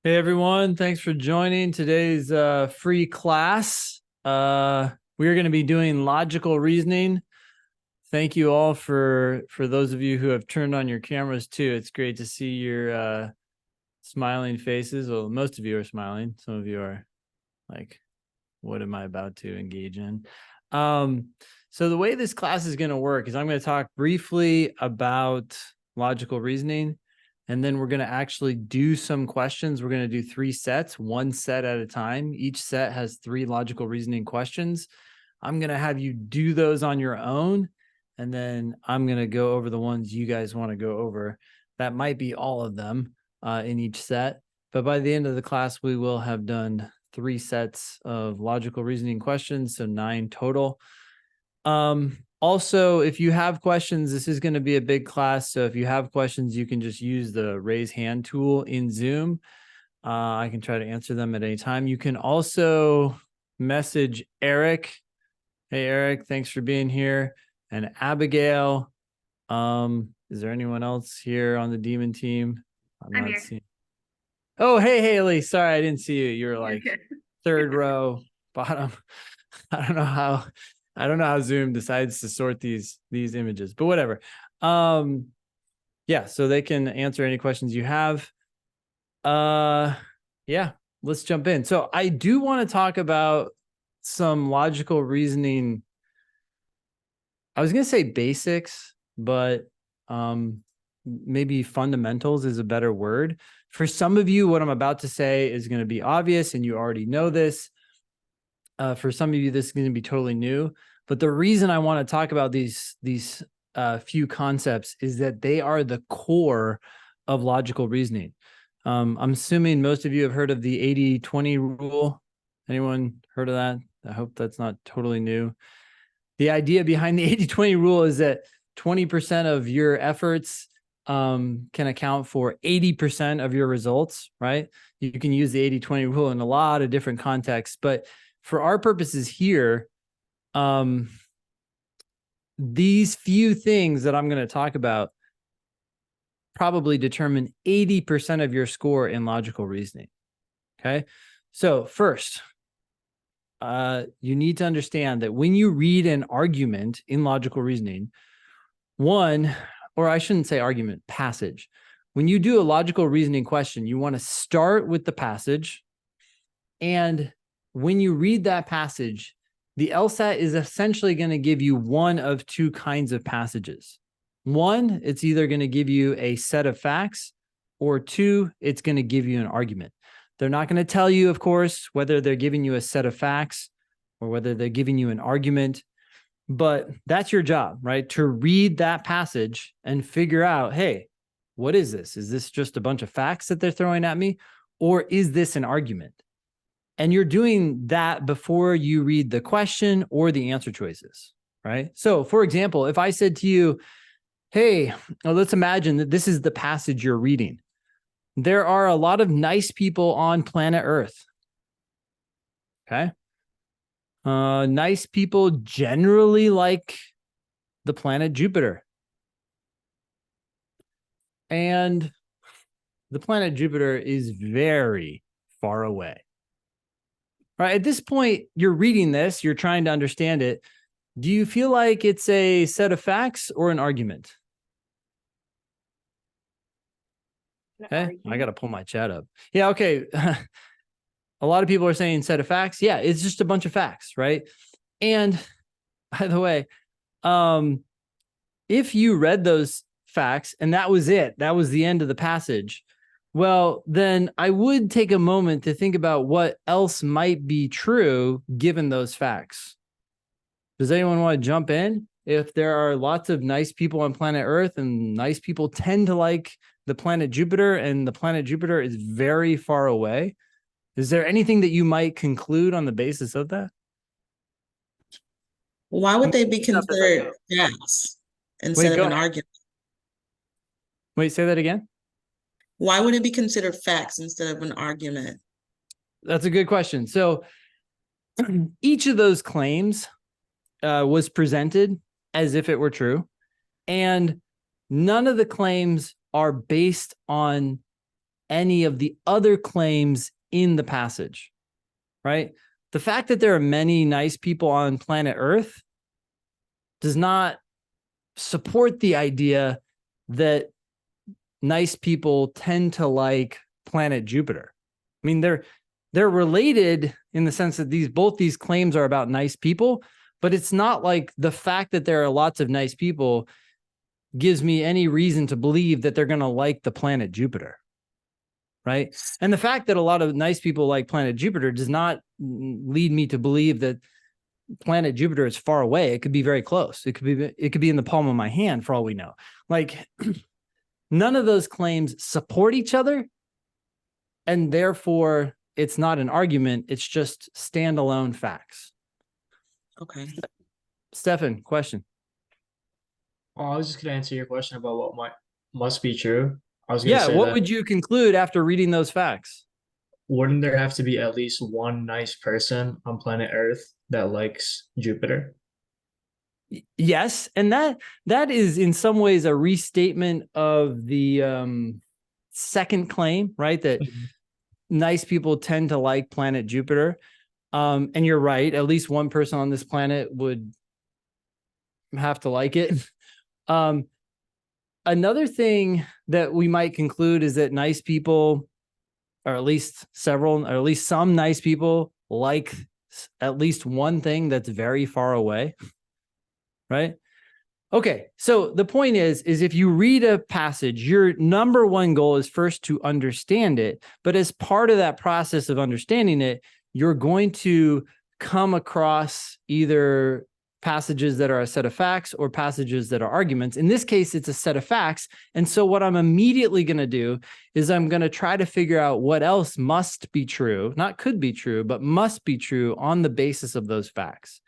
Hey everyone, thanks for joining today's free class. We're going to be doing logical reasoning. Thank you all for those of you who have turned on your cameras too. It's great to see your smiling faces. Well, most of you are smiling. Some of you are like, what am I about to engage in? So the way this class is going to work is I'm going to talk briefly about logical reasoning. And then we're going to actually do some questions. We're going to do 3 sets, 1 set at a time. Each set has 3 logical reasoning questions. I'm going to have you do those on your own. And then I'm going to go over the ones you guys want to go over. That might be all of them in each set. But by the end of the class, we will have done 3 sets of logical reasoning questions, so 9 total. Also, if you have questions, this is going to be a big class. So if you have questions, you can just use the raise hand tool in Zoom. I can try to answer them at any time. You can also message Eric. Hey, Eric, thanks for being here. And Abigail. Is there anyone else here on the Demon team? I'm not here. Seeing. Oh, hey, Haley. Sorry, I didn't see you. You're like 3rd row, bottom. I don't know how Zoom decides to sort these images, but whatever. Yeah, so they can answer any questions you have. Yeah, let's jump in. So I do want to talk about some logical reasoning. I was going to say basics, but maybe fundamentals is a better word. For some of you, what I'm about to say is going to be obvious and you already know this. For some of you, this is going to be totally new. But the reason I want to talk about these few concepts is that they are the core of logical reasoning. I'm assuming most of you have heard of the 80-20 rule. Anyone heard of that? I hope that's not totally new. The idea behind the 80-20 rule is that 20% of your efforts can account for 80% of your results, right? You can use the 80-20 rule in a lot of different contexts, but for our purposes here, these few things that I'm going to talk about probably determine 80% of your score in logical reasoning. Okay. So first, you need to understand that when you read an argument in logical reasoning, or I shouldn't say argument, passage. When you do a logical reasoning question, you want to start with the passage. And when you read that passage, the LSAT is essentially going to give you one of 2 kinds of passages. 1, it's either going to give you a set of facts, or 2, it's going to give you an argument. They're not going to tell you, of course, whether they're giving you a set of facts or whether they're giving you an argument, but that's your job, right? To read that passage and figure out, hey, what is this? Is this just a bunch of facts that they're throwing at me, or is this an argument? And you're doing that before you read the question or the answer choices, right? So for example, if I said to you, hey, well, let's imagine that this is the passage you're reading. There are a lot of nice people on planet Earth. Okay. Nice people generally like the planet Jupiter. And the planet Jupiter is very far away. Right, at this point, you're reading this, you're trying to understand it. Do you feel like it's a set of facts or an argument? Okay, I got to pull my chat up. Yeah, okay. A lot of people are saying set of facts. Yeah, it's just a bunch of facts, right? And by the way, if you read those facts and that was it, that was the end of the passage, well, then I would take a moment to think about what else might be true given those facts. Does anyone want to jump in? If there are lots of nice people on planet Earth and nice people tend to like the planet Jupiter and the planet Jupiter is very far away, is there anything that you might conclude on the basis of that? Why would they be considered facts instead of an argument? Wait, say that again. Why would it be considered facts instead of an argument? That's a good question. So each of those claims was presented as if it were true, and none of the claims are based on any of the other claims in the passage, right? The fact that there are many nice people on planet Earth does not support the idea that nice people tend to like planet Jupiter. I mean, they're related in the sense that both these claims are about nice people, but it's not like the fact that there are lots of nice people gives me any reason to believe that they're going to like the planet Jupiter, right? And the fact that a lot of nice people like planet Jupiter does not lead me to believe that planet Jupiter is far away. It could be very close. It could be in the palm of my hand for all we know. Like, none of those claims support each other, and therefore it's not an argument. It's just standalone facts. Okay. Stefan, question. Oh, I was just gonna answer your question about what must be true. I was gonna Yeah, say what that would you conclude after reading those facts? wouldn't there have to be at least one nice person on planet Earth that likes Jupiter? Yes, and that is in some ways a restatement of the second claim, right? That nice people tend to like planet Jupiter. And you're right, at least one person on this planet would have to like it. Another thing that we might conclude is that nice people, or at least several, or at least some nice people, like at least one thing that's very far away, right? Okay, so the point is if you read a passage, your number one goal is first to understand it. But as part of that process of understanding it, you're going to come across either passages that are a set of facts or passages that are arguments. In this case, it's a set of facts. And so what I'm immediately going to do is I'm going to try to figure out what else must be true, not could be true, but must be true on the basis of those facts.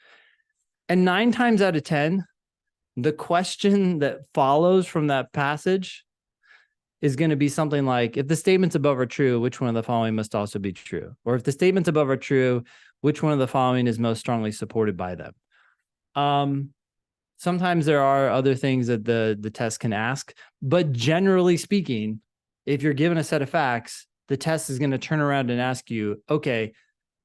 And 9 times out of 10, the question that follows from that passage is going to be something like, if the statements above are true, which one of the following must also be true? Or if the statements above are true, which one of the following is most strongly supported by them? Sometimes there are other things that the test can ask, but generally speaking, if you're given a set of facts, the test is going to turn around and ask you, okay,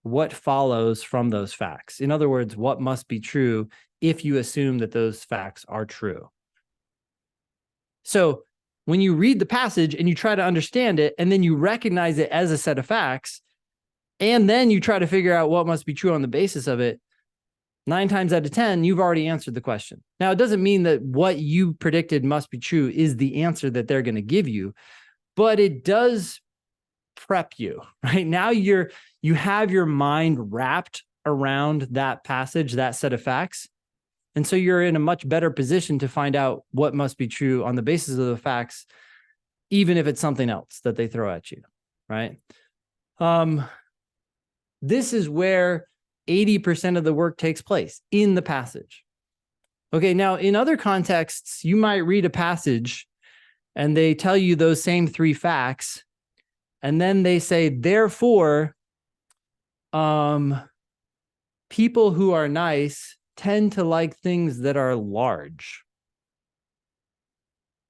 what follows from those facts? In other words, what must be true if you assume that those facts are true? So when you read the passage and you try to understand it, and then you recognize it as a set of facts, and then you try to figure out what must be true on the basis of it, 9 times out of 10, you've already answered the question. Now, it doesn't mean that what you predicted must be true is the answer that they're going to give you, but it does prep you, right? Now you have your mind wrapped around that passage, that set of facts. And so you're in a much better position to find out what must be true on the basis of the facts, even if it's something else that they throw at you, right? This is where 80% of the work takes place, in the passage. Okay, now in other contexts, you might read a passage and they tell you those same 3 facts, and then they say, therefore, people who are nice tend to like things that are large.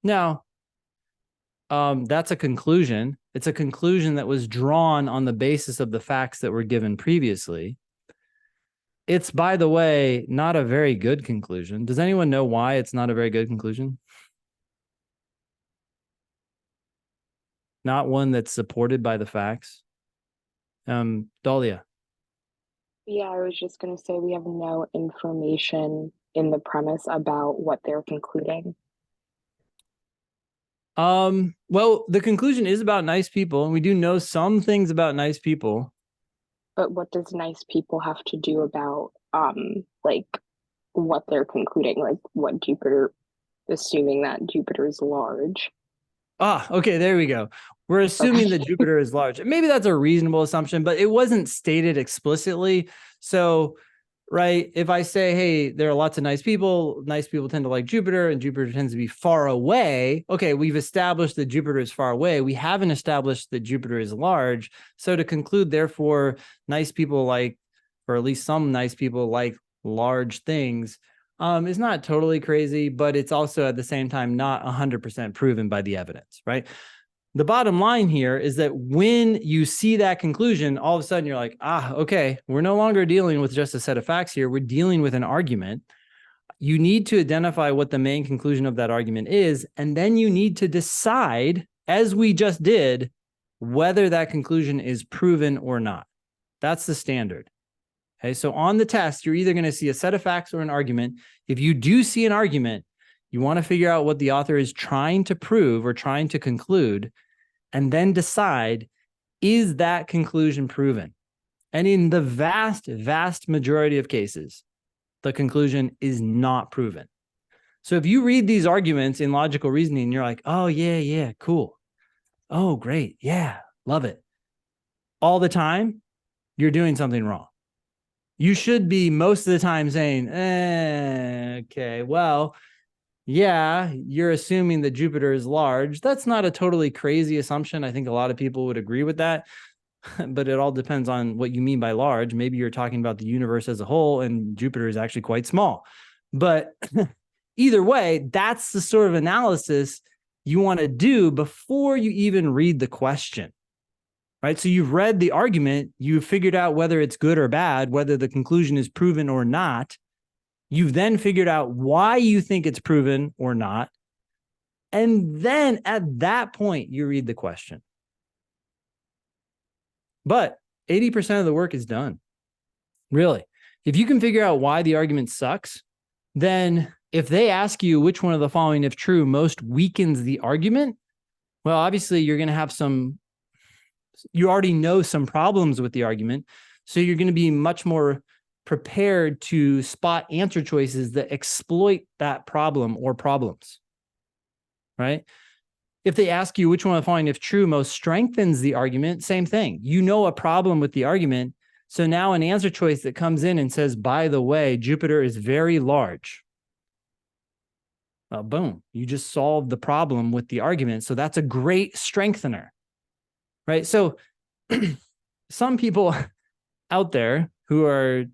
Now, that's a conclusion. It's a conclusion that was drawn on the basis of the facts that were given previously. It's, by the way, not a very good conclusion. Does anyone know why it's not a very good conclusion? Not one that's supported by the facts. Dahlia. Yeah, I was just going to say we have no information in the premise about what they're concluding. Well, the conclusion is about nice people, and we do know some things about nice people. But what does nice people have to do about like what they're concluding, like what Jupiter, assuming that Jupiter is large? Okay, there we go. We're assuming that Jupiter is large. Maybe that's a reasonable assumption, but it wasn't stated explicitly. So, right, if I say, hey, there are lots of nice people tend to like Jupiter, and Jupiter tends to be far away. Okay, we've established that Jupiter is far away. We haven't established that Jupiter is large. So to conclude, therefore, nice people like, or at least some nice people like large things, is not totally crazy, but it's also at the same time not 100% proven by the evidence, right? the bottom line here is that when you see that conclusion, all of a sudden you're like, okay, we're no longer dealing with just a set of facts here. We're dealing with an argument. You need to identify what the main conclusion of that argument is, and then you need to decide, as we just did, whether that conclusion is proven or not. That's the standard. Okay, so on the test, you're either going to see a set of facts or an argument. If you do see an argument, you want to figure out what the author is trying to prove or trying to conclude, and then decide, is that conclusion proven? And in the vast, vast majority of cases, the conclusion is not proven. So if you read these arguments in logical reasoning, you're like, oh, yeah, cool. Oh, great. Yeah, love it. All the time, you're doing something wrong. You should be most of the time saying, okay, well, yeah, you're assuming that Jupiter is large. That's not a totally crazy assumption. I think a lot of people would agree with that, but it all depends on what you mean by large. Maybe you're talking about the universe as a whole and Jupiter is actually quite small. But either way, that's the sort of analysis you want to do before you even read the question, right? So you've read the argument, you've figured out whether it's good or bad, whether the conclusion is proven or not. You've then figured out why you think it's proven or not. And then at that point, you read the question. But 80% of the work is done. Really. If you can figure out why the argument sucks, then if they ask you which one of the following, if true, most weakens the argument, well, obviously you're going to have you already know some problems with the argument. So you're going to be much more prepared to spot answer choices that exploit that problem or problems, right? If they ask you which one of the following, if true, most strengthens the argument, same thing. You know a problem with the argument. So now an answer choice that comes in and says, by the way, Jupiter is very large. Boom, you just solved the problem with the argument. So that's a great strengthener, right? So some people out there who are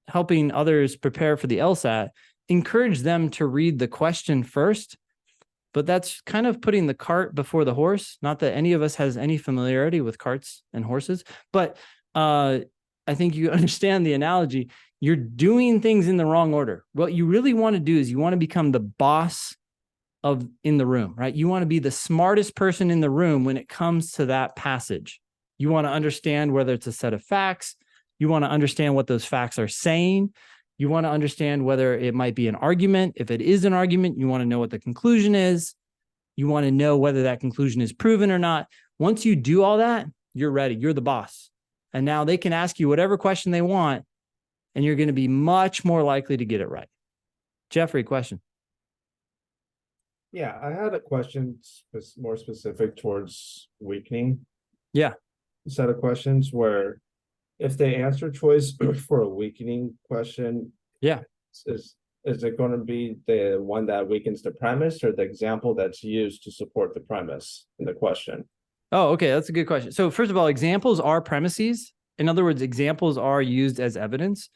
helping others prepare for the LSAT, encourage them to read the question first, but that's kind of putting the cart before the horse. Not that any of us has any familiarity with carts and horses, but I think you understand the analogy. You're doing things in the wrong order. What you really want to do is you want to become the boss in the room, right? You want to be the smartest person in the room when it comes to that passage. You want to understand whether it's a set of facts. You want to understand what those facts are saying. You want to understand whether it might be an argument. If it is an argument, you want to know what the conclusion is. You want to know whether that conclusion is proven or not. Once you do all that, you're ready. You're the boss. And now they can ask you whatever question they want, and you're going to be much more likely to get it right. Jeffrey, question. Yeah, I had a question more specific towards weakening. Yeah. Set of questions where if they answer choice for a weakening question, yeah, is it going to be the one that weakens the premise or the example that's used to support the premise in the question? Oh, okay. That's a good question. So first of all, examples are premises. In other words, examples are used as evidence.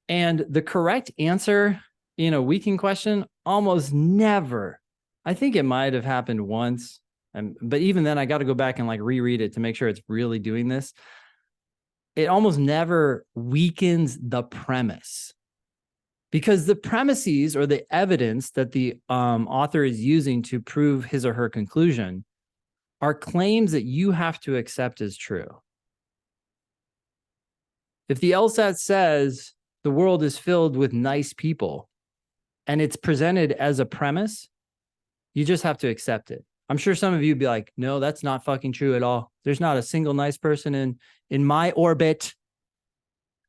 And the correct answer in a weakening question almost never, I think it might have happened once. But even then I got to go back and reread it to make sure it's really doing this. It almost never weakens the premise, because the premises or the evidence that the author is using to prove his or her conclusion are claims that you have to accept as true. If the LSAT says the world is filled with nice people and it's presented as a premise, you just have to accept it. I'm sure some of you would be like, no, that's not fucking true at all. There's not a single nice person in my orbit.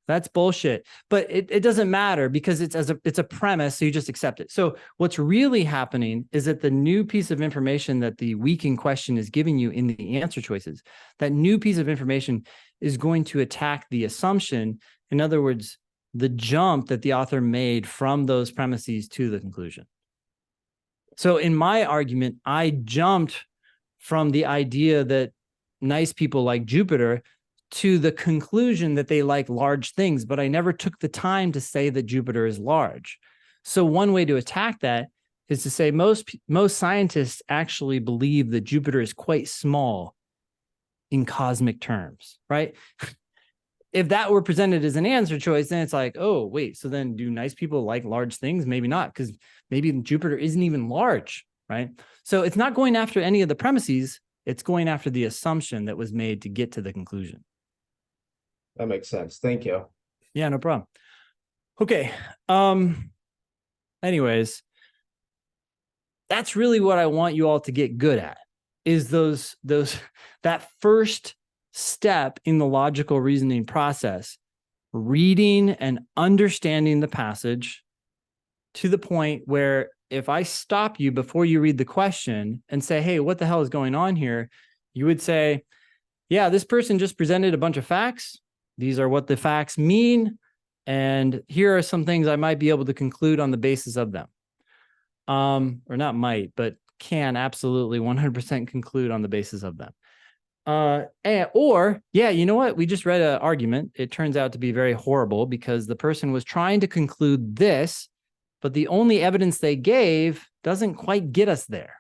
That's bullshit. But it doesn't matter because it's a premise, so you just accept it. So what's really happening is that the new piece of information that the weakening question is giving you in the answer choices, that new piece of information is going to attack the assumption. In other words, the jump that the author made from those premises to the conclusion. So in my argument, I jumped from the idea that nice people like Jupiter to the conclusion that they like large things, but I never took the time to say that Jupiter is large. So one way to attack that is to say most scientists actually believe that Jupiter is quite small in cosmic terms, right? If that were presented as an answer choice, then it's like, oh, wait, so then do nice people like large things? Maybe not, because maybe Jupiter isn't even large, right? So it's not going after any of the premises, it's going after the assumption that was made to get to the conclusion. That makes sense. Thank you. Yeah, no problem. Okay. Anyways, that's really what I want you all to get good at, is that first step in the logical reasoning process, reading and understanding the passage to the point where if I stop you before you read the question and say, hey, what the hell is going on here? You would say, yeah, this person just presented a bunch of facts. These are what the facts mean. And here are some things I might be able to conclude on the basis of them. Or not might, but can absolutely 100% conclude on the basis of them. Or, yeah, you know what? We just read an argument. It turns out to be very horrible because the person was trying to conclude this, but the only evidence they gave doesn't quite get us there.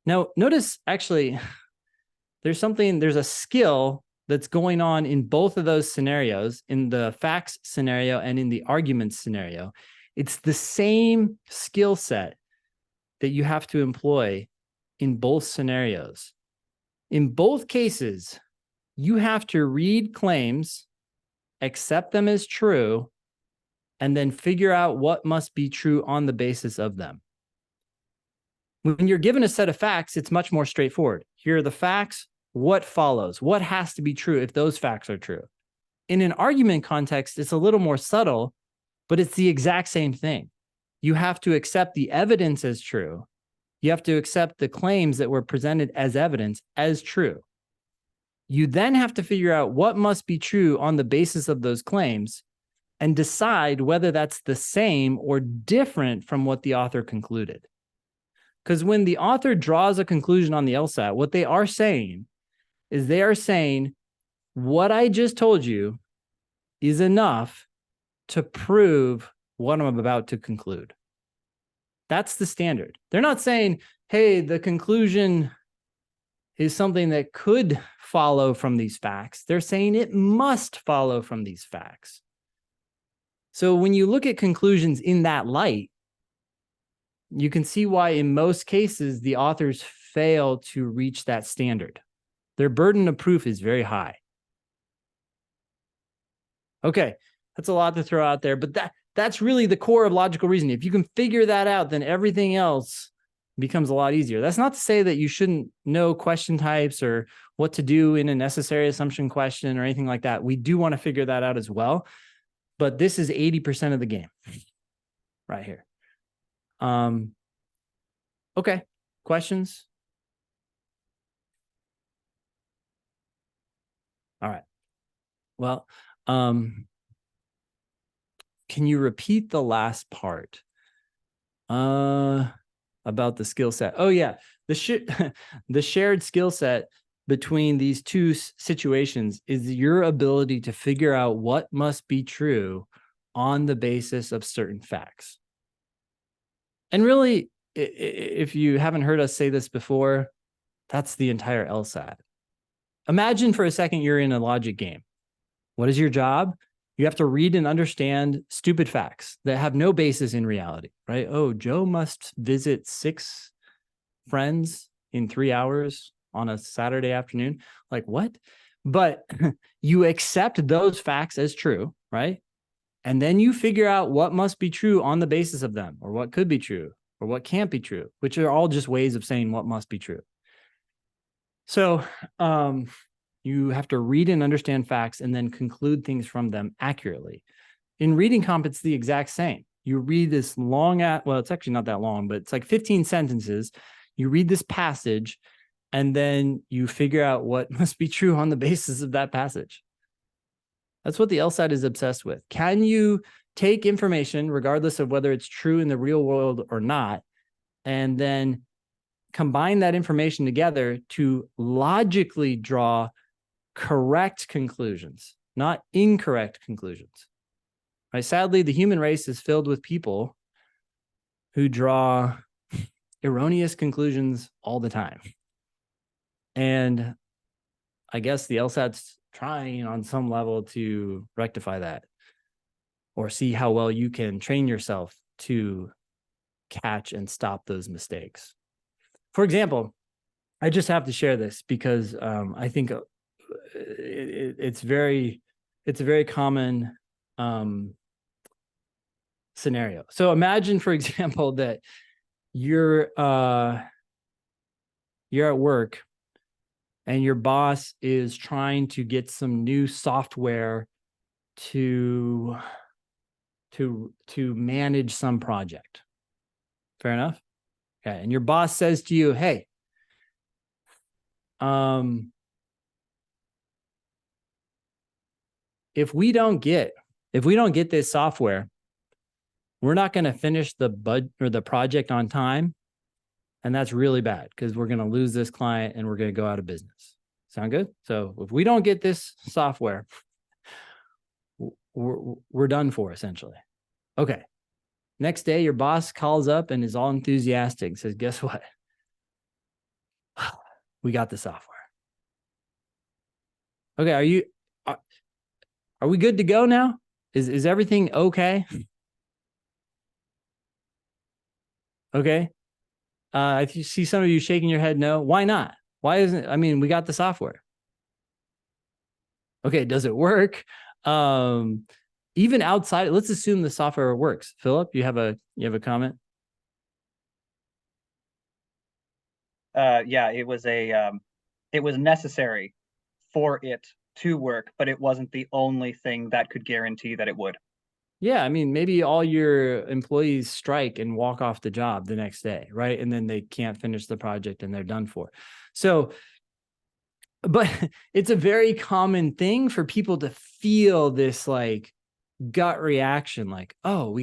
Now, notice actually, there's a skill that's going on in both of those scenarios, in the facts scenario and in the argument scenario. It's the same skill set that you have to employ in both scenarios. In both cases, you have to read claims, accept them as true, and then figure out what must be true on the basis of them. When you're given a set of facts, it's much more straightforward. Here are the facts. What follows? What has to be true if those facts are true? In an argument context, it's a little more subtle, but it's the exact same thing. You have to accept the evidence as true. You have to accept the claims that were presented as evidence as true. You then have to figure out what must be true on the basis of those claims and decide whether that's the same or different from what the author concluded. Because when the author draws a conclusion on the LSAT, what they are saying is they are saying, what I just told you is enough to prove what I'm about to conclude. That's the standard. They're not saying, hey, the conclusion is something that could follow from these facts. They're saying it must follow from these facts. So when you look at conclusions in that light, you can see why in most cases the authors fail to reach that standard. Their burden of proof is very high. Okay, that's a lot to throw out there, but that's really the core of logical reasoning. If you can figure that out, then everything else becomes a lot easier. That's not to say that you shouldn't know question types or what to do in a necessary assumption question or anything like that. We do want to figure that out as well, but this is 80% of the game right here. Okay, questions? All right. Well, can you repeat the last part about the skill set? Oh yeah, the shared skill set between these two situations is your ability to figure out what must be true on the basis of certain facts. And really, if you haven't heard us say this before, that's the entire LSAT. Imagine for a second you're in a logic game. What is your job? You have to read and understand stupid facts that have no basis in reality, right? Oh, Joe must visit 6 friends in 3 hours on a Saturday afternoon. Like what? But you accept those facts as true, right? And then you figure out what must be true on the basis of them, or what could be true, or what can't be true, which are all just ways of saying what must be true. So you have to read and understand facts and then conclude things from them accurately. In reading comp, it's the exact same. You read this long, well, it's actually not that long, but it's like 15 sentences. You read this passage, and then you figure out what must be true on the basis of that passage. That's what the LSAT is obsessed with. Can you take information, regardless of whether it's true in the real world or not, and then combine that information together to logically draw correct conclusions, not incorrect conclusions? Right? Sadly, the human race is filled with people who draw erroneous conclusions all the time. And I guess the LSAT's trying on some level to rectify that, or see how well you can train yourself to catch and stop those mistakes. For example, I just have to share this because I think it's a very common scenario. So imagine, for example, that you're at work and your boss is trying to get some new software to manage some project. Fair enough? Okay. And your boss says to you, hey, if we don't get this software, we're not going to finish the project on time. And that's really bad because we're going to lose this client and we're going to go out of business. Sound good? So if we don't get this software, we're done for, essentially. Okay. Next day, your boss calls up and is all enthusiastic, says, guess what? We got the software. Okay, are we good to go now? Is everything okay? Okay. If you see some of you shaking your head, no. Why not? Why isn't, I mean, we got the software. Okay, does it work? Even outside, let's assume the software works. Philip, you have a comment? Yeah, it was necessary for it to work, but it wasn't the only thing that could guarantee that it would. Yeah, I mean, maybe all your employees strike and walk off the job the next day, right? And then they can't finish the project and they're done for. So, but it's a very common thing for people to feel this like gut reaction, like, oh,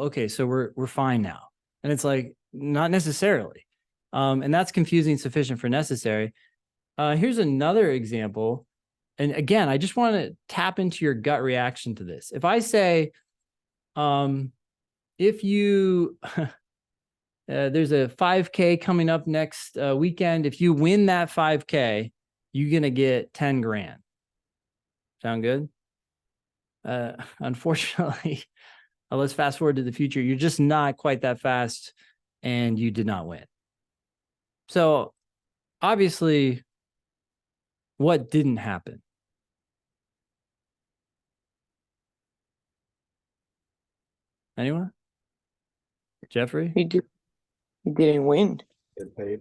okay, so we're fine now. And it's like, not necessarily. And that's confusing sufficient for necessary. Here's another example. And again, I just want to tap into your gut reaction to this. If I say, if you, there's a 5K coming up next weekend. If you win that 5K, you're going to get 10 grand. Sound good? Unfortunately, let's fast forward to the future. You're just not quite that fast and you did not win. So obviously, what didn't happen? Anyone? Jeffrey? You didn't win. Get paid.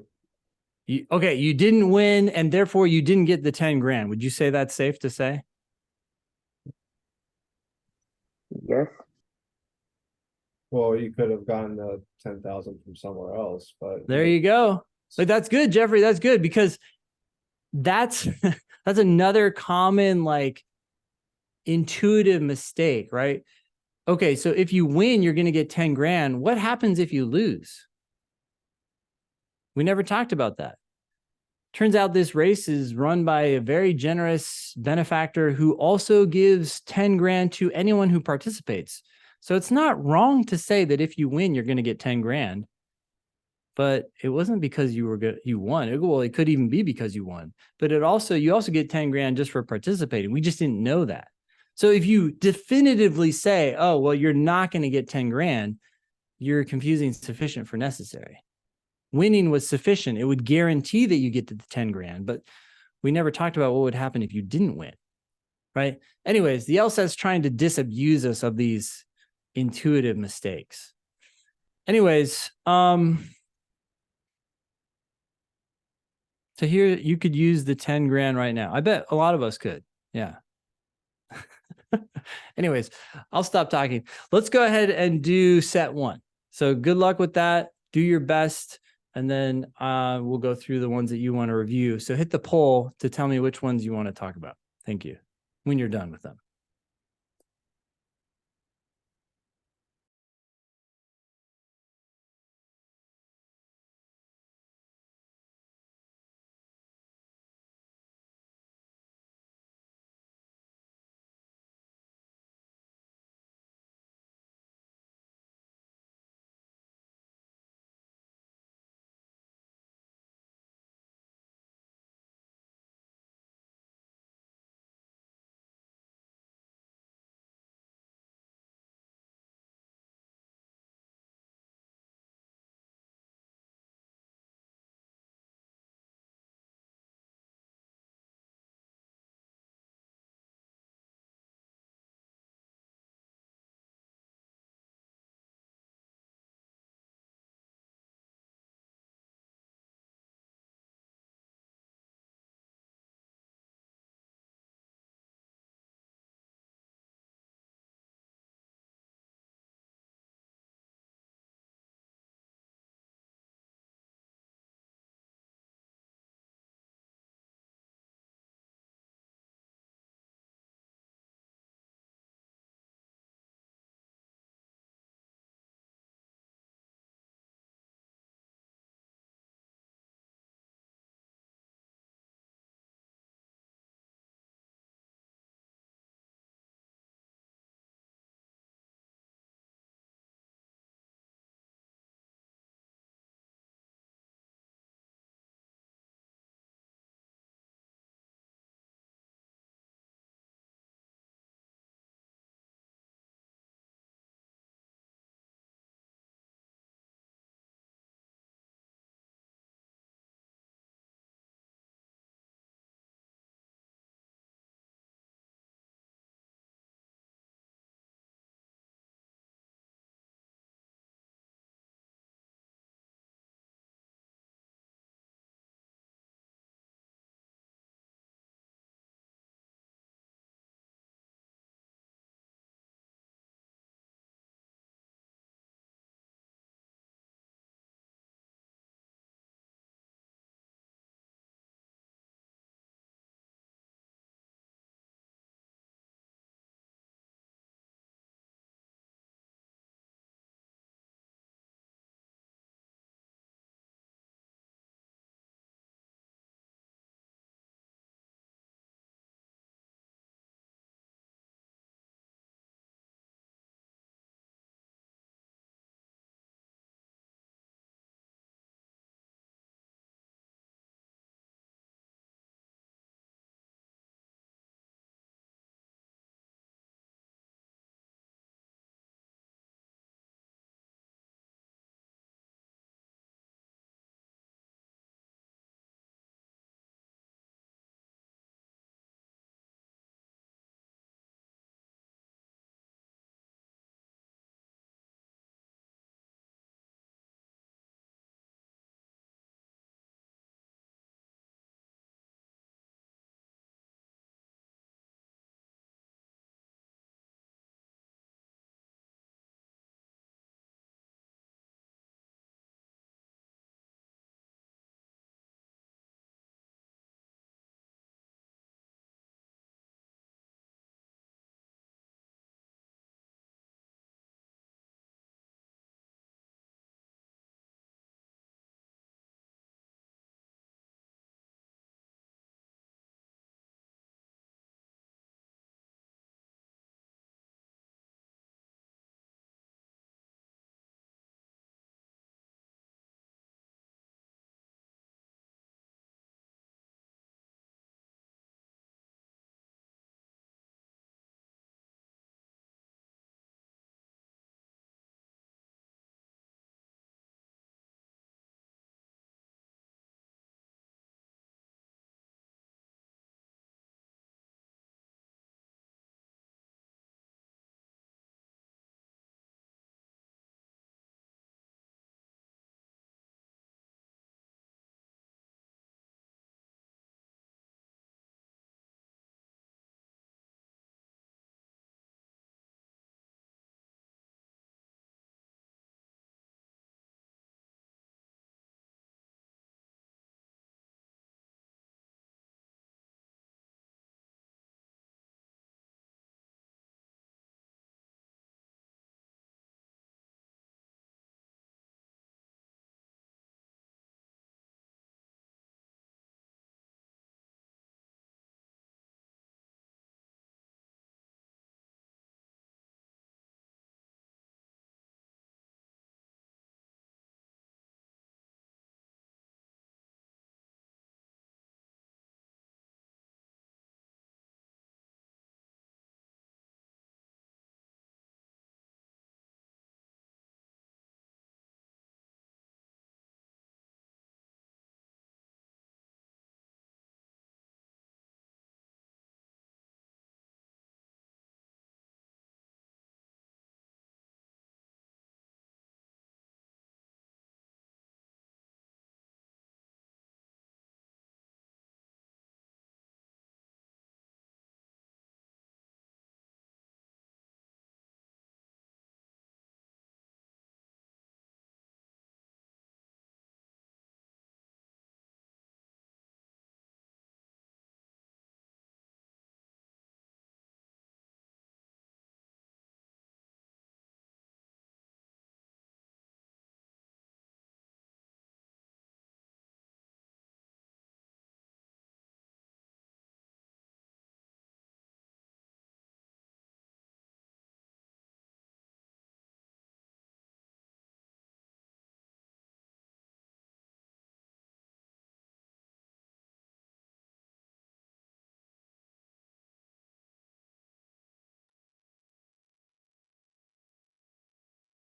Okay, you didn't win and therefore you didn't get the 10 grand. Would you say that's safe to say? Yes. Well, you could have gotten the 10,000 from somewhere else, but There you go. Like, that's good, Jeffrey. That's good because that's that's another common like intuitive mistake, right? Okay, so if you win, you're going to get 10 grand. What happens if you lose? We never talked about that. Turns out this race is run by a very generous benefactor who also gives 10 grand to anyone who participates. So it's not wrong to say that if you win, you're going to get 10 grand. But it wasn't because you won. Well, it could even be because you won. But you also get 10 grand just for participating. We just didn't know that. So if you definitively say, oh, well, you're not going to get 10 grand, you're confusing sufficient for necessary. Winning was sufficient. It would guarantee that you get to the 10 grand, but we never talked about what would happen if you didn't win, right? Anyways, the LSAT's trying to disabuse us of these intuitive mistakes. Anyways, so here you could use the 10 grand right now. I bet a lot of us could. Yeah. Anyways, I'll stop talking. Let's go ahead and do set one. So good luck with that. Do your best. And then we'll go through the ones that you want to review. So hit the poll to tell me which ones you want to talk about. Thank you. When you're done with them.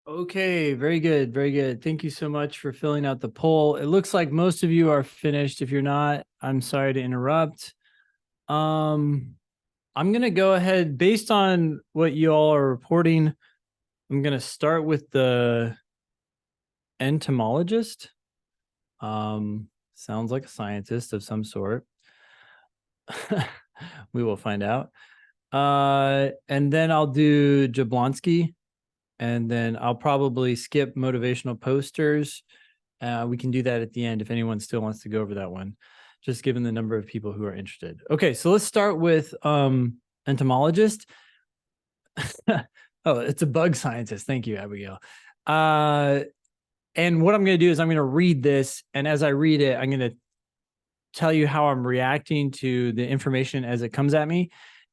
Okay, very good, very good. Thank you so much for filling out the poll. It looks like most of you are finished. If you're not, I'm sorry to interrupt. I'm gonna go ahead based on what you all are reporting. I'm gonna start with the entomologist. Sounds like a scientist of some sort. We will find out. And then I'll do Jablonski. And then I'll probably skip motivational posters. We can do that at the end if anyone still wants to go over that one, just given the number of people who are interested. Okay, so let's start with entomologist. Oh, it's a bug scientist. Thank you, Abigail. And what I'm going to do is I'm going to read this, and as I read it, I'm going to tell you how I'm reacting to the information as it comes at me,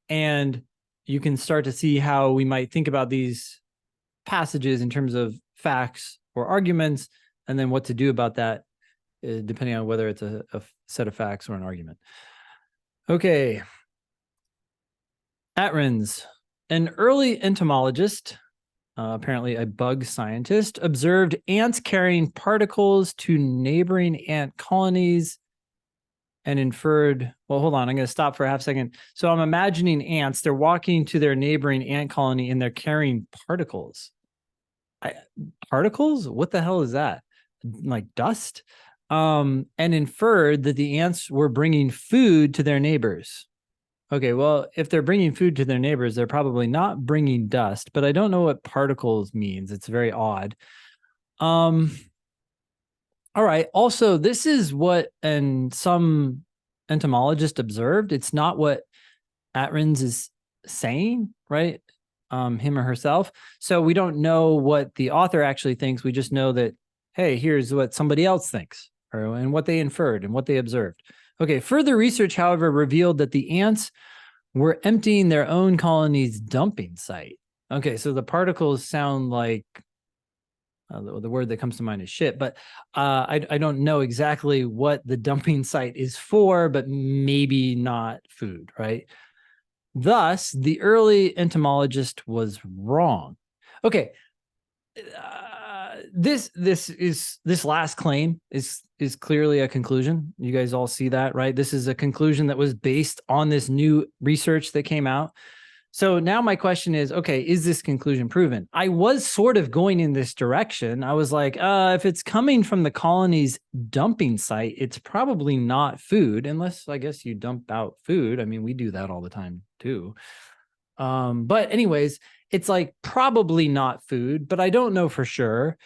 and you can start to see how we might think about these passages in terms of facts or arguments, and then what to do about that, depending on whether it's a set of facts or an argument. Okay. Atrins, an early entomologist, apparently a bug scientist, observed ants carrying particles to neighboring ant colonies and inferred, well, hold on, I'm going to stop for a half second. So I'm imagining ants, they're walking to their neighboring ant colony and they're carrying particles. Particles? What the hell is that? Like dust? And inferred that the ants were bringing food to their neighbors. Okay, well, if they're bringing food to their neighbors, they're probably not bringing dust, but I don't know what particles means. It's very odd. All right. Also, this is what some entomologist observed. It's not what Atrins is saying, right? Him or herself. So we don't know what the author actually thinks. We just know that, hey, here's what somebody else thinks, and what they inferred and what they observed. Okay. Further research, however, revealed that the ants were emptying their own colony's dumping site. Okay. So the particles sound like, the word that comes to mind is shit, but I don't know exactly what the dumping site is for, but maybe not food, right? Thus, the early entomologist was wrong. Okay, this last claim is clearly a conclusion. You guys all see that, right? This is a conclusion that was based on this new research that came out. So now my question is, okay, is this conclusion proven? I was sort of going in this direction. I was like, if it's coming from the colony's dumping site, it's probably not food, unless I guess you dump out food. I mean, we do that all the time too. But anyways, it's like probably not food, but I don't know for sure.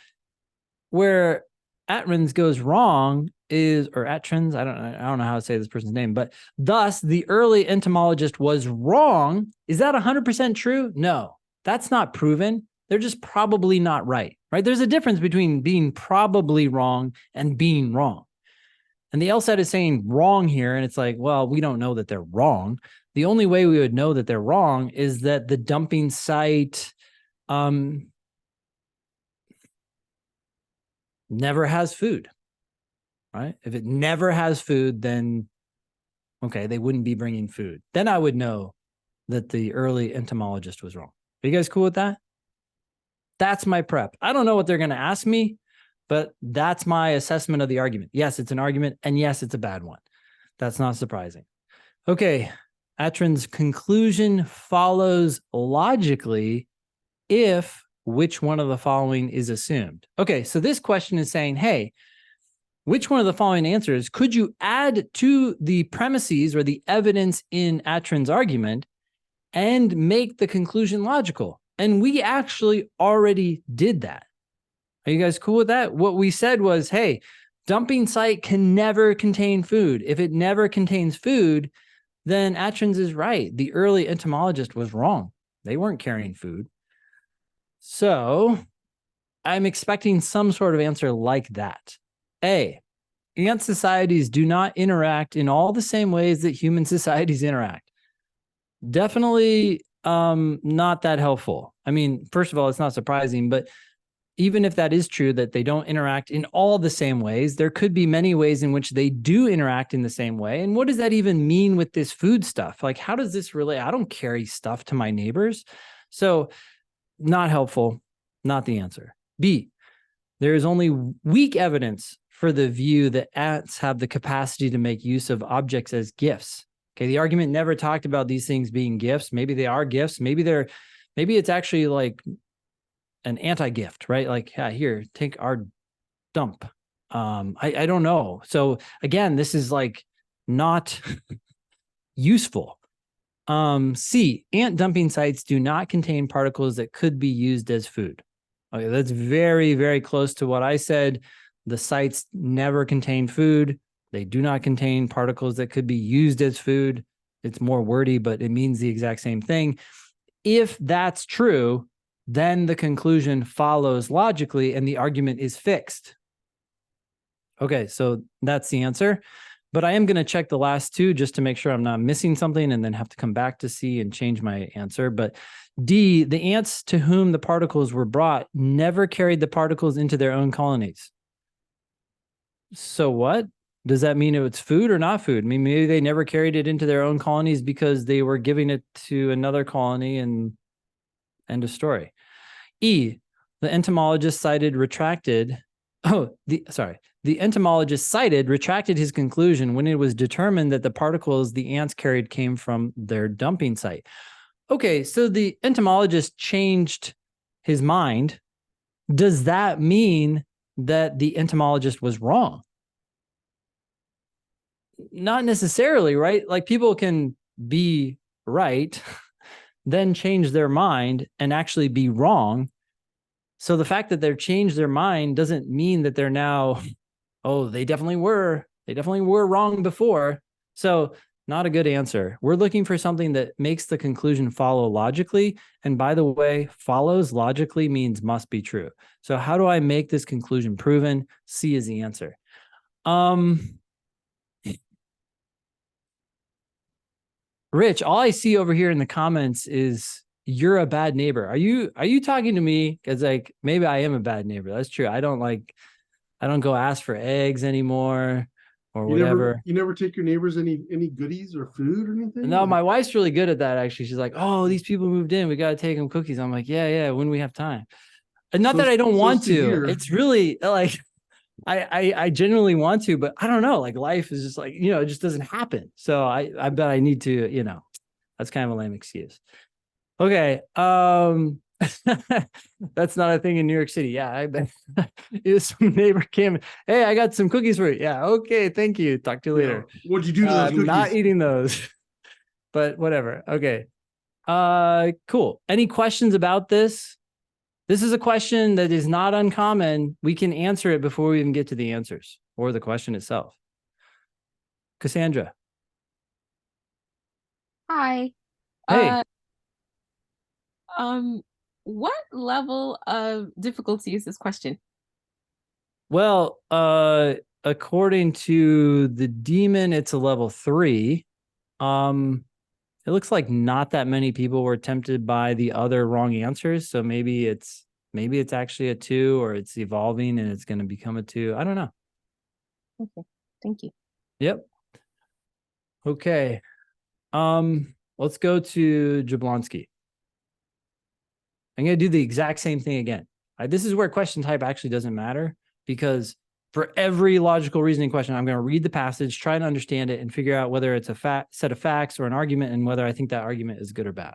Where Atrins goes wrong is, or Atrins, I don't know how to say this person's name, but thus the early entomologist was wrong. Is that 100% true? No, that's not proven. They're just probably not right, right? There's a difference between being probably wrong and being wrong. And the LSAT is saying wrong here. And it's like, well, we don't know that they're wrong. The only way we would know that they're wrong is that the dumping site, never has food, right? If it never has food, then, okay, they wouldn't be bringing food. Then I would know that the early entomologist was wrong. Are you guys cool with that? That's my prep. I don't know what they're going to ask me, but that's my assessment of the argument. Yes, it's an argument, and yes, it's a bad one. That's not surprising. Okay, Atrins' conclusion follows logically if which one of the following is assumed. Okay, so this question is saying, hey, which one of the following answers could you add to the premises or the evidence in Atrins' argument and make the conclusion logical? And we actually already did that. Are you guys cool with that? What we said was, hey, dumping site can never contain food. If it never contains food, then Atrins is right. The early entomologist was wrong. They weren't carrying food. So I'm expecting some sort of answer like that. A, ant societies do not interact in all the same ways that human societies interact. Definitely not that helpful. I mean, first of all, it's not surprising, but even if that is true, that they don't interact in all the same ways, there could be many ways in which they do interact in the same way. And what does that even mean with this food stuff? Like, how does this relate? I don't carry stuff to my neighbors. So not helpful, not the answer. B, there is only weak evidence for the view that ants have the capacity to make use of objects as gifts. Okay, the argument never talked about these things being gifts. Maybe they are gifts. Maybe it's actually like an anti-gift, right? Like, yeah, here, take our dump. I don't know. So again, this is like not useful. C, ant dumping sites do not contain particles that could be used as food. Okay, that's very, very close to what I said. The sites never contain food. They do not contain particles that could be used as food. It's more wordy, but it means the exact same thing. If that's true, then the conclusion follows logically and the argument is fixed. Okay, so that's the answer. But I am going to check the last two just to make sure I'm not missing something and then have to come back to C and change my answer. But D, the ants to whom the particles were brought never carried the particles into their own colonies. So what? Does that mean it's food or not food? I mean, maybe they never carried it into their own colonies because they were giving it to another colony and end of story. E, the entomologist retracted his conclusion when it was determined that the particles the ants carried came from their dumping site. Okay, so the entomologist changed his mind. Does that mean that the entomologist was wrong? Not necessarily, right? Like people can be right, then change their mind and actually be wrong. So the fact that they've changed their mind doesn't mean that they're now, oh, they definitely were wrong before. So not a good answer. We're looking for something that makes the conclusion follow logically. And by the way, follows logically means must be true. So how do I make this conclusion proven? C is the answer. Rich, all I see over here in the comments is you're a bad neighbor. Are you talking to me? Because like maybe I am a bad neighbor. That's true. I don't go ask for eggs anymore or whatever. You never take your neighbors any goodies or food or anything? No, my wife's really good at that actually. She's like, oh, these people moved in. We got to take them cookies. I'm like, yeah, when we have time. And not that I don't want to. It's really like I genuinely want to, but I don't know. Like life is just like, it just doesn't happen. So I bet I need to, that's kind of a lame excuse. Okay. That's not a thing in New York City. Yeah, I bet some neighbor came. Hey, I got some cookies for you. Yeah, okay, thank you. Talk to you later. What'd you do to those cookies? Not eating those, but whatever. Okay. Cool. Any questions about this? This is a question that is not uncommon. We can answer it before we even get to the answers or the question itself. Cassandra. Hi. Hey. What level of difficulty is this question? Well, according to the demon, it's a level 3. It looks like not that many people were tempted by the other wrong answers. So maybe it's actually a 2 or it's evolving and it's going to become a 2. I don't know. Okay. Thank you. Yep. Okay. Let's go to Jablonski. I'm going to do the exact same thing again. This is where question type actually doesn't matter because for every logical reasoning question, I'm going to read the passage, try to understand it, and figure out whether it's a set of facts or an argument and whether I think that argument is good or bad.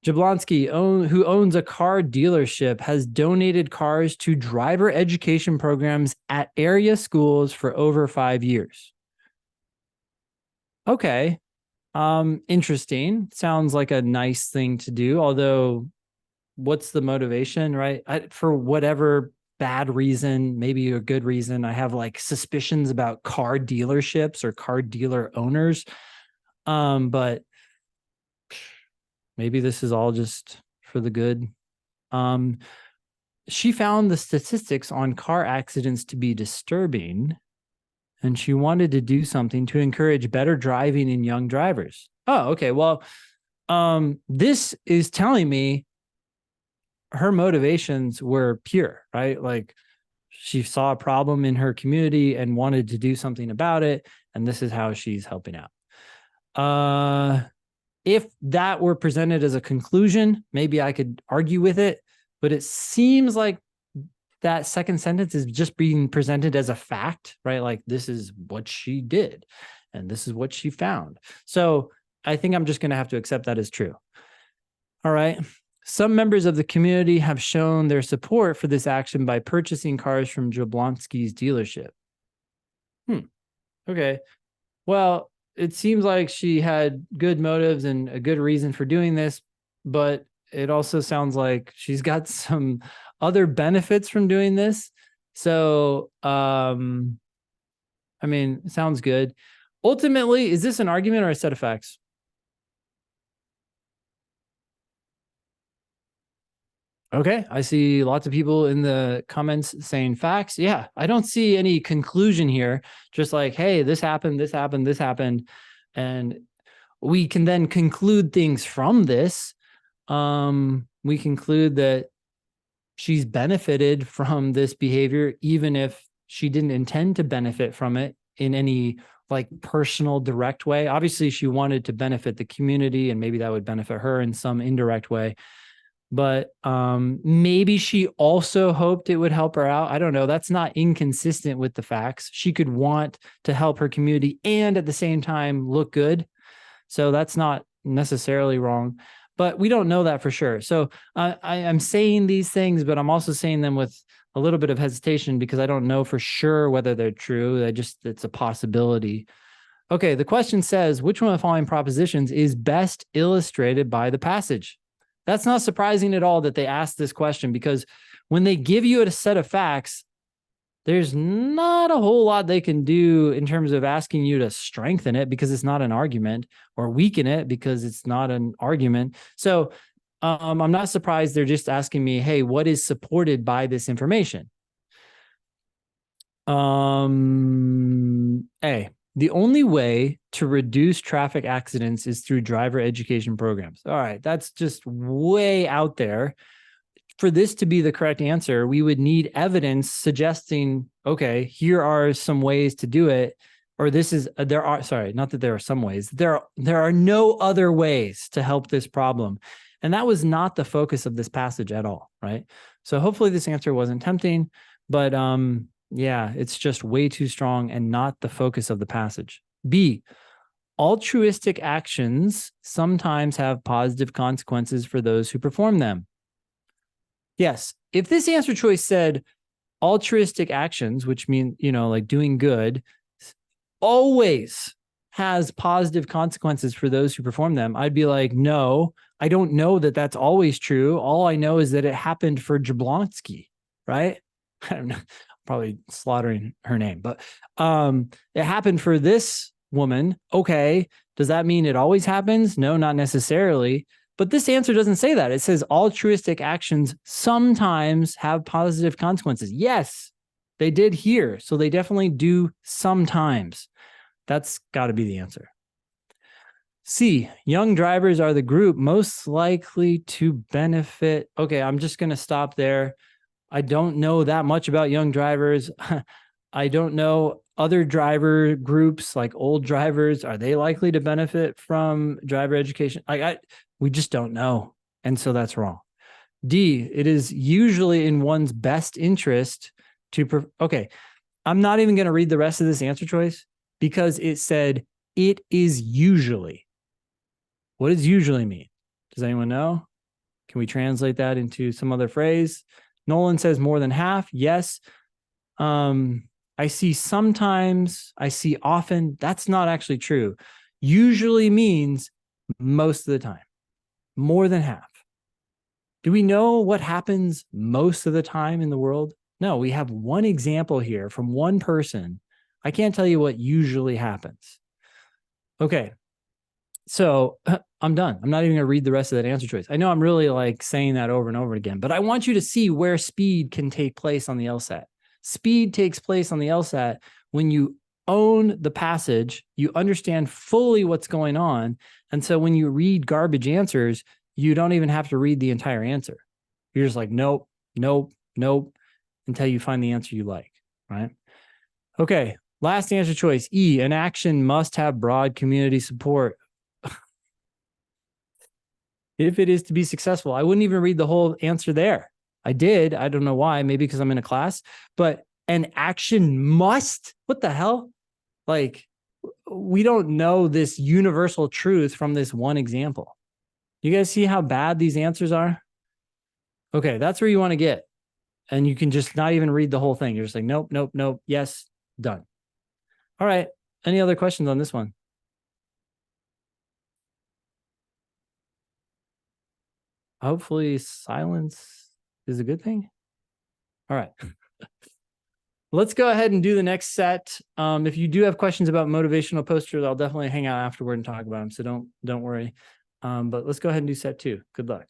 Jablonski, who owns a car dealership, has donated cars to driver education programs at area schools for over 5 years. Okay. Interesting. Sounds like a nice thing to do, although what's the motivation, right? For whatever bad reason, maybe a good reason, I have like suspicions about car dealerships or car dealer owners. But maybe this is all just for the good. She found the statistics on car accidents to be disturbing, and she wanted to do something to encourage better driving in young drivers. Oh, okay. Well, this is telling me her motivations were pure, right? Like she saw a problem in her community and wanted to do something about it. And this is how she's helping out. If that were presented as a conclusion, maybe I could argue with it, but it seems like that second sentence is just being presented as a fact, right? Like this is what she did and this is what she found. So I think I'm just going to have to accept that as true. All right. Some members of the community have shown their support for this action by purchasing cars from Jablonski's dealership. Okay. Well, it seems like she had good motives and a good reason for doing this, but it also sounds like she's got some other benefits from doing this. So, I mean, sounds good. Ultimately, is this an argument or a set of facts? Okay, I see lots of people in the comments saying facts. Yeah, I don't see any conclusion here. Just like, hey, this happened, this happened, this happened. And we can then conclude things from this. We conclude that she's benefited from this behavior, even if she didn't intend to benefit from it in any like personal direct way. Obviously, she wanted to benefit the community, and maybe that would benefit her in some indirect way. But maybe she also hoped it would help her out. I don't know. That's not inconsistent with the facts. She could want to help her community and at the same time look good. So that's not necessarily wrong, but we don't know that for sure. So I'm saying these things, but I'm also saying them with a little bit of hesitation because I don't know for sure whether they're true. It's a possibility. Okay, the question says, which one of the following propositions is best illustrated by the passage? That's not surprising at all that they asked this question, because when they give you a set of facts, there's not a whole lot they can do in terms of asking you to strengthen it because it's not an argument, or weaken it because it's not an argument. So I'm not surprised they're just asking me, hey, what is supported by this information? The only way to reduce traffic accidents is through driver education programs. All right, that's just way out there. For this to be the correct answer, we would need evidence suggesting, okay, here are some ways to do it, or this is, not that there are some ways, there are no other ways to help this problem. And that was not the focus of this passage at all, right? So hopefully this answer wasn't tempting, but yeah, it's just way too strong and not the focus of the passage. B, altruistic actions sometimes have positive consequences for those who perform them. Yes, if this answer choice said altruistic actions, which mean, like doing good, always has positive consequences for those who perform them, I'd be like, no, I don't know that that's always true. All I know is that it happened for Jablonski, right? I don't know. Probably slaughtering her name, but it happened for this woman. Okay, does that mean it always happens? No, not necessarily. But this answer doesn't say that. It says altruistic actions sometimes have positive consequences. Yes, they did here. So they definitely do sometimes. That's got to be the answer. C, young drivers are the group most likely to benefit. Okay, I'm just going to stop there. I don't know that much about young drivers. I don't know other driver groups like old drivers. Are they likely to benefit from driver education? We just don't know. And so that's wrong. D, it is usually in one's best interest to, okay, I'm not even going to read the rest of this answer choice because it said it is usually. What does usually mean? Does anyone know? Can we translate that into some other phrase? Nolan says more than half. Yes. I see sometimes, I see often. That's not actually true. Usually means most of the time, more than half. Do we know what happens most of the time in the world? No, we have one example here from one person. I can't tell you what usually happens. Okay. So I'm done. I'm not even going to read the rest of that answer choice. I know I'm really like saying that over and over again, but I want you to see where speed can take place on the LSAT. Speed takes place on the LSAT when you own the passage, you understand fully what's going on. And so when you read garbage answers, you don't even have to read the entire answer. You're just like, nope, nope, nope, until you find the answer you like, right? Okay, last answer choice, E, an action must have broad community support. If it is to be successful, I wouldn't even read the whole answer there. I did. I don't know why. Maybe because I'm in a class, but an action must. What the hell? Like, we don't know this universal truth from this one example. You guys see how bad these answers are? Okay, that's where you want to get. And you can just not even read the whole thing. You're just like, nope, nope, nope. Yes, done. All right. Any other questions on this one? Hopefully silence is a good thing. All right. Let's go ahead and do the next set. If you do have questions about motivational posters, I'll definitely hang out afterward and talk about them. So don't worry. But let's go ahead and do set 2. Good luck.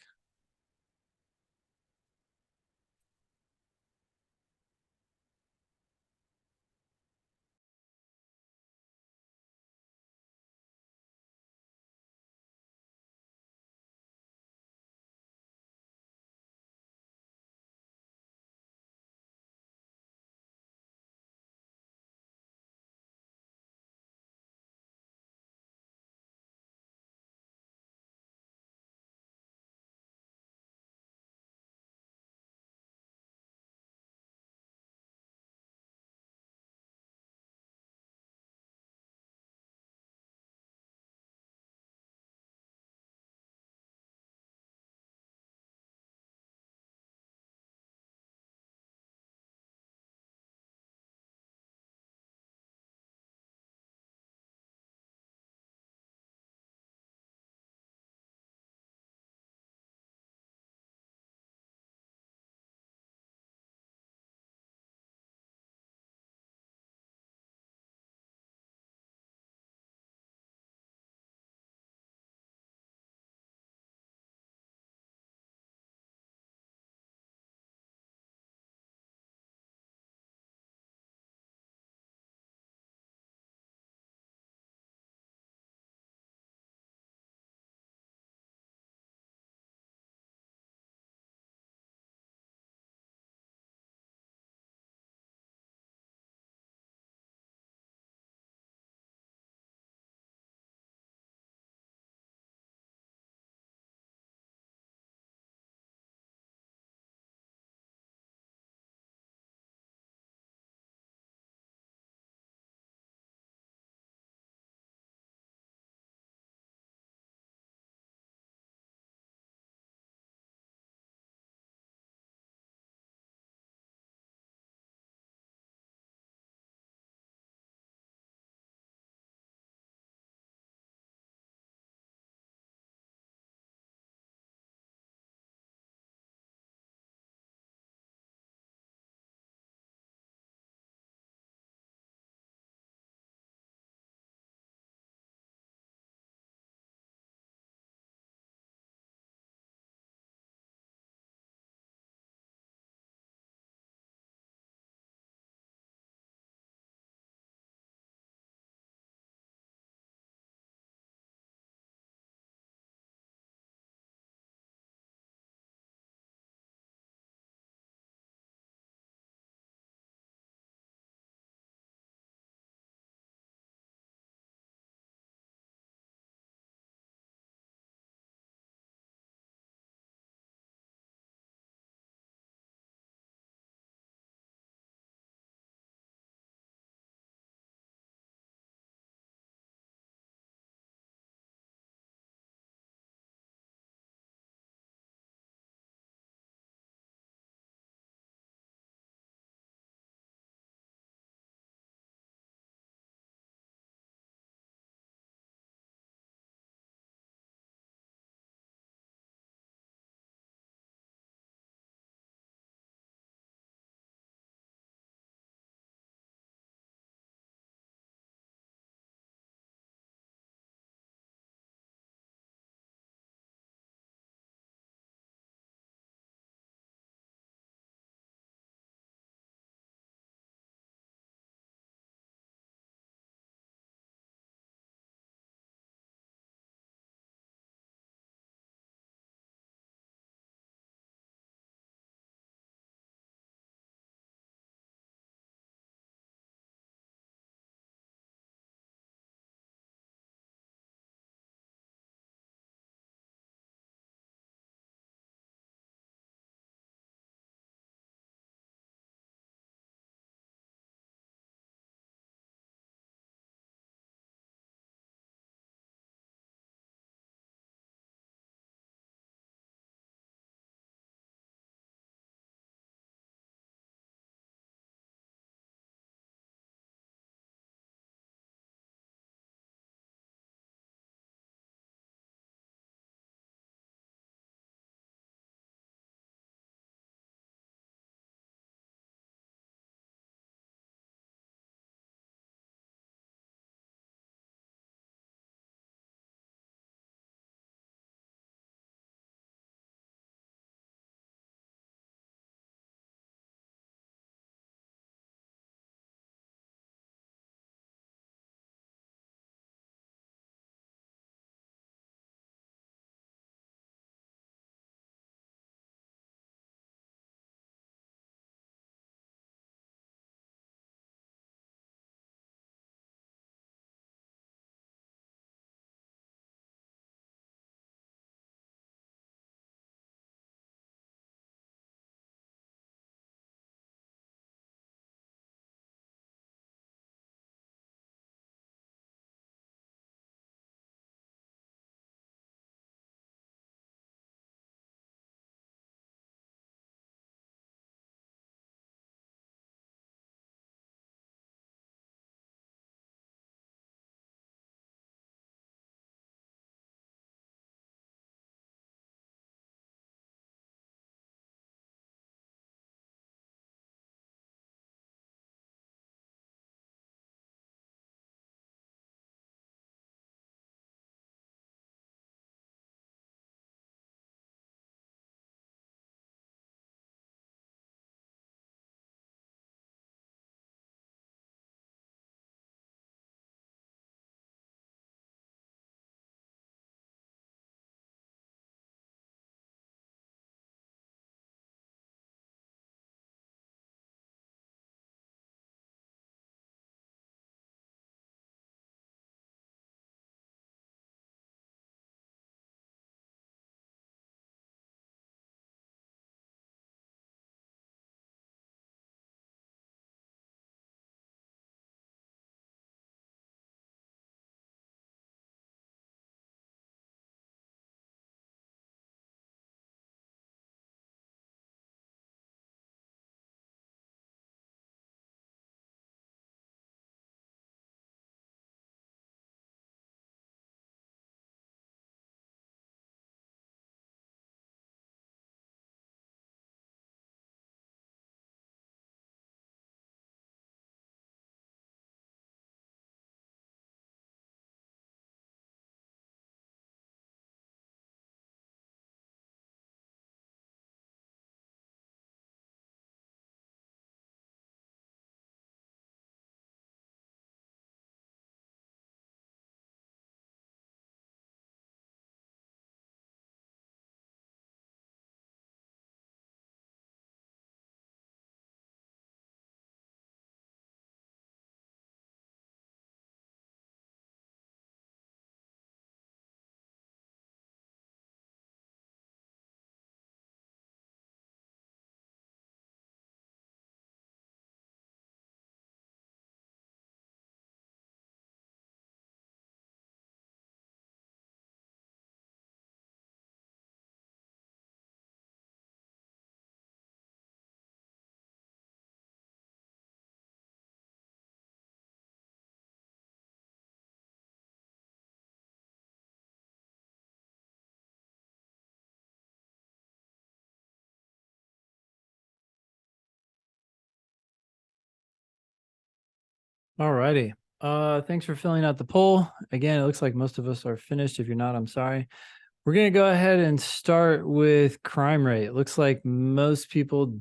All righty. Thanks for filling out the poll. Again, it looks like most of us are finished. If you're not, I'm sorry. We're going to go ahead and start with crime rate. It looks like most people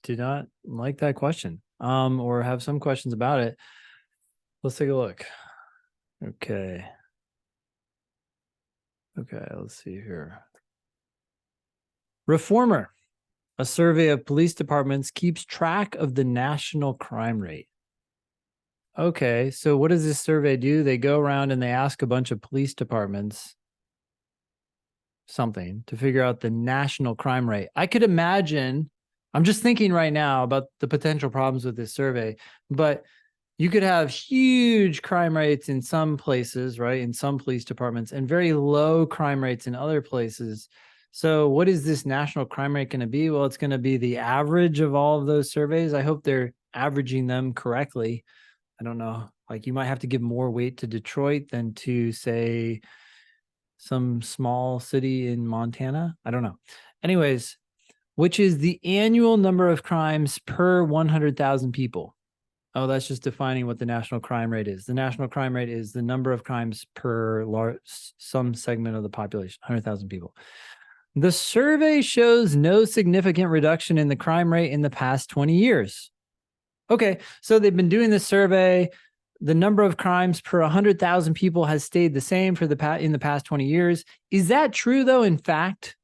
do not like that question, or have some questions about it. Let's take a look. Okay. Okay, let's see here. Reformer, a survey of police departments, keeps track of the national crime rate. Okay, so what does this survey do? They go around and they ask a bunch of police departments something to figure out the national crime rate. I could imagine, I'm just thinking right now about the potential problems with this survey, but you could have huge crime rates in some places, right? In some police departments, and very low crime rates in other places. So what is this national crime rate going to be? Well, it's going to be the average of all of those surveys. I hope they're averaging them correctly. I don't know. Like, you might have to give more weight to Detroit than to, say, some small city in Montana. I don't know. Anyways, which is the annual number of crimes per 100,000 people. Oh, that's just defining what the national crime rate is. The national crime rate is the number of crimes per some segment of the population, 100,000 people. The survey shows no significant reduction in the crime rate in the past 20 years. Okay, so they've been doing this survey. The number of crimes per 100,000 people has stayed the same for in the past 20 years. Is that true, though, in fact?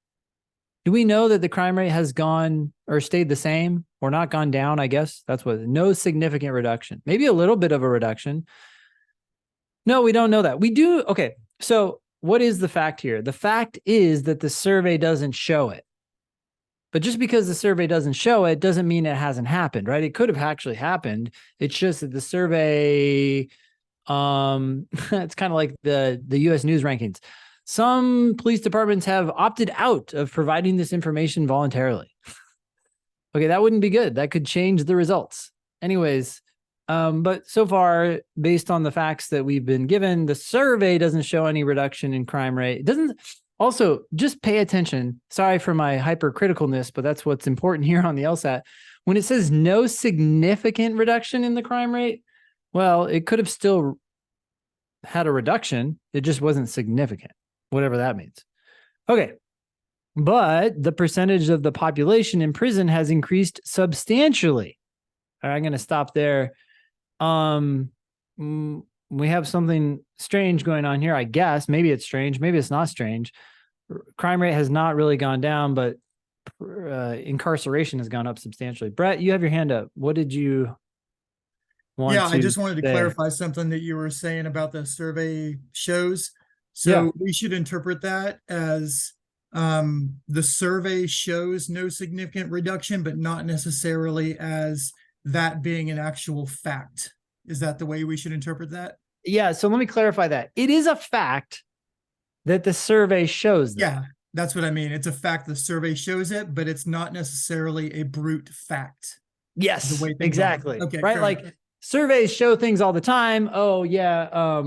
Do we know that the crime rate has gone or stayed the same or not gone down? I guess that's what, no significant reduction, maybe a little bit of a reduction. No, we don't know that. We do. Okay. So what is the fact here? The fact is that the survey doesn't show it. But just because the survey doesn't show it doesn't mean it hasn't happened, right? It could have actually happened. It's just that the survey, it's kind of like the US News rankings. Some police departments have opted out of providing this information voluntarily. Okay, that wouldn't be good. That could change the results. Anyways, but so far, based on the facts that we've been given, the survey doesn't show any reduction in crime rate. It doesn't. Also, just pay attention. Sorry for my hypercriticalness, but that's what's important here on the LSAT. When it says no significant reduction in the crime rate, well, it could have still had a reduction. It just wasn't significant, whatever that means. Okay. But the percentage of the population in prison has increased substantially. All right, I'm going to stop there. We have something strange going on here, I guess. Maybe it's strange. Maybe it's not strange. Crime rate has not really gone down, but incarceration has gone up substantially. Brett, you have your hand up. What did you want to I just wanted to say? clarify something that you were saying about the survey shows. So we should interpret that as the survey shows no significant reduction, but not necessarily as that being an actual fact. Is that the way we should interpret that? Yeah, so let me clarify that. It is a fact that the survey shows that. Yeah, that's what I mean. It's a fact the survey shows it, but it's not necessarily a brute fact. Yes, exactly. Okay, right? Like enough. Surveys show things all the time. Oh, yeah,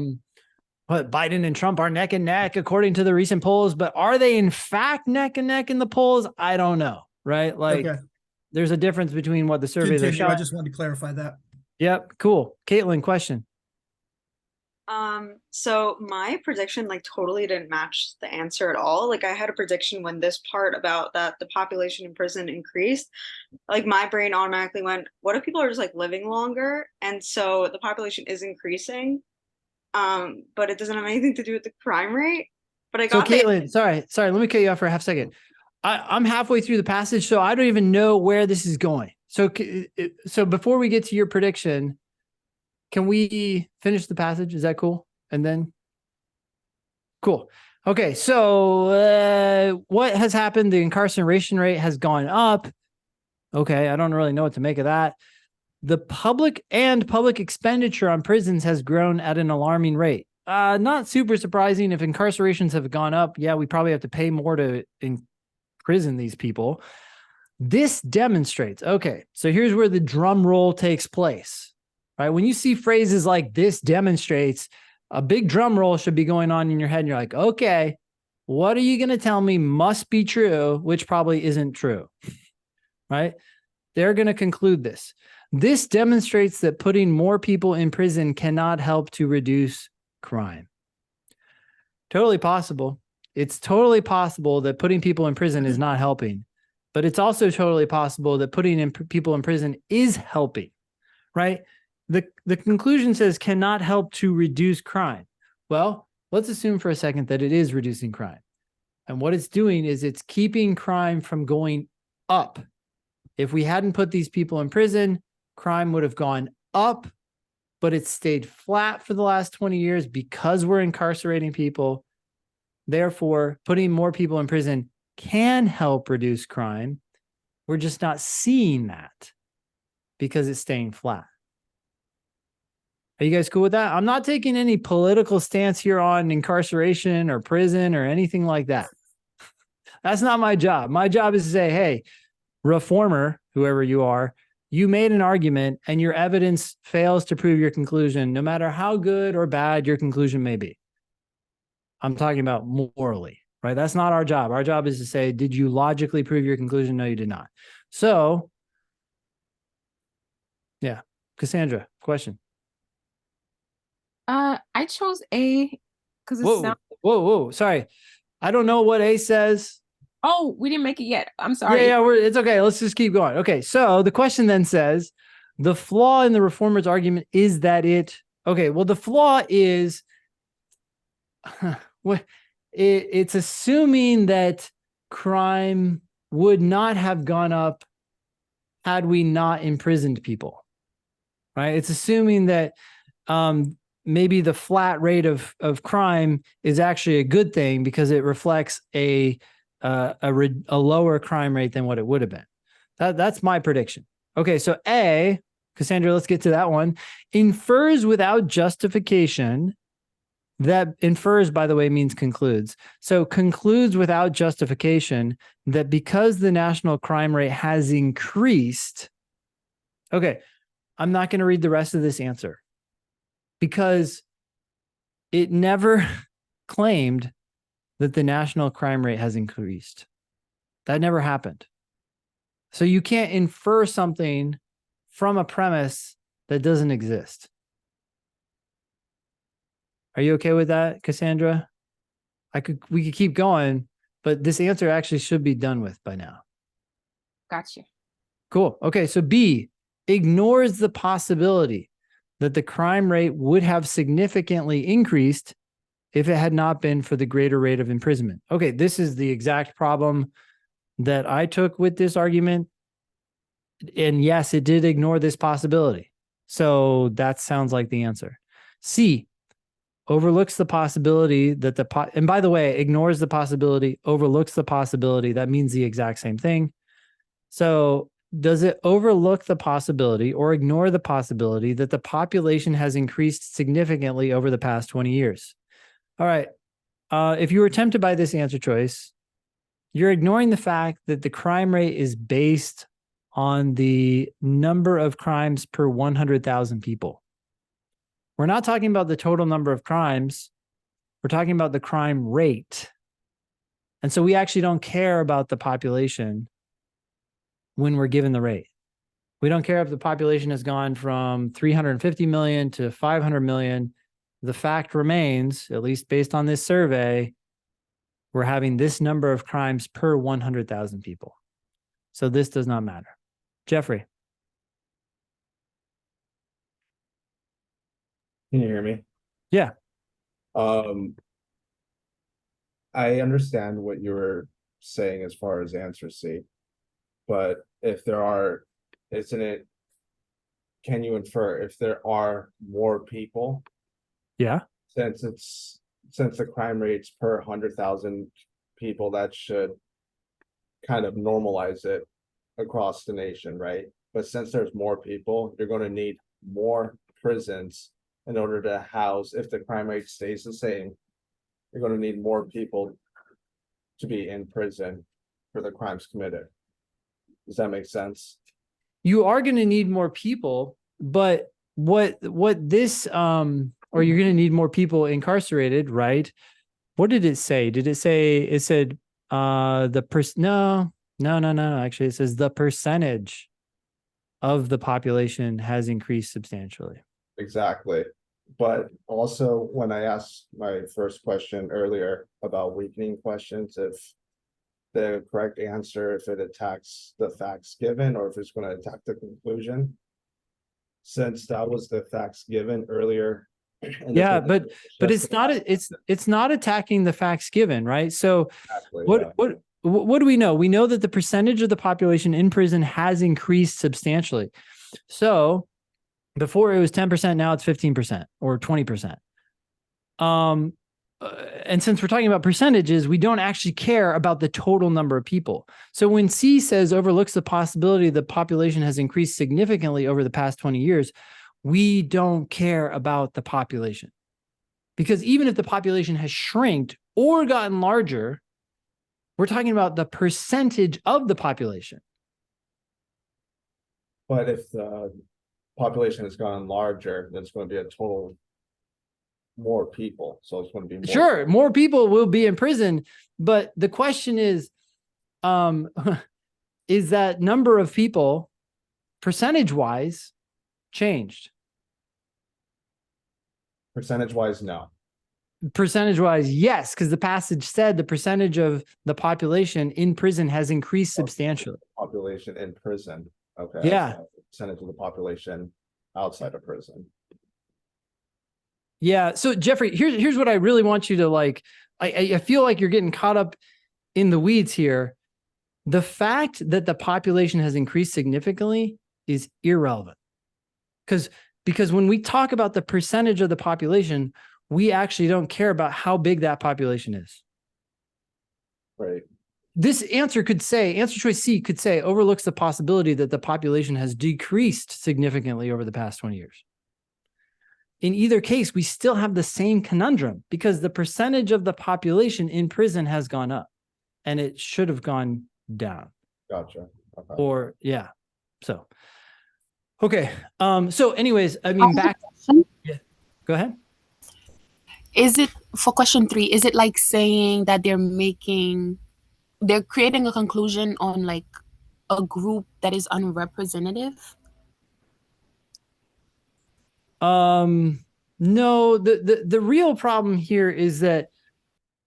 what, Biden and Trump are neck and neck according to the recent polls, but are they in fact neck and neck in the polls? I don't know, right? Like there's a difference between what the surveys are showing. I just wanted to clarify that. Yep, cool. Caitlin, question. So my prediction like totally didn't match the answer at all. Like I had a prediction when this part about that the population in prison increased, like my brain automatically went, what if people are just like living longer? And so the population is increasing, but it doesn't have anything to do with the crime rate. But I got Caitlin, sorry, let me cut you off for a half second. I'm halfway through the passage, so I don't even know where this is going. So before we get to your prediction, can we finish the passage? Is that cool? And then, cool. Okay, so what has happened? The incarceration rate has gone up. Okay, I don't really know what to make of that. The public expenditure on prisons has grown at an alarming rate. Not super surprising if incarcerations have gone up. Yeah, we probably have to pay more to imprison these people. This demonstrates, okay, so here's where the drum roll takes place, right? When you see phrases like this demonstrates, a big drum roll should be going on in your head. And you're like, okay, what are you going to tell me must be true, which probably isn't true, right? They're going to conclude this. This demonstrates that putting more people in prison cannot help to reduce crime. Totally possible. It's totally possible that putting people in prison is not helping, but it's also totally possible that putting people in prison is helping, right? The conclusion says cannot help to reduce crime. Well, let's assume for a second that it is reducing crime. And what it's doing is it's keeping crime from going up. If we hadn't put these people in prison, crime would have gone up, but it's stayed flat for the last 20 years because we're incarcerating people. Therefore, putting more people in prison can help reduce crime. We're just not seeing that because it's staying flat. Are you guys cool with that? I'm not taking any political stance here on incarceration or prison or anything like that. That's not my job. My job is to say, hey, reformer, whoever you are, you made an argument and your evidence fails to prove your conclusion, no matter how good or bad your conclusion may be. I'm talking about morally, right? That's not our job. Our job is to say, did you logically prove your conclusion? No, you did not. So, yeah, Cassandra, question. I chose A because it Whoa, sounds. whoa. Sorry. I don't know what A says. Oh, we didn't make it yet. I'm sorry. Yeah, it's okay. Let's just keep going. Okay, so the question then says, the flaw in the reformer's argument is that okay, well, the flaw is, it's assuming that crime would not have gone up had we not imprisoned people, right? It's assuming that maybe the flat rate of crime is actually a good thing because it reflects a lower crime rate than what it would have been. That's my prediction. Okay, so A, Cassandra, let's get to that one. Infers without justification. That infers, by the way, means concludes. So concludes without justification that because the national crime rate has increased. Okay, I'm not going to read the rest of this answer because it never claimed that the national crime rate has increased. That never happened. So you can't infer something from a premise that doesn't exist. Are you okay with that, Cassandra? We could keep going, but this answer actually should be done with by now. Gotcha. Cool. Okay, so B, ignores the possibility that the crime rate would have significantly increased if it had not been for the greater rate of imprisonment. Okay, this is the exact problem that I took with this argument. And yes, it did ignore this possibility. So that sounds like the answer. C, overlooks the possibility that and by the way, ignores the possibility, overlooks the possibility. That means the exact same thing. So does it overlook the possibility or ignore the possibility that the population has increased significantly over the past 20 years? All right. If you were tempted by this answer choice, you're ignoring the fact that the crime rate is based on the number of crimes per 100,000 people. We're not talking about the total number of crimes. We're talking about the crime rate. And so we actually don't care about the population when we're given the rate. We don't care if the population has gone from 350 million to 500 million. The fact remains, at least based on this survey, we're having this number of crimes per 100,000 people. So this does not matter. Jeffrey. Can you hear me? Yeah. I understand what you were saying as far as answer C, but if there are, can you infer if there are more people? Yeah. Since the crime rates per 100,000 people, that should kind of normalize it across the nation, right? But since there's more people, you're going to need more prisons in order to house, if the crime rate stays the same, you're going to need more people to be in prison for the crimes committed. Does that make sense? You are going to need more people, but what this, or you're going to need more people incarcerated, right? What did it say? Did it say, it said, no, actually it says the percentage of the population has increased substantially. Exactly. But also, when I asked my first question earlier about weakening questions, if the correct answer, if it attacks the facts given or if it's going to attack the conclusion, since that was the facts given earlier. Yeah, but it's not it's not attacking the facts given, right? So Exactly, what do we know? We know that the percentage of the population in prison has increased substantially. So before it was 10%, now it's 15% or 20%. And since we're talking about percentages, we don't actually care about the total number of people. So when C says overlooks the possibility the population has increased significantly over the past 20 years, we don't care about the population. Because even if the population has shrinked or gotten larger, we're talking about the percentage of the population. But if the population has gone larger, then it's going to be a total more people. So it's going to be more. Sure, more people will be in prison, but the question is that number of people percentage-wise changed? Percentage-wise, no. Percentage-wise, yes, because the passage said the percentage of the population in prison has increased substantially. Population in prison. Okay. Yeah. Percentage of the population outside of prison. Yeah. So Jeffrey, here's what I really want you to like. I feel like you're getting caught up in the weeds here. The fact that the population has increased significantly is irrelevant. Because when we talk about the percentage of the population, we actually don't care about how big that population is. Right. This answer choice C could say overlooks the possibility that the population has decreased significantly over the past 20 years. In either case, we still have the same conundrum because the percentage of the population in prison has gone up and it should have gone down. Gotcha. Okay. Or yeah. So, okay. So anyways, I mean, yeah, go ahead. Is it for question 3? Is it like saying that they're creating a conclusion on like a group that is unrepresentative? No, the real problem here is that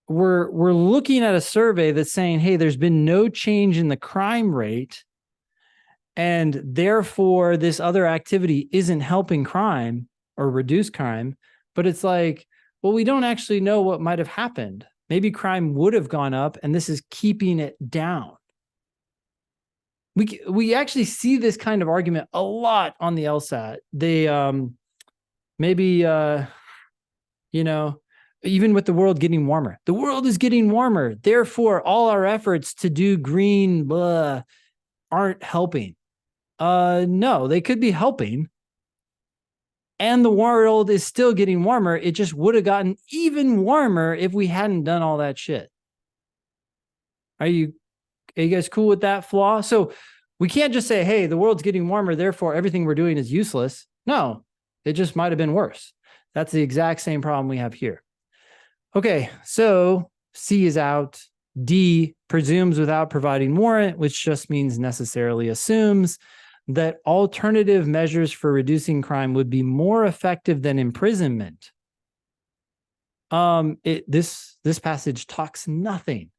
we're looking at a survey that's saying, hey, there's been no change in the crime rate, and therefore this other activity isn't helping crime or reduce crime. But it's like, well, we don't actually know what might have happened. Maybe crime would have gone up and this is keeping it down. We actually see this kind of argument a lot on the LSAT. They even with the world getting warmer, the world is getting warmer. Therefore, all our efforts to do green aren't helping. No, they could be helping. And the world is still getting warmer. It just would have gotten even warmer if we hadn't done all that shit. Are you guys cool with that flaw? So we can't just say, hey, the world's getting warmer, therefore everything we're doing is useless. No, it just might have been worse. That's the exact same problem we have here. Okay, so C is out. D, presumes without providing warrant, which just means necessarily assumes that alternative measures for reducing crime would be more effective than imprisonment. This passage talks nothing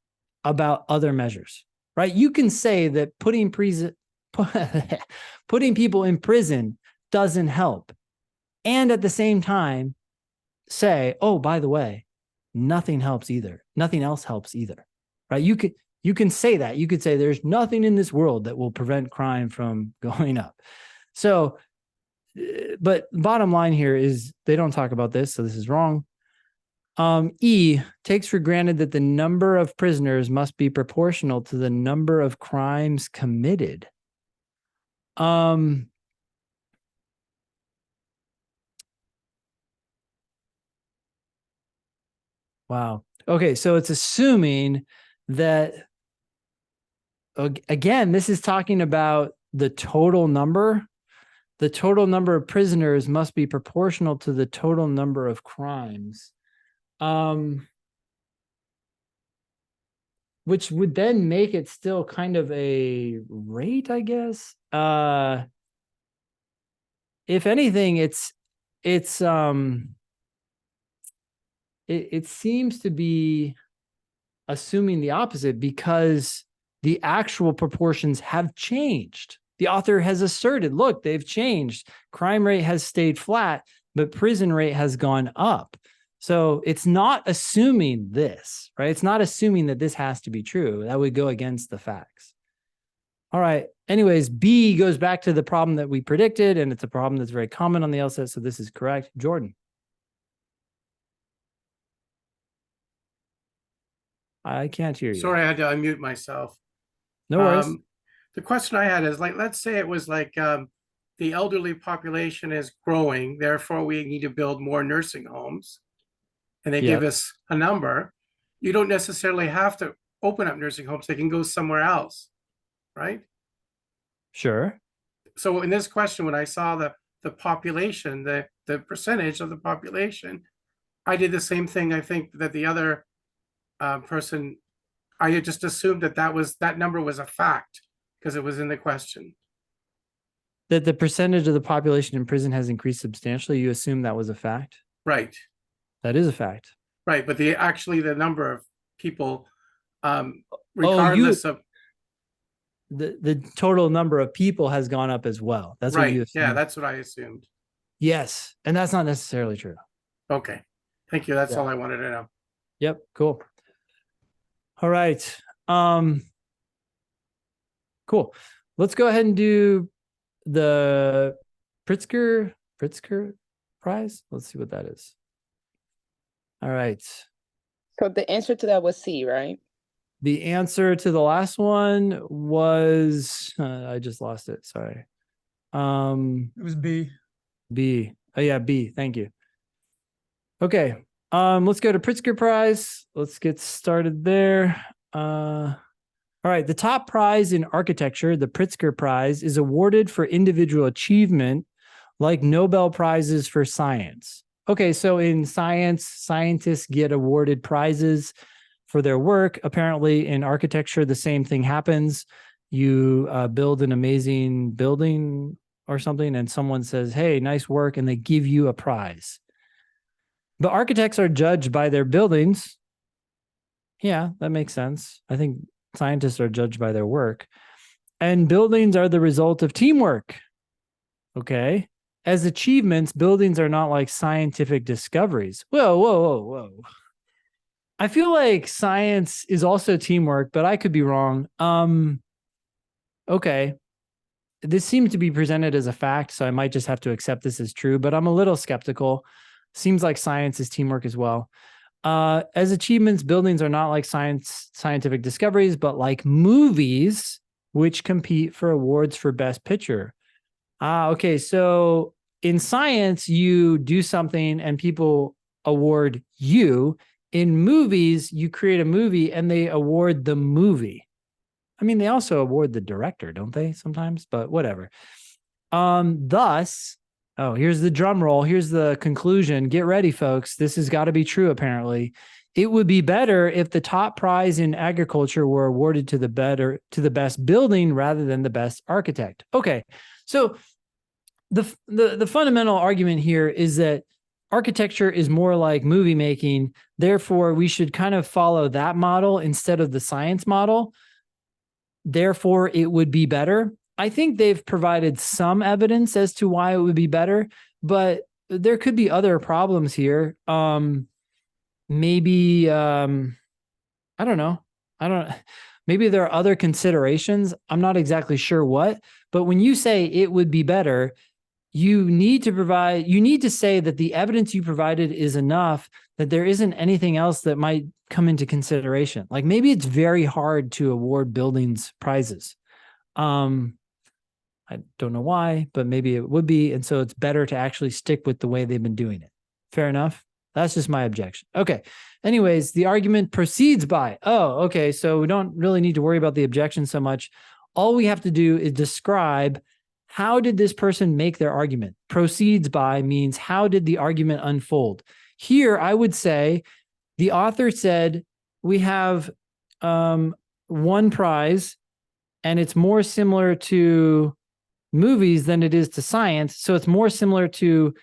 about other measures, right? You can say that putting people in prison doesn't help, and at the same time say, oh, by the way, nothing helps either. Nothing else helps either, right? You can say that. You could say there's nothing in this world that will prevent crime from going up. So, but bottom line here is they don't talk about this, so this is wrong. E, takes for granted that the number of prisoners must be proportional to the number of crimes committed. Wow. Okay, so it's assuming that, again, this is talking about the total number. The total number of prisoners must be proportional to the total number of crimes. Which would then make it still kind of a rate, I guess. if anything, it seems to be assuming the opposite because the actual proportions have changed. The author has asserted, look, they've changed. Crime rate has stayed flat, but prison rate has gone up. So it's not assuming this, right? It's not assuming that this has to be true. That would go against the facts. All right. Anyways, B goes back to the problem that we predicted, and it's a problem that's very common on the LSAT, so this is correct. Jordan. I can't hear you. Sorry, I had to unmute myself. No worries. The question I had is, like, let's say it was like the elderly population is growing, therefore we need to build more nursing homes. And they give us a number. You don't necessarily have to open up nursing homes. They can go somewhere else, right? Sure. So in this question, when I saw the population, the percentage of the population, I did the same thing. I think that the other person, I had just assumed that number was a fact because it was in the question. That the percentage of the population in prison has increased substantially, you assume that was a fact? Right. That is a fact. Right, but the number of people, regardless of the total number of people has gone up as well. That's what you assumed. Yeah, that's what I assumed. Yes, and that's not necessarily true. Okay, thank you. That's all I wanted to know. Yep, cool. All right. Cool. Let's go ahead and do the Pritzker prize. Let's see what that is. All right. So the answer to that was C, right? The answer to the last one was, I just lost it. Sorry. It was B. B. Oh yeah, B. Thank you. Okay. Let's go to Pritzker prize. Let's get started there. All right. The top prize in architecture, the Pritzker prize, is awarded for individual achievement, like Nobel prizes for science. Okay, so in science, scientists get awarded prizes for their work. Apparently in architecture, the same thing happens. You build an amazing building or something, and someone says, hey, nice work, and they give you a prize. But architects are judged by their buildings. Yeah, that makes sense. I think scientists are judged by their work. And buildings are the result of teamwork. Okay. As achievements, buildings are not like scientific discoveries. Whoa. I feel like science is also teamwork, but I could be wrong. Okay. This seems to be presented as a fact, so I might just have to accept this as true, but I'm a little skeptical. Seems like science is teamwork as well. As achievements, buildings are not like scientific discoveries, but like movies, which compete for awards for Best Picture. Okay, so in science, you do something and people award you. In movies, you create a movie and they award the movie. I mean, they also award the director, don't they, sometimes? But whatever. Thus, here's the drum roll. Here's the conclusion. Get ready, folks. This has got to be true, apparently. It would be better if the top prize in agriculture were awarded to the best building rather than the best architect. Okay, so the fundamental argument here is that architecture is more like movie making. Therefore, we should kind of follow that model instead of the science model. Therefore, it would be better. I think they've provided some evidence as to why it would be better, but there could be other problems here. Maybe, I don't know. Maybe there are other considerations. I'm not exactly sure what, but when you say it would be better, you need to say that the evidence you provided is enough, that there isn't anything else that might come into consideration. Like maybe it's very hard to award buildings prizes. I don't know why, but maybe it would be. And so it's better to actually stick with the way they've been doing it. Fair enough. That's just my objection. Okay. Anyways, the argument proceeds by, okay. So we don't really need to worry about the objection so much. All we have to do is describe how did this person make their argument. Proceeds by means how did the argument unfold? Here, I would say the author said we have one prize and it's more similar to movies than it is to science. So it's more similar to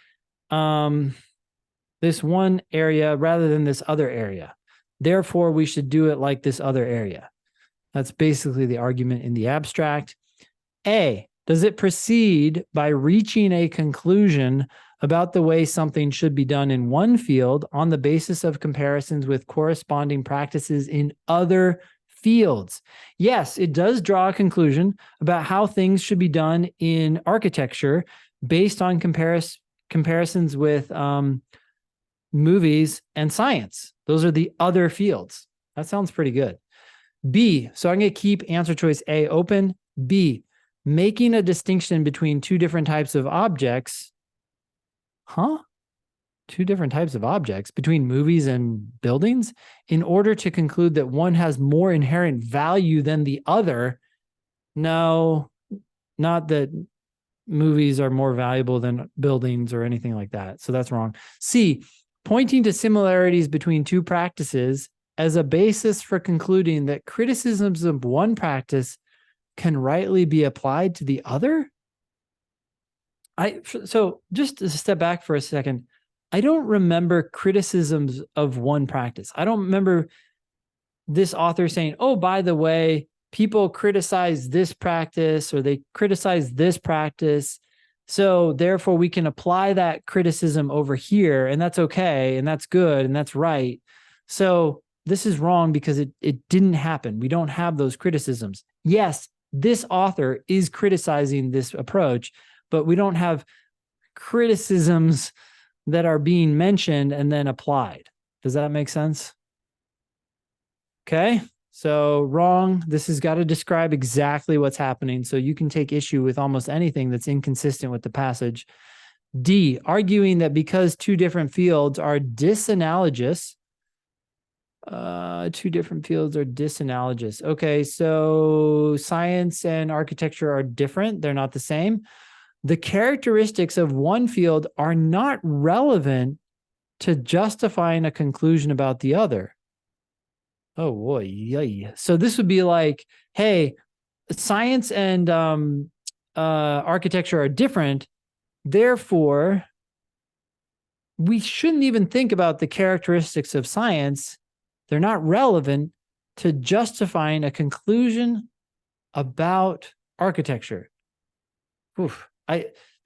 this one area rather than this other area. Therefore, we should do it like this other area. That's basically the argument in the abstract. A, does it proceed by reaching a conclusion about the way something should be done in one field on the basis of comparisons with corresponding practices in other fields? Yes, it does draw a conclusion about how things should be done in architecture based on comparisons with movies and science. Those are the other fields. That sounds pretty good. B, so I'm going to keep answer choice A open. B, making a distinction between two different types of objects. Two different types of objects between movies and buildings in order to conclude that one has more inherent value than the other. No, not that movies are more valuable than buildings or anything like that. So that's wrong. C, pointing to similarities between two practices as a basis for concluding that criticisms of one practice can rightly be applied to the other. So just to step back for a second, I don't remember criticisms of one practice. I don't remember this author saying, oh, by the way, people criticize this practice or they criticize this practice. So therefore we can apply that criticism over here and that's okay. And that's good. And that's right. So this is wrong because it didn't happen. We don't have those criticisms. Yes, this author is criticizing this approach, but we don't have criticisms that are being mentioned and then applied. Does that make sense? Okay, so wrong. This has got to describe exactly what's happening. So you can take issue with almost anything that's inconsistent with the passage. D, arguing that because two different fields are disanalogous, Okay, so science and architecture are different. They're not the same. The characteristics of one field are not relevant to justifying a conclusion about the other. Oh boy, yay. So this would be like, hey, science and architecture are different. Therefore, we shouldn't even think about the characteristics of science. They're not relevant to justifying a conclusion about architecture. Oof.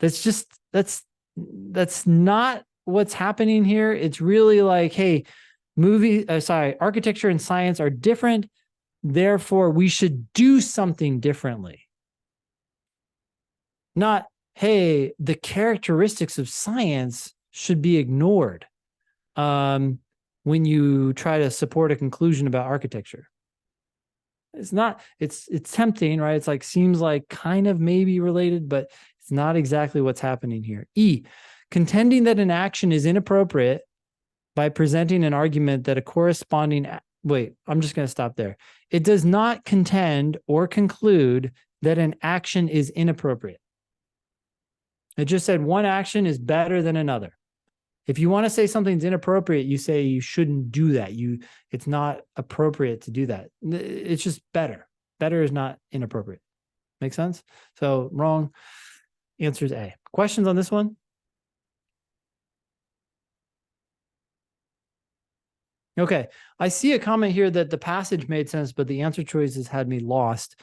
That's not what's happening here. It's really like, hey, architecture and science are different. Therefore, we should do something differently. Not, hey, the characteristics of science should be ignored when you try to support a conclusion about architecture. It's not, it's tempting, right? It's like, seems like kind of maybe related, but it's not exactly what's happening here. E, contending that an action is inappropriate by presenting an argument that a corresponding, I'm just going to stop there. It does not contend or conclude that an action is inappropriate. It just said one action is better than another. If you want to say something's inappropriate, you say you shouldn't do that. It's not appropriate to do that. It's just better. Better is not inappropriate. Make sense? So wrong. Answer is A. Questions on this one? Okay. I see a comment here that the passage made sense, but the answer choices had me lost.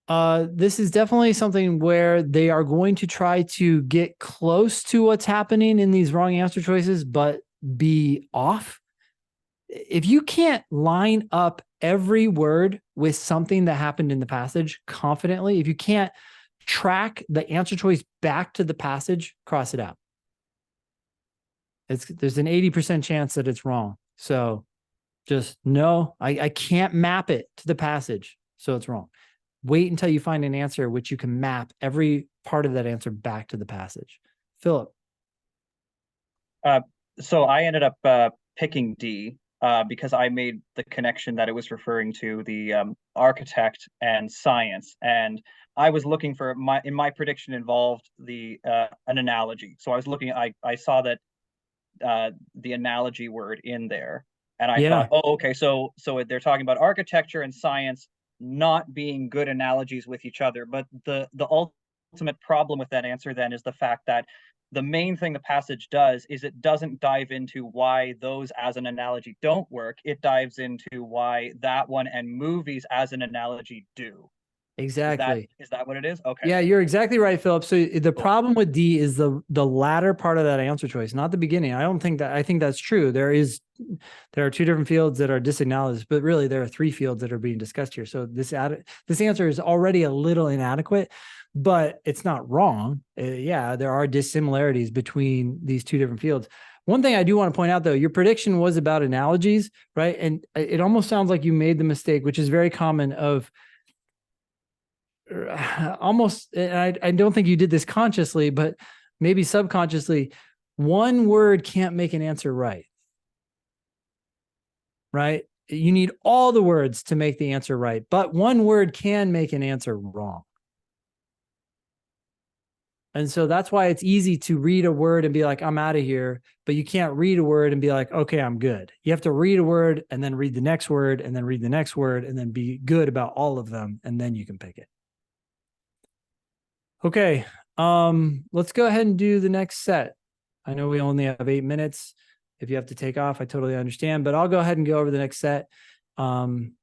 This is definitely something where they are going to try to get close to what's happening in these wrong answer choices, but be off. If you can't line up every word with something that happened in the passage confidently, if you can't track the answer choice back to the passage, cross it out. There's an 80% chance that it's wrong. So just no, I can't map it to the passage. So it's wrong. Wait until you find an answer which you can map every part of that answer back to the passage. Philip. So I ended up picking D because I made the connection that it was referring to the architect and science. And I was looking for my prediction involved an analogy. So I was looking, I saw that the analogy word in there. And I thought, oh, okay, so they're talking about architecture and science not being good analogies with each other, but the ultimate problem with that answer then is the fact that the main thing the passage does is it doesn't dive into why those as an analogy don't work. It dives into why that one and movies as an analogy do. Exactly. Is that what it is? Okay. Yeah, you're exactly right, Philip. So the problem with D is the latter part of that answer choice, not the beginning. I think that's true. There are two different fields that are disacknowledged, but really there are three fields that are being discussed here. So this answer is already a little inadequate, but it's not wrong. Yeah, there are dissimilarities between these two different fields. One thing I do want to point out, though, your prediction was about analogies, right? And it almost sounds like you made the mistake, which is very common, of almost, I don't think you did this consciously, but maybe subconsciously, one word can't make an answer right. Right? You need all the words to make the answer right, but one word can make an answer wrong. And so that's why it's easy to read a word and be like, I'm out of here, but you can't read a word and be like, okay, I'm good. You have to read a word and then read the next word and then read the next word and then be good about all of them, and then you can pick it. Okay, let's go ahead and do the next set. I know we only have 8 minutes. If you have to take off, I totally understand, but I'll go ahead and go over the next set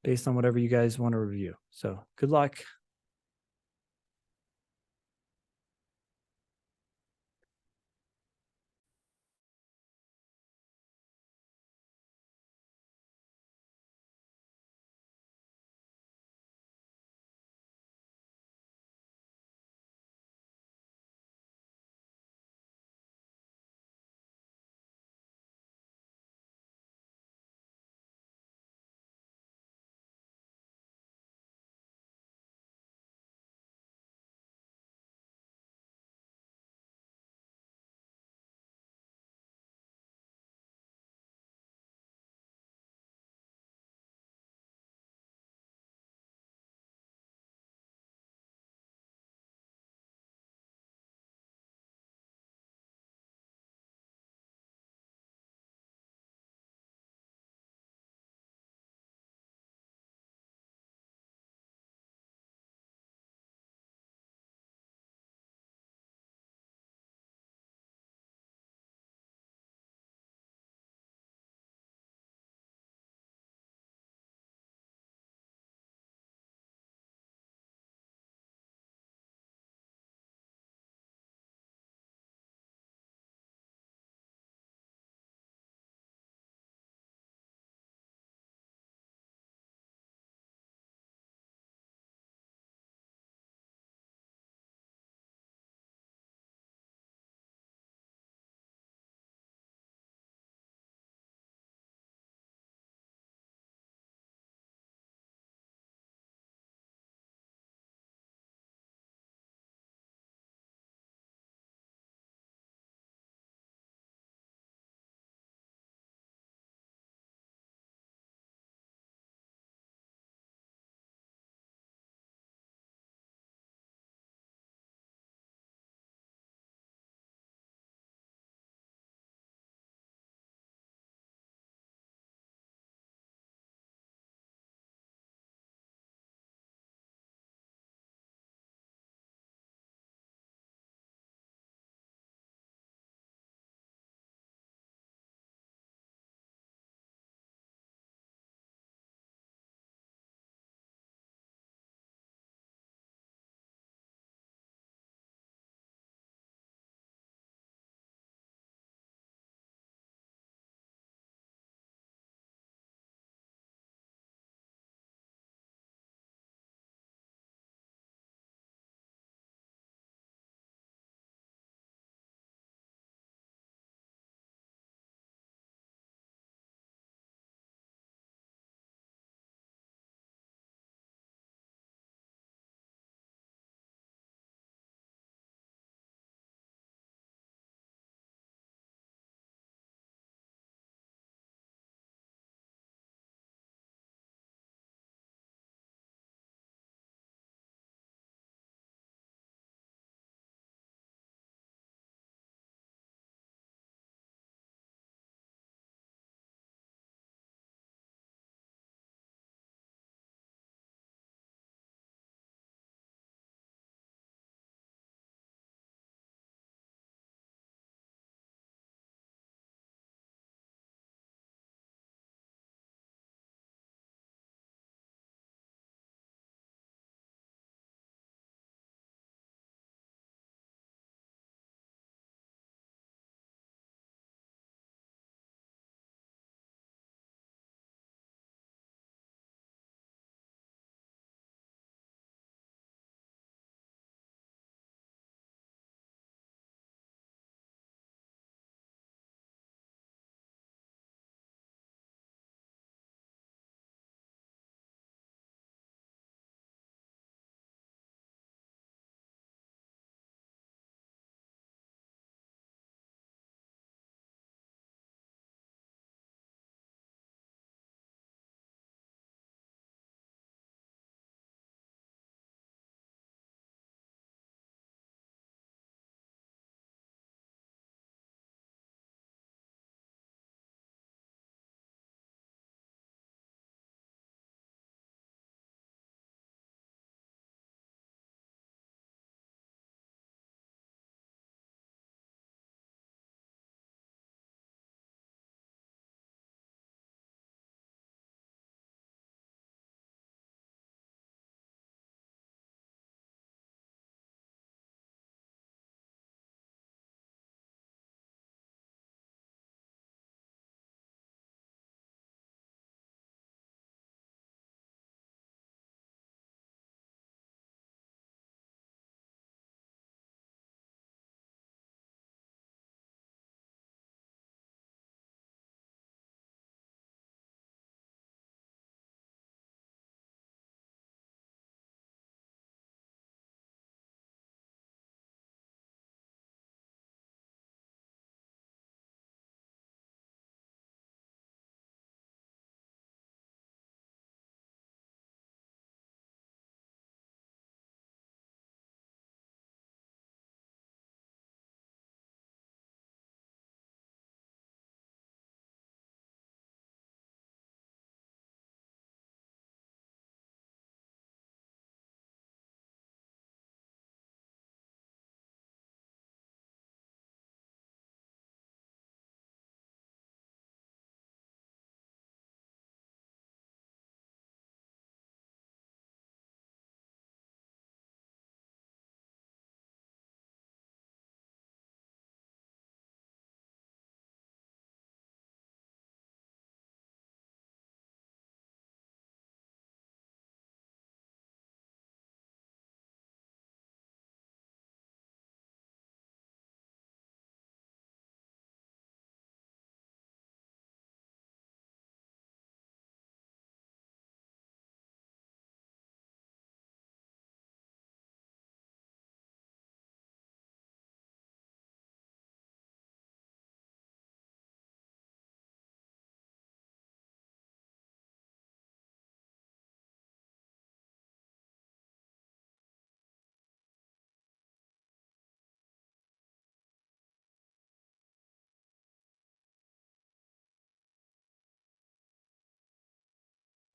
based on whatever you guys want to review. So good luck.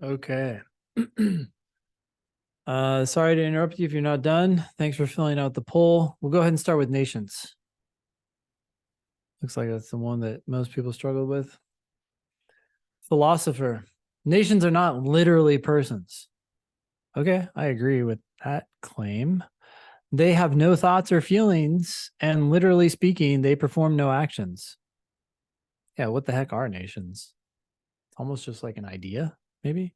Okay. Sorry to interrupt you if you're not done. Thanks for filling out the poll. We'll go ahead and start with nations. Looks like that's the one that most people struggle with. Philosopher. Nations are not literally persons. Okay, I agree with that claim. They have no thoughts or feelings, and literally speaking, they perform no actions. Yeah, what the heck are nations? Almost just like an idea, maybe.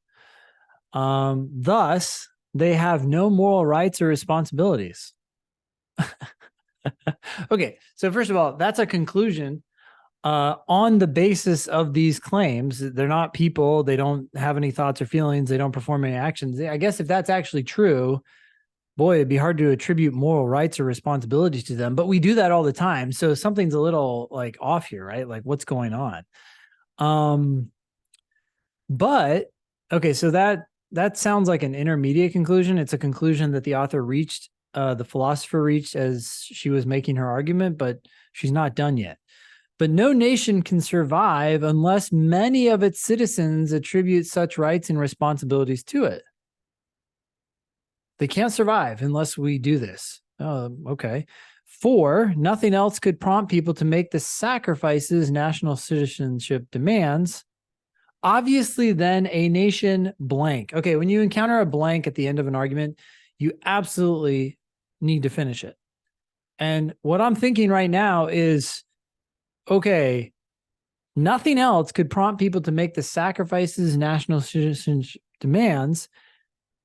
Thus, they have no moral rights or responsibilities. Okay, so first of all, that's a conclusion on the basis of these claims. They're not people. They don't have any thoughts or feelings. They don't perform any actions. I guess if that's actually true, boy, it'd be hard to attribute moral rights or responsibilities to them. But we do that all the time. So something's a little like off here, right? Like what's going on? But okay, so that sounds like an intermediate conclusion. It's a conclusion that the author reached, the philosopher reached as she was making her argument, but she's not done yet. But no nation can survive unless many of its citizens attribute such rights and responsibilities to it. They can't survive unless we do this. Okay. 4, nothing else could prompt people to make the sacrifices national citizenship demands. Obviously, then a nation blank. Okay, when you encounter a blank at the end of an argument, you absolutely need to finish it. And what I'm thinking right now is, okay, nothing else could prompt people to make the sacrifices national citizenship demands.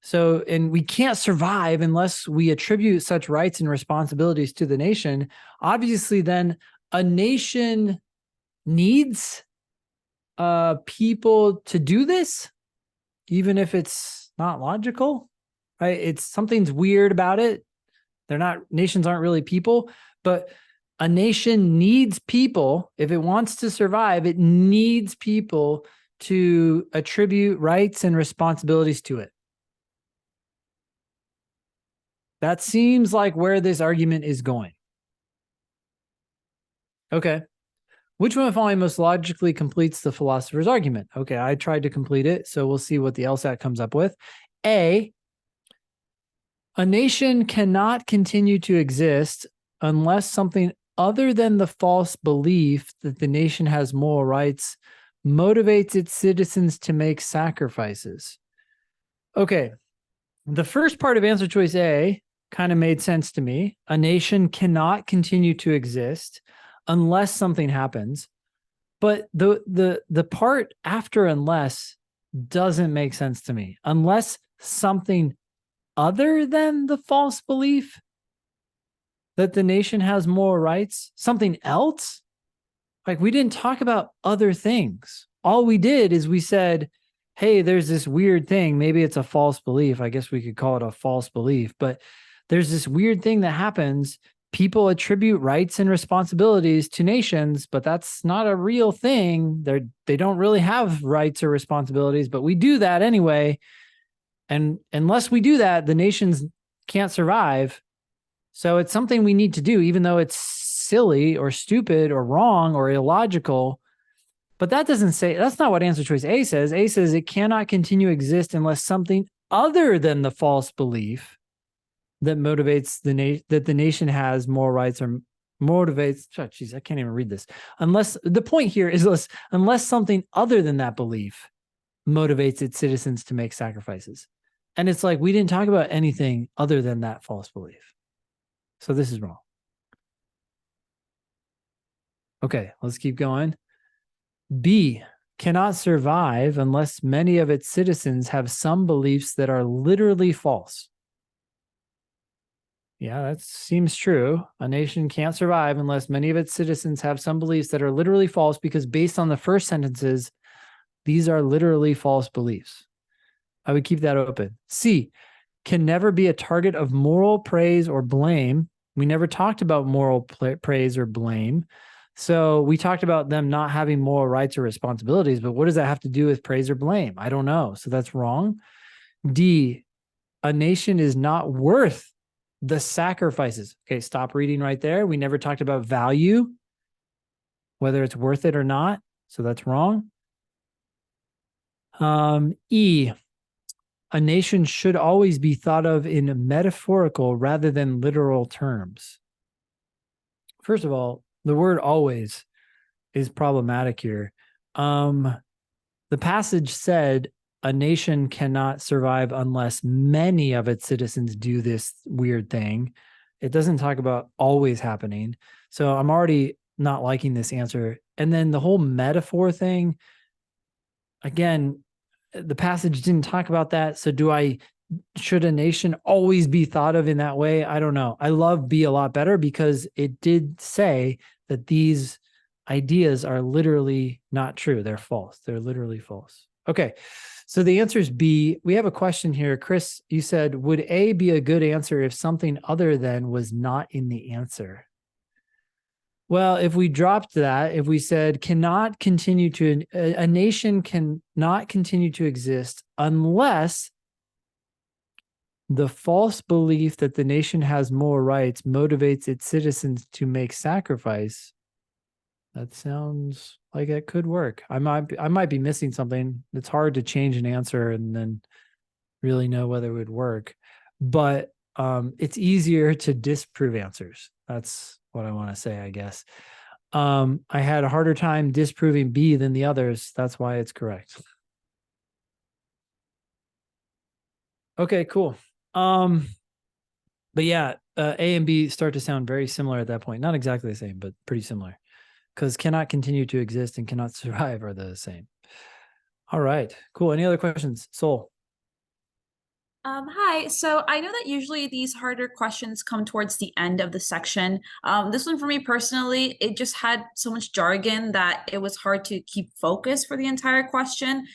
So, and we can't survive unless we attribute such rights and responsibilities to the nation. Obviously, then a nation needs people to do this, even if it's not logical, right? It's something's weird about it. Nations aren't really people, but a nation needs people. If it wants to survive, it needs people to attribute rights and responsibilities to it. That seems like where this argument is going. Okay. Which one of the following most logically completes the philosopher's argument? Okay, I tried to complete it, so we'll see what the LSAT comes up with. A nation cannot continue to exist unless something other than the false belief that the nation has moral rights motivates its citizens to make sacrifices. Okay, the first part of answer choice A kind of made sense to me. A nation cannot continue to exist unless something happens. But the part after unless doesn't make sense to me. Unless something other than the false belief that the nation has moral rights, something else? Like, we didn't talk about other things. All we did is we said, hey, there's this weird thing. Maybe it's a false belief. I guess we could call it a false belief, but there's this weird thing that happens. People attribute rights and responsibilities to nations, but that's not a real thing. They don't really have rights or responsibilities, but we do that anyway. And unless we do that, the nations can't survive. So it's something we need to do, even though it's silly or stupid or wrong or illogical. But that doesn't say, that's not what answer choice A says. A says it cannot continue to exist unless something other than the false belief that motivates that the nation has moral rights or motivates. Oh, geez, I can't even read this. Unless the point here is unless something other than that belief motivates its citizens to make sacrifices. And it's like, we didn't talk about anything other than that false belief. So this is wrong. Okay, let's keep going. B, cannot survive unless many of its citizens have some beliefs that are literally false. Yeah, that seems true. A nation can't survive unless many of its citizens have some beliefs that are literally false, because based on the first sentences, these are literally false beliefs. I would keep that open. C, can never be a target of moral praise or blame. We never talked about moral praise or blame. So we talked about them not having moral rights or responsibilities, but what does that have to do with praise or blame? I don't know. So that's wrong. D, a nation is not worth the sacrifices. Okay, stop reading right there. We never talked about value, whether it's worth it or not. So that's wrong. E, a nation should always be thought of in metaphorical rather than literal terms. First of all, the word always is problematic here. The passage said a nation cannot survive unless many of its citizens do this weird thing. It doesn't talk about always happening. So I'm already not liking this answer. And then the whole metaphor thing, again, the passage didn't talk about that. So should a nation always be thought of in that way? I don't know. I love be a lot better because it did say that these ideas are literally not true. They're false. They're literally false. Okay. So the answer is B. We have a question here. Chris, you said, would A be a good answer if something other than was not in the answer? Well, if we dropped that, if we said a nation cannot continue to exist unless the false belief that the nation has more rights motivates its citizens to make sacrifice, that sounds like it could work. I might be missing something. It's hard to change an answer and then really know whether it would work. But it's easier to disprove answers. That's what I want to say, I guess. I had a harder time disproving B than the others. That's why it's correct. Okay, cool. But yeah, A and B start to sound very similar at that point. Not exactly the same, but pretty similar. Because cannot continue to exist and cannot survive are the same. All right, cool. Any other questions? Sol. Hi. So I know that usually these harder questions come towards the end of the section. This one for me personally, it just had so much jargon that it was hard to keep focus for the entire question.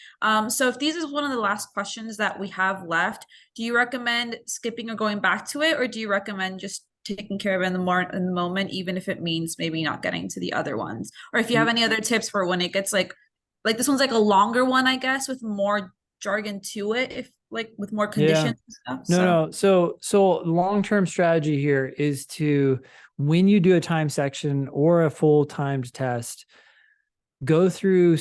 So if this is one of the last questions that we have left, do you recommend skipping or going back to it, or do you recommend just taking care of it in the moment, even if it means maybe not getting to the other ones? Or if you have any other tips for when it gets like this one's like a longer one, I guess, with more jargon to it, if like with more conditions and stuff. No. So long-term strategy here is to, when you do a time section or a full timed test, go through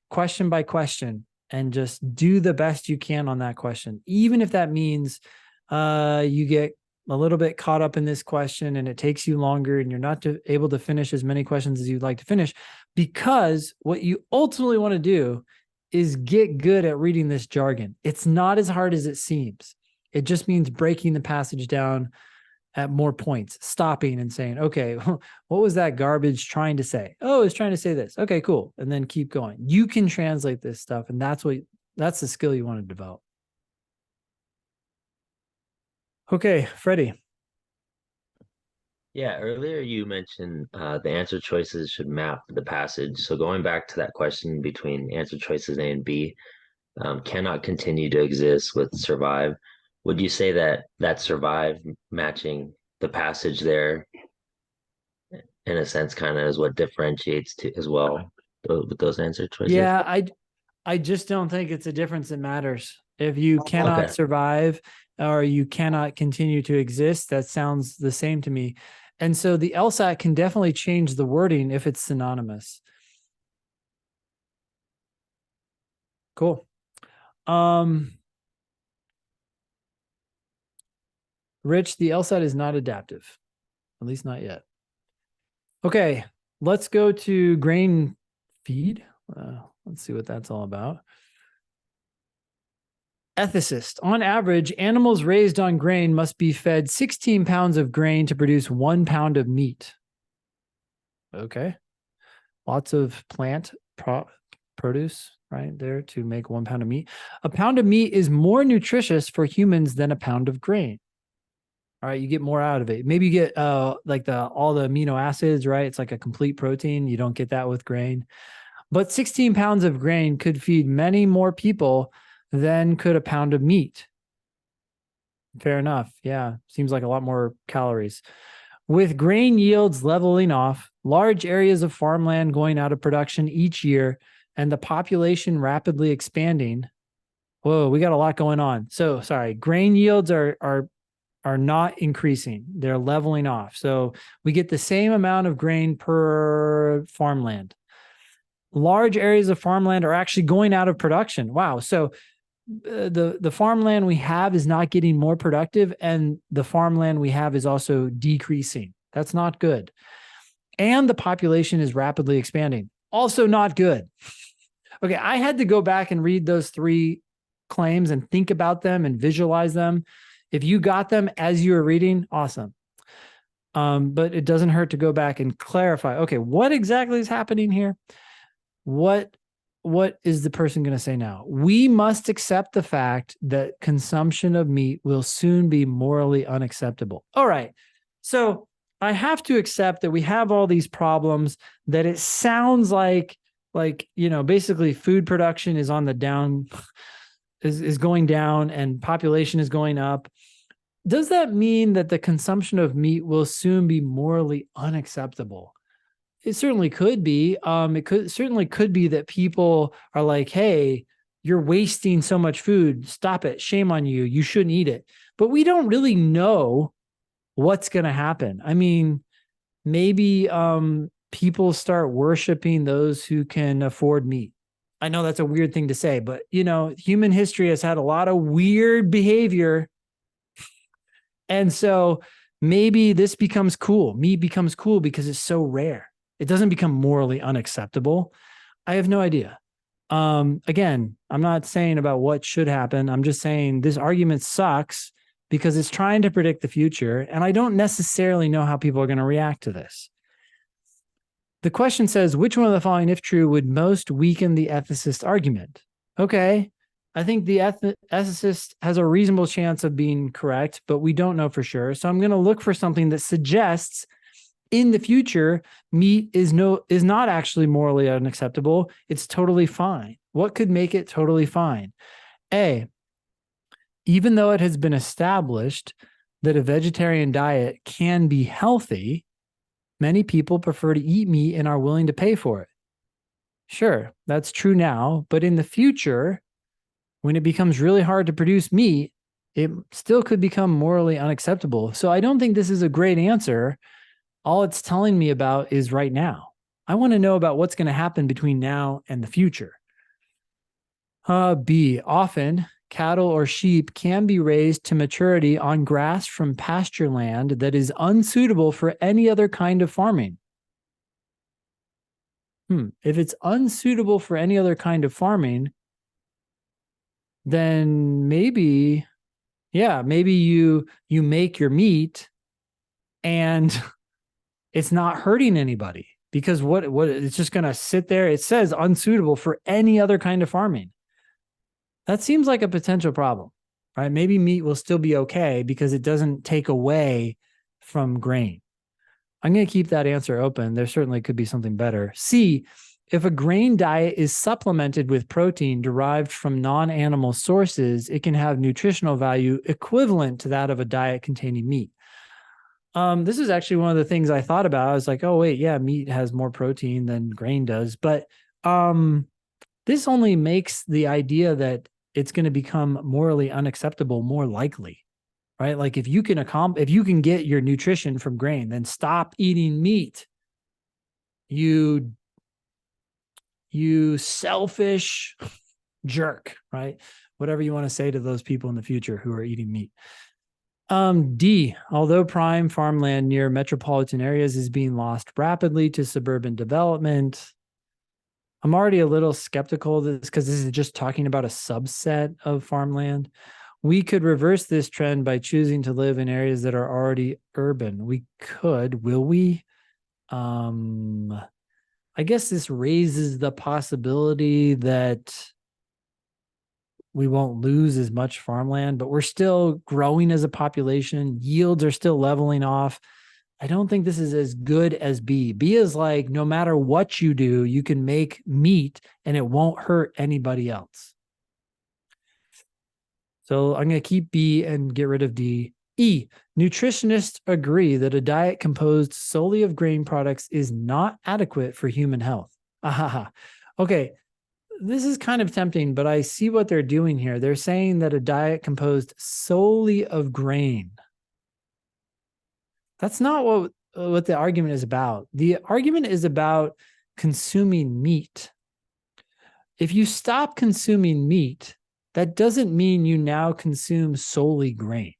question by question and just do the best you can on that question. Even if that means you get a little bit caught up in this question and it takes you longer and you're not able to finish as many questions as you'd like to finish, because what you ultimately want to do is get good at reading this jargon. It's not as hard as it seems. It just means breaking the passage down at more points, stopping and saying, okay, what was that garbage trying to say? Oh, it's trying to say this. Okay, cool. And then keep going. You can translate this stuff, and that's the skill you want to develop. Okay, Freddie. Yeah, earlier you mentioned the answer choices should map the passage. So going back to that question between answer choices A and B, cannot continue to exist with survive. Would you say that survive matching the passage there, in a sense, kind of is what differentiates to as well with those answer choices? Yeah, I just don't think it's a difference that matters. If you cannot survive or you cannot continue to exist, that sounds the same to me. And so the LSAT can definitely change the wording if it's synonymous. Cool. Rich, the LSAT is not adaptive, at least not yet. Okay, let's go to grain feed. Let's see what that's all about. Ethicist. On average, animals raised on grain must be fed 16 pounds of grain to produce 1 pound of meat. Okay. Lots of plant produce right there to make 1 pound of meat. A pound of meat is more nutritious for humans than a pound of grain. All right, you get more out of it. Maybe you get like all the amino acids, right? It's like a complete protein. You don't get that with grain. But 16 pounds of grain could feed many more people than could a pound of meat. Fair enough. Yeah, seems like a lot more calories. With grain yields leveling off, large areas of farmland going out of production each year, and the population rapidly expanding. Whoa, we got a lot going on. So sorry, grain yields are not increasing. They're leveling off. So we get the same amount of grain per farmland. large areas of farmland are actually going out of production. Wow. So the farmland we have is not getting more productive, and the farmland we have is also decreasing. That's not good. And the population is rapidly expanding. Also not good. Okay, I had to go back and read those 3 claims and think about them and visualize them. If you got them as you were reading, awesome. But it doesn't hurt to go back and clarify, okay, what exactly is happening here? What is the person going to say now? We must accept the fact that consumption of meat will soon be morally unacceptable. All right. So I have to accept that we have all these problems, that it sounds like, basically food production is on the down, is going down, and population is going up. Does that mean that the consumption of meat will soon be morally unacceptable? It certainly could be. It certainly could be that people are like, hey, you're wasting so much food. Stop it. Shame on you. You shouldn't eat it. But we don't really know what's going to happen. I mean, maybe people start worshiping those who can afford meat. I know that's a weird thing to say, but human history has had a lot of weird behavior. And so maybe this becomes cool. Meat becomes cool because it's so rare. It doesn't become morally unacceptable. I have no idea. Again, I'm not saying about what should happen. I'm just saying this argument sucks because it's trying to predict the future, and I don't necessarily know how people are going to react to this. The question says, which one of the following, if true, would most weaken the ethicist argument? Okay, I think the ethicist has a reasonable chance of being correct, but we don't know for sure. So I'm going to look for something that suggests in the future, meat is not actually morally unacceptable. It's totally fine. What could make it totally fine? A, even though it has been established that a vegetarian diet can be healthy, many people prefer to eat meat and are willing to pay for it. Sure, that's true now, but in the future, when it becomes really hard to produce meat, it still could become morally unacceptable. So I don't think this is a great answer. All it's telling me about is right now. I want to know about what's going to happen between now and the future. B, often cattle or sheep can be raised to maturity on grass from pasture land that is unsuitable for any other kind of farming. If it's unsuitable for any other kind of farming, then maybe you make your meat and it's not hurting anybody, because what it's just going to sit there. It says unsuitable for any other kind of farming. That seems like a potential problem, right? Maybe meat will still be okay because it doesn't take away from grain. I'm going to keep that answer open. There certainly could be something better. C, if a grain diet is supplemented with protein derived from non-animal sources, it can have nutritional value equivalent to that of a diet containing meat. This is actually one of the things I thought about. I was like, oh, wait, yeah, meat has more protein than grain does. But this only makes the idea that it's going to become morally unacceptable more likely, right? Like if you can get your nutrition from grain, then stop eating meat. You selfish jerk, right? Whatever you want to say to those people in the future who are eating meat. D, although prime farmland near metropolitan areas is being lost rapidly to suburban development, I'm already a little skeptical of this because this is just talking about a subset of farmland. We could reverse this trend by choosing to live in areas that are already urban. We could, will we? I guess this raises the possibility that we won't lose as much farmland, but we're still growing as a population. Yields are still leveling off. I don't think this is as good as B. B is like, no matter what you do, you can make meat and it won't hurt anybody else. So I'm going to keep B and get rid of D. E, nutritionists agree that a diet composed solely of grain products is not adequate for human health. Okay. This is kind of tempting, but I see what they're doing here. They're saying that a diet composed solely of grain. That's not what the argument is about. The argument is about consuming meat, if you stop consuming meat, that doesn't mean you now consume solely grain.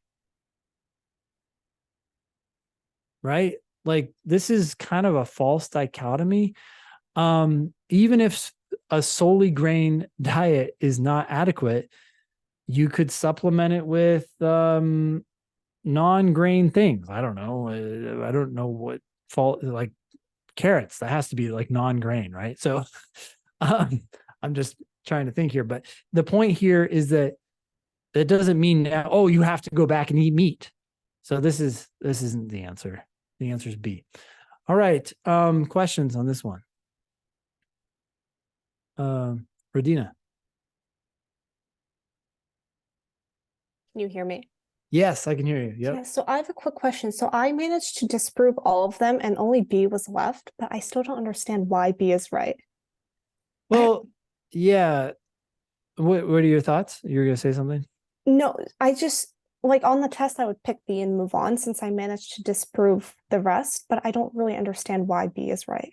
Right? Like this is kind of a false dichotomy. Even if a solely grain diet is not adequate, you could supplement it with non-grain things. I don't know. I don't know what like carrots. That has to be like non-grain, right? So I'm just trying to think here. But the point here is that that doesn't mean now, oh, you have to go back and eat meat. So this isn't the answer. The answer is B. All right. Questions on this one? Radina. Can you hear me? Yes, I can hear you. Yep. Yeah, so I have a quick question. So I managed to disprove all of them and only B was left, but I still don't understand why B is right. Well, yeah. What are your thoughts? You're going to say something? No, I just, like on the test, I would pick B and move on since I managed to disprove the rest, but I don't really understand why B is right.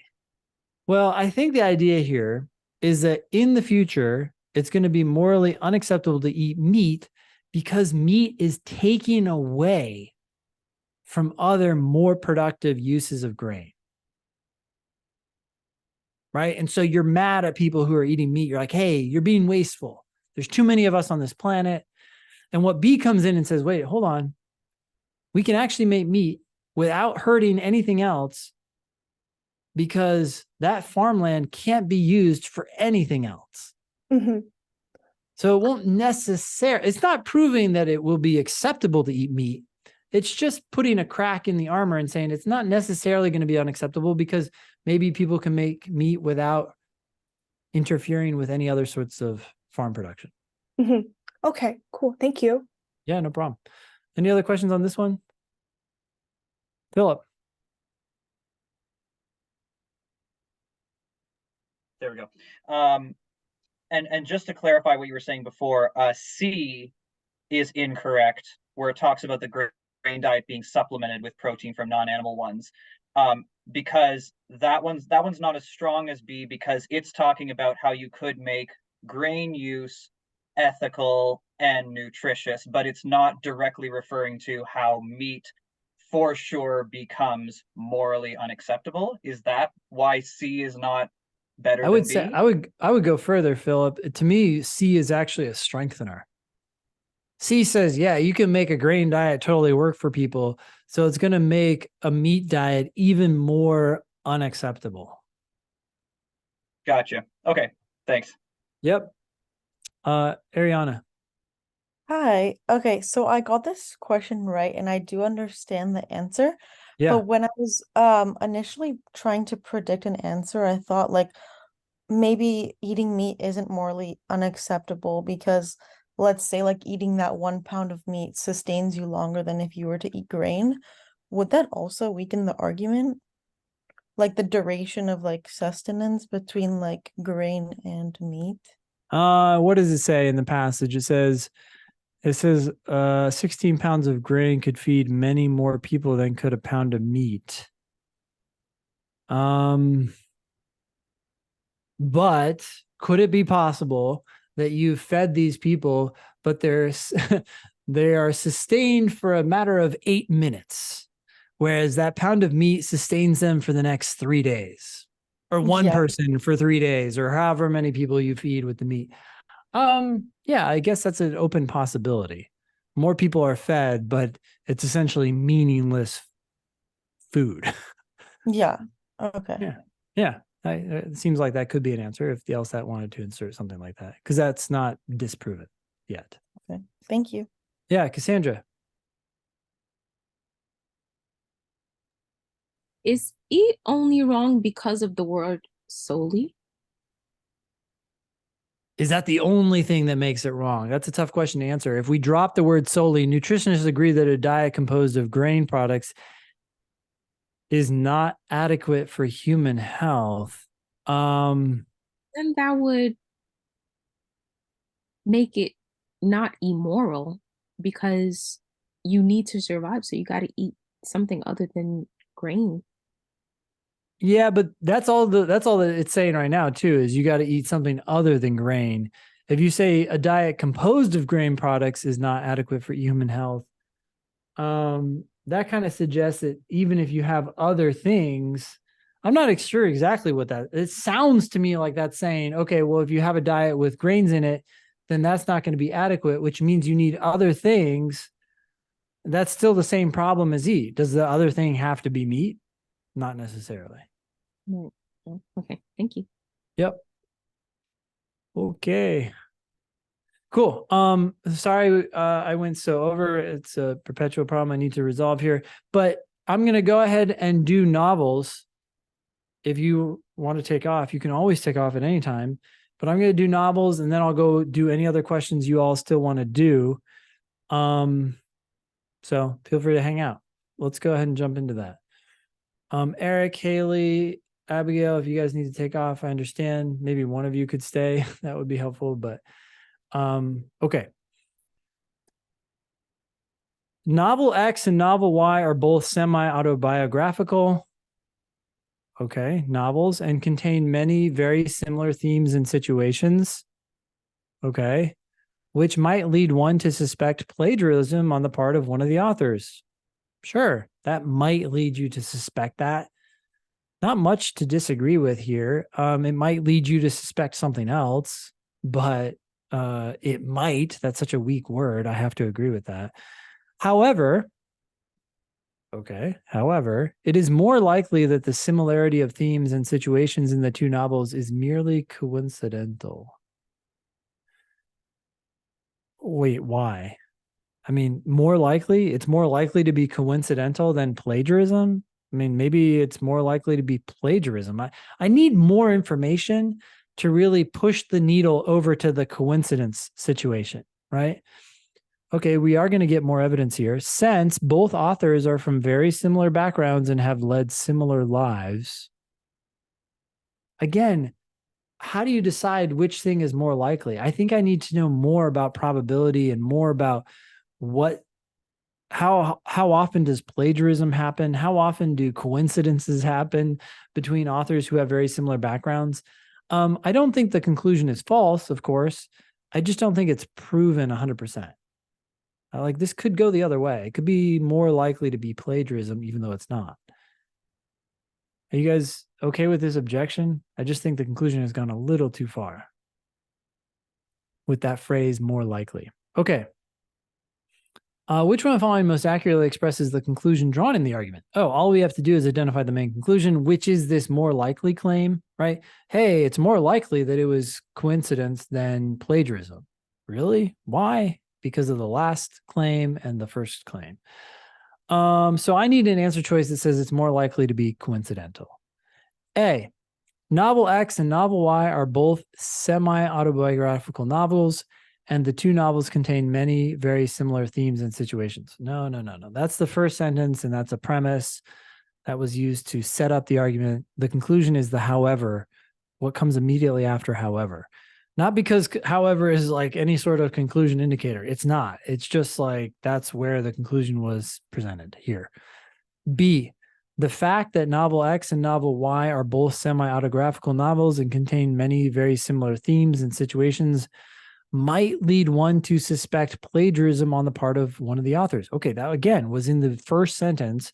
Well, I think the idea here is that in the future, it's going to be morally unacceptable to eat meat because meat is taking away from other more productive uses of grain. Right? And so you're mad at people who are eating meat. You're like, hey, you're being wasteful. There's too many of us on this planet. And what B comes in and says, wait, hold on. We can actually make meat without hurting anything else because that farmland can't be used for anything else. Mm-hmm. So it won't necessarily, it's not proving that it will be acceptable to eat meat. It's just putting a crack in the armor and saying it's not necessarily going to be unacceptable because maybe people can make meat without interfering with any other sorts of farm production. Mm-hmm. Okay, cool. Thank you. Yeah, no problem. Any other questions on this one? Philip. There we go. And just to clarify what you were saying before, C is incorrect, where it talks about the grain diet being supplemented with protein from non-animal ones, because that one's not as strong as B because it's talking about how you could make grain use ethical and nutritious, but it's not directly referring to how meat for sure becomes morally unacceptable. Is that why C is not better I would than say B? I would go further, Philip. To me, C is actually a strengthener. C says, yeah, you can make a grain diet totally work for people. So it's going to make a meat diet even more unacceptable. Gotcha. Okay. Thanks. Yep. Ariana. Hi. Okay, so I got this question right, and I do understand the answer. Yeah. But when I was initially trying to predict an answer, I thought like maybe eating meat isn't morally unacceptable because let's say like eating that 1 pound of meat sustains you longer than if you were to eat grain. Would that also weaken the argument? Like the duration of like sustenance between like grain and meat? What does it say in the passage? It says 16 pounds of grain could feed many more people than could a pound of meat. But could it be possible that you fed these people, but they are sustained for a matter of 8 minutes, whereas that pound of meat sustains them for the next 3 days, or one person for 3 days, or however many people you feed with the meat? Yeah, I guess that's an open possibility. More people are fed, but it's essentially meaningless food. Yeah. Okay. Yeah. Yeah. It seems like that could be an answer if the LSAT wanted to insert something like that, because that's not disproven yet. Okay. Thank you. Yeah, Cassandra. Is E only wrong because of the word solely? Is that the only thing that makes it wrong? That's a tough question to answer. If we drop the word solely, nutritionists agree that a diet composed of grain products is not adequate for human health. Then that would make it not immoral because you need to survive, so you got to eat something other than grain. Yeah, but that's all that it's saying right now too, is you got to eat something other than grain. If you say a diet composed of grain products is not adequate for human health, that kind of suggests that even if you have other things, I'm not sure exactly what that, it sounds to me like that's saying, okay, well, if you have a diet with grains in it, then that's not going to be adequate, which means you need other things. That's still the same problem as eat. Does the other thing have to be meat? Not necessarily. Okay, thank you. Yep. Okay. Cool. Sorry, I went so over. It's a perpetual problem I need to resolve here, but I'm going to go ahead and do novels. If you want to take off, you can always take off at any time, but I'm going to do novels and then I'll go do any other questions you all still want to do. So feel free to hang out. Let's go ahead and jump into that. Eric, Haley, Abigail, if you guys need to take off, I understand. Maybe one of you could stay. That would be helpful, but okay. Novel X and novel Y are both semi-autobiographical. Okay, novels, and contain many very similar themes and situations. Okay, which might lead one to suspect plagiarism on the part of one of the authors. Sure, that might lead you to suspect that. Not much to disagree with here. It might lead you to suspect something else, but it might. That's such a weak word. I have to agree with that. However, it is more likely that the similarity of themes and situations in the two novels is merely coincidental. Wait, why? I mean, more likely? It's more likely to be coincidental than plagiarism? I mean, maybe it's more likely to be plagiarism. I need more information to really push the needle over to the coincidence situation, right? Okay, we are going to get more evidence here. Since both authors are from very similar backgrounds and have led similar lives. Again, how do you decide which thing is more likely? I think I need to know more about probability and more about how often does plagiarism happen? How often do coincidences happen between authors who have very similar backgrounds? I don't think the conclusion is false, of course. I just don't think it's proven 100%. Like this could go the other way. It could be more likely to be plagiarism, even though it's not. Are you guys okay with this objection? I just think the conclusion has gone a little too far with that phrase, more likely. Okay. Which one of the following most accurately expresses the conclusion drawn in the argument? Oh, all we have to do is identify the main conclusion, which is this more likely claim, right? Hey, it's more likely that it was coincidence than plagiarism. Really? Why? Because of the last claim and the first claim. So I need an answer choice that says it's more likely to be coincidental. A, novel X and novel Y are both semi-autobiographical novels, and the two novels contain many very similar themes and situations. No. That's the first sentence, and that's a premise that was used to set up the argument. The conclusion is the however, what comes immediately after however. Not because however is like any sort of conclusion indicator. It's not. It's just like that's where the conclusion was presented here. B, the fact that novel X and novel Y are both semi-autographical novels and contain many very similar themes and situations might lead one to suspect plagiarism on the part of one of the authors. Okay, that again was in the first sentence,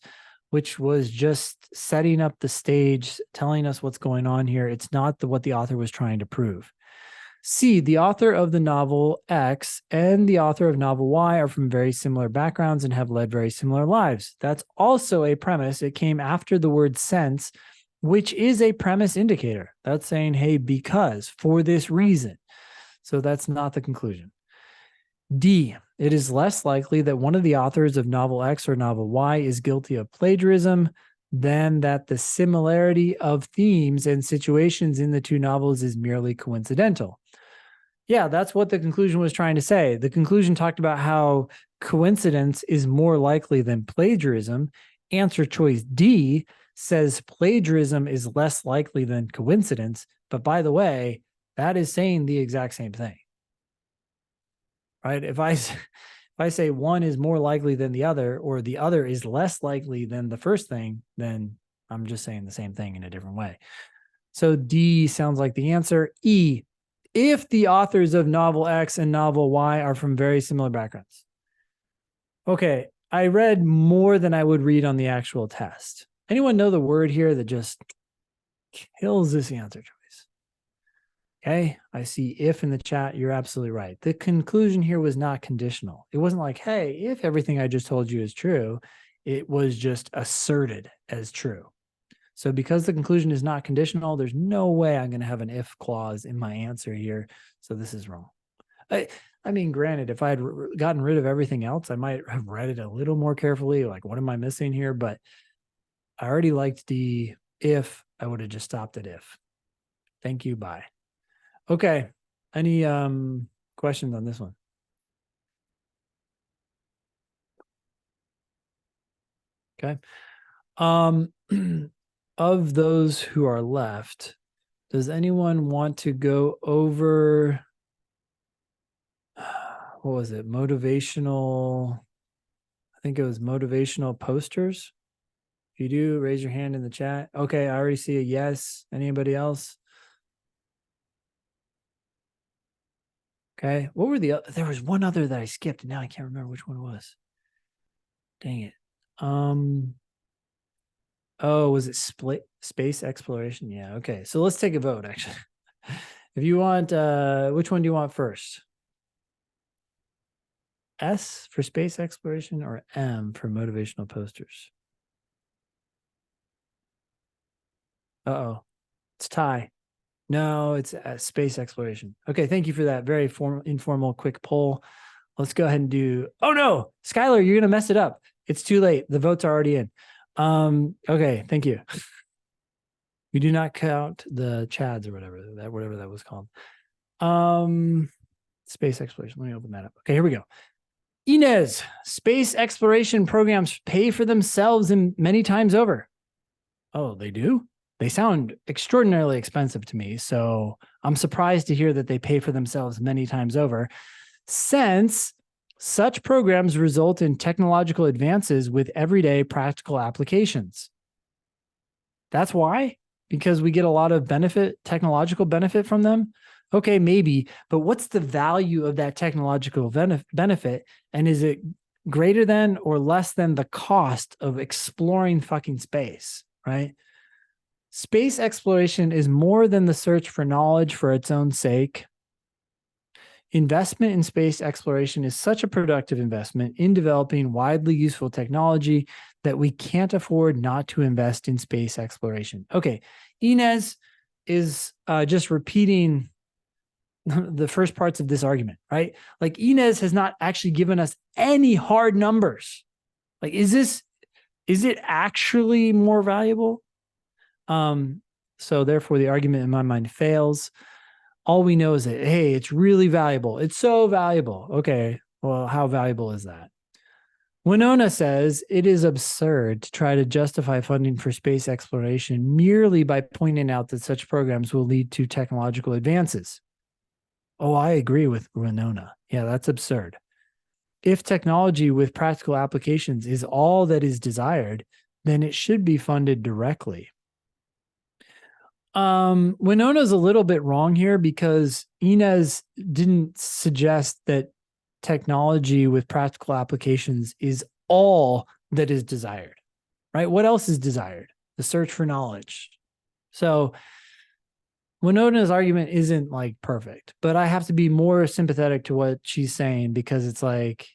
which was just setting up the stage, telling us what's going on here. It's not what the author was trying to prove. C, the author of the novel X and the author of novel Y are from very similar backgrounds and have led very similar lives. That's also a premise. It came after the word since, which is a premise indicator. That's saying, hey, because, for this reason. So that's not the conclusion. D, it is less likely that one of the authors of novel X or novel Y is guilty of plagiarism than that the similarity of themes and situations in the two novels is merely coincidental. Yeah, that's what the conclusion was trying to say. The conclusion talked about how coincidence is more likely than plagiarism. Answer choice D says plagiarism is less likely than coincidence. But by the way, that is saying the exact same thing, right? If I say one is more likely than the other, or the other is less likely than the first thing, then I'm just saying the same thing in a different way. So D sounds like the answer. E, if the authors of novel X and novel Y are from very similar backgrounds. Okay, I read more than I would read on the actual test. Anyone know the word here that just kills this answer choice? Okay, I see if in the chat. You're absolutely right. The conclusion here was not conditional. It wasn't like, hey, if everything I just told you is true, it was just asserted as true. So because the conclusion is not conditional, there's no way I'm going to have an if clause in my answer here. So this is wrong. I mean, granted, if I had gotten rid of everything else, I might have read it a little more carefully. Like, what am I missing here? But I already liked the if. I would have just stopped at if. Thank you. Bye. Okay. Any questions on this one? Okay. Of those who are left, does anyone want to go over, what was it? Motivational, I think it was motivational posters. If you do, raise your hand in the chat. Okay, I already see a yes. Anybody else? Okay, what were there was one other that I skipped, and now I can't remember which one it was. Dang it. Oh, was it space exploration? Yeah, okay. So let's take a vote, actually. If you want, which one do you want first? S for space exploration or M for motivational posters? Uh-oh, it's tie. No, it's space exploration. Okay, thank you for that very informal, quick poll. Let's go ahead and do, oh no, Skylar, you're gonna mess it up. It's too late. The votes are already in. Okay, thank you. We do not count the Chads or whatever that was called. Space exploration. Let me open that up. Okay, here we go. Inez, space exploration programs pay for themselves and many times over. Oh, they do? They sound extraordinarily expensive to me, so I'm surprised to hear that they pay for themselves many times over, since such programs result in technological advances with everyday practical applications. That's why? Because we get a lot of technological benefit from them? Okay, maybe, but what's the value of that technological benefit? And is it greater than or less than the cost of exploring fucking space, right? Space exploration is more than the search for knowledge for its own sake. Investment in space exploration is such a productive investment in developing widely useful technology that we can't afford not to invest in space exploration. Okay, Inez is just repeating the first parts of this argument, right? Like, Inez has not actually given us any hard numbers. Like, is it actually more valuable? So therefore the argument in my mind fails. All we know is that, hey, it's really valuable. It's so valuable. Okay, well, how valuable is that? Winona says it is absurd to try to justify funding for space exploration merely by pointing out that such programs will lead to technological advances. Oh, I agree with Winona. Yeah, that's absurd. If technology with practical applications is all that is desired, then it should be funded directly. Winona's a little bit wrong here because Inez didn't suggest that technology with practical applications is all that is desired, right? What else is desired? The search for knowledge. So Winona's argument isn't like perfect, but I have to be more sympathetic to what she's saying because it's like,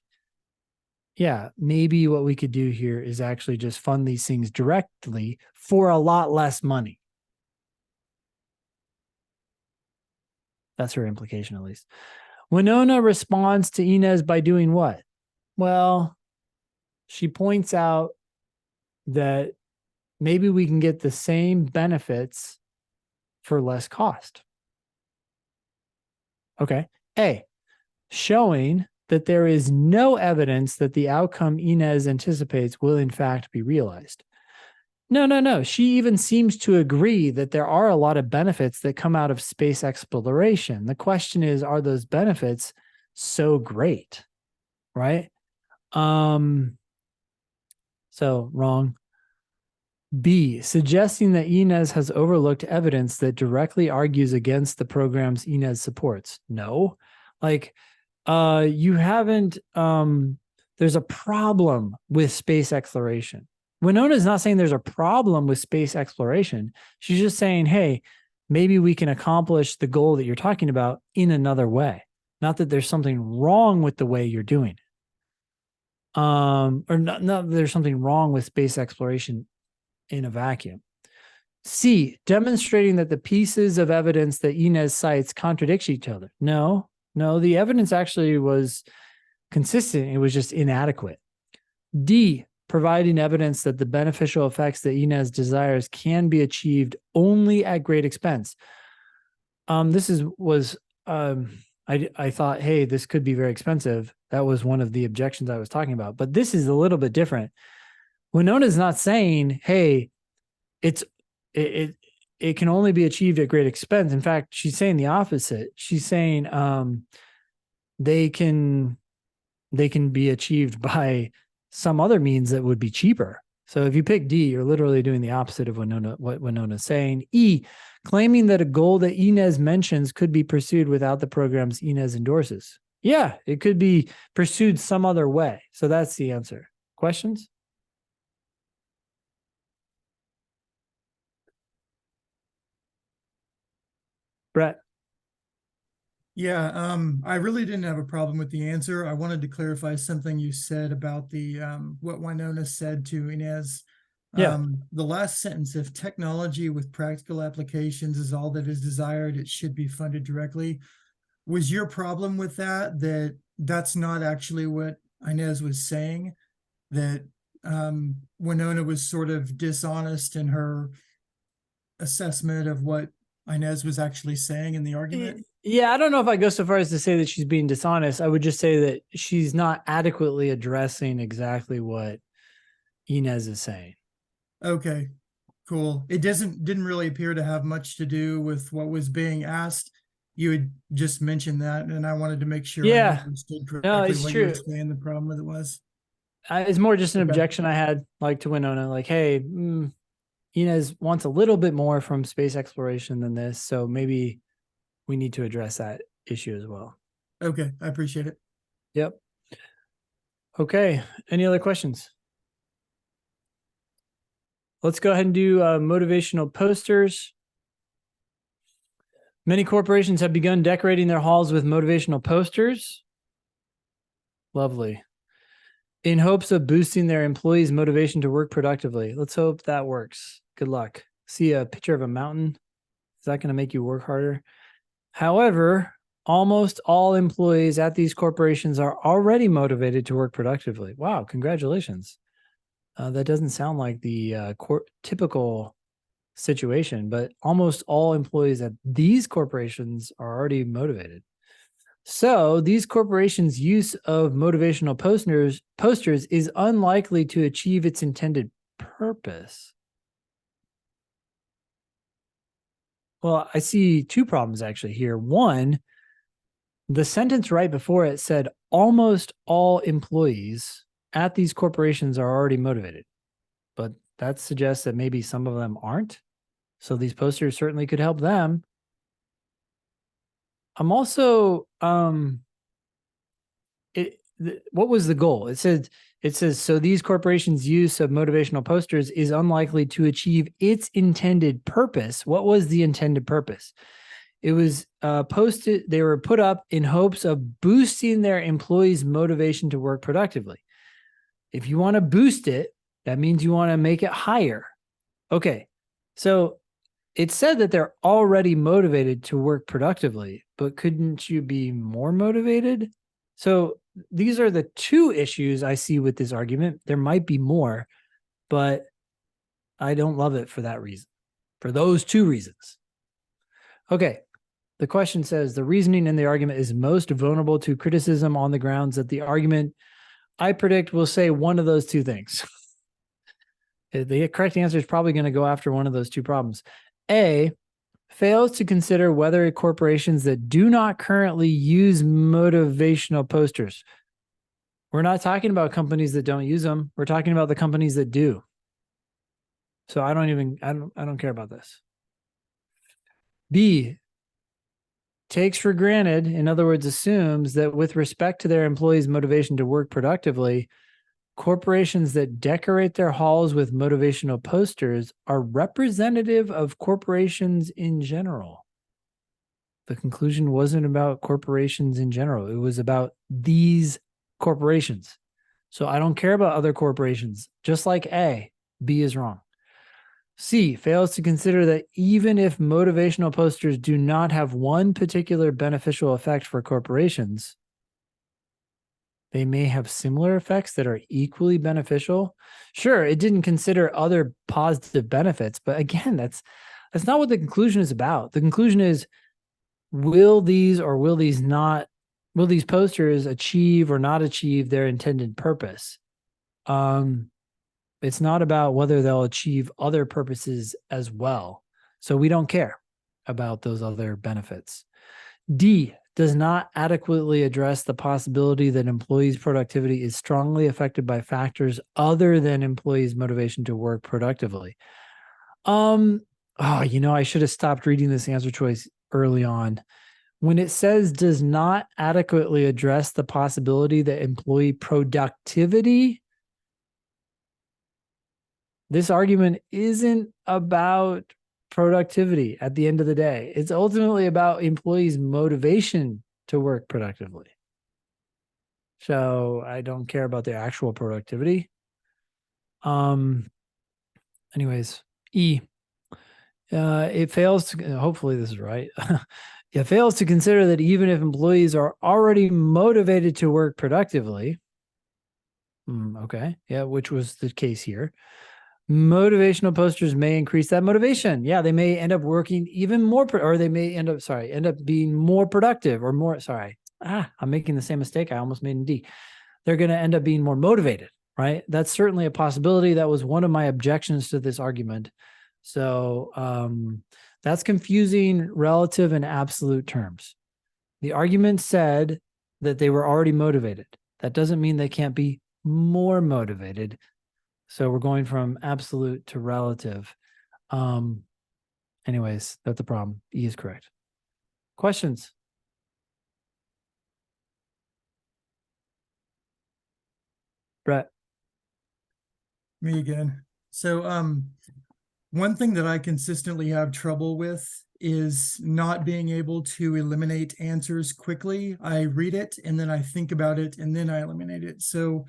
yeah, maybe what we could do here is actually just fund these things directly for a lot less money. That's her implication, at least. Winona responds to Inez by doing what? Well, she points out that maybe we can get the same benefits for less cost. Okay. A, showing that there is no evidence that the outcome Inez anticipates will in fact be realized. No. She even seems to agree that there are a lot of benefits that come out of space exploration. The question is, are those benefits so great? Right? So wrong. B, suggesting that Inez has overlooked evidence that directly argues against the programs Inez supports. No, like, you haven't, there's a problem with space exploration. Winona's not saying there's a problem with space exploration. She's just saying, hey, maybe we can accomplish the goal that you're talking about in another way. Not that there's something wrong with the way you're doing it. Or not that there's something wrong with space exploration in a vacuum. C, demonstrating that the pieces of evidence that Inez cites contradict each other. No, the evidence actually was consistent. It was just inadequate. D, providing evidence that the beneficial effects that Inez desires can be achieved only at great expense. I thought, hey, this could be very expensive. That was one of the objections I was talking about. But this is a little bit different. Winona's not saying, hey, it can only be achieved at great expense. In fact, she's saying the opposite. She's saying they can be achieved by some other means that would be cheaper. So if you pick D, you're literally doing the opposite of what Winona's saying. E, claiming that a goal that Inez mentions could be pursued without the programs Inez endorses. Yeah, it could be pursued some other way. So that's the answer. Questions? Brett. Yeah, I really didn't have a problem with the answer. I wanted to clarify something you said about the what Winona said to Inez. Yeah. The last sentence, if technology with practical applications is all that is desired, it should be funded directly. Was your problem with that that's not actually what Inez was saying? That Winona was sort of dishonest in her assessment of what Inez was actually saying in the argument? Yeah, I don't know if I go so far as to say that she's being dishonest. I would just say that she's not adequately addressing exactly what Inez is saying. Okay, cool. It didn't really appear to have much to do with what was being asked. You had just mentioned that, and I wanted to make sure Yeah. I understood No, correctly it's what you were true. saying the problem with it was. It's more just an Okay. objection I had, like, to Winona, like, hey, Inez wants a little bit more from space exploration than this, so maybe we need to address that issue as well. Okay, I appreciate it. Yep. Okay, any other questions? Let's go ahead and do motivational posters. Many corporations have begun decorating their halls with motivational posters. Lovely. In hopes of boosting their employees' motivation to work productively. Let's hope that works. Good luck. See a picture of a mountain? Is that going to make you work harder? However, almost all employees at these corporations are already motivated to work productively. Wow, congratulations. That doesn't sound like the typical situation, but almost all employees at these corporations are already motivated. So these corporations' use of motivational posters is unlikely to achieve its intended purpose. Well, I see two problems actually here. One, the sentence right before it said almost all employees at these corporations are already motivated, but that suggests that maybe some of them aren't. So these posters certainly could help them. I'm also, what was the goal? It says, so these corporations' use of motivational posters is unlikely to achieve its intended purpose. What was the intended purpose? It was they were put up in hopes of boosting their employees' motivation to work productively. If you want to boost it, that means you want to make it higher. Okay, so it said that they're already motivated to work productively, but couldn't you be more motivated? So these are the two issues I see with this argument. There might be more, but I don't love it for that reason, for those two reasons. Okay, the question says, the reasoning in the argument is most vulnerable to criticism on the grounds that the argument, I predict, will say one of those two things. The correct answer is probably going to go after one of those two problems. A, fails to consider whether corporations that do not currently use motivational posters. We're not talking about companies that don't use them. We're talking about the companies that do. So I don't care about this. B, takes for granted, in other words, assumes that with respect to their employees' motivation to work productively, corporations that decorate their halls with motivational posters are representative of corporations in general. The conclusion wasn't about corporations in general. It was about these corporations. So I don't care about other corporations. Just like A, B is wrong. C, fails to consider that even if motivational posters do not have one particular beneficial effect for corporations, they may have similar effects that are equally beneficial. Sure, it didn't consider other positive benefits, but again, that's not what the conclusion is about. The conclusion is, will these posters achieve or not achieve their intended purpose? It's not about whether they'll achieve other purposes as well. So we don't care about those other benefits. D, does not adequately address the possibility that employees' productivity is strongly affected by factors other than employees' motivation to work productively. I should have stopped reading this answer choice early on. When it says does not adequately address the possibility that employee productivity, this argument isn't about productivity at the end of the day. It's ultimately about employees' motivation to work productively. So I don't care about their actual productivity. Anyways, E. It fails to, hopefully this is right. It fails to consider that even if employees are already motivated to work productively, okay, yeah, which was the case here, motivational posters may increase that motivation. Yeah, they may end up working even more, or they may end up being more productive or more, I'm making the same mistake I almost made in D. They're going to end up being more motivated, right? That's certainly a possibility. That was one of my objections to this argument. So that's confusing relative and absolute terms. The argument said that they were already motivated. That doesn't mean they can't be more motivated. So we're going from absolute to relative. Anyways, that's the problem. E is correct. Questions? Brett. Me again. So one thing that I consistently have trouble with is not being able to eliminate answers quickly. I read it and then I think about it and then I eliminate it. So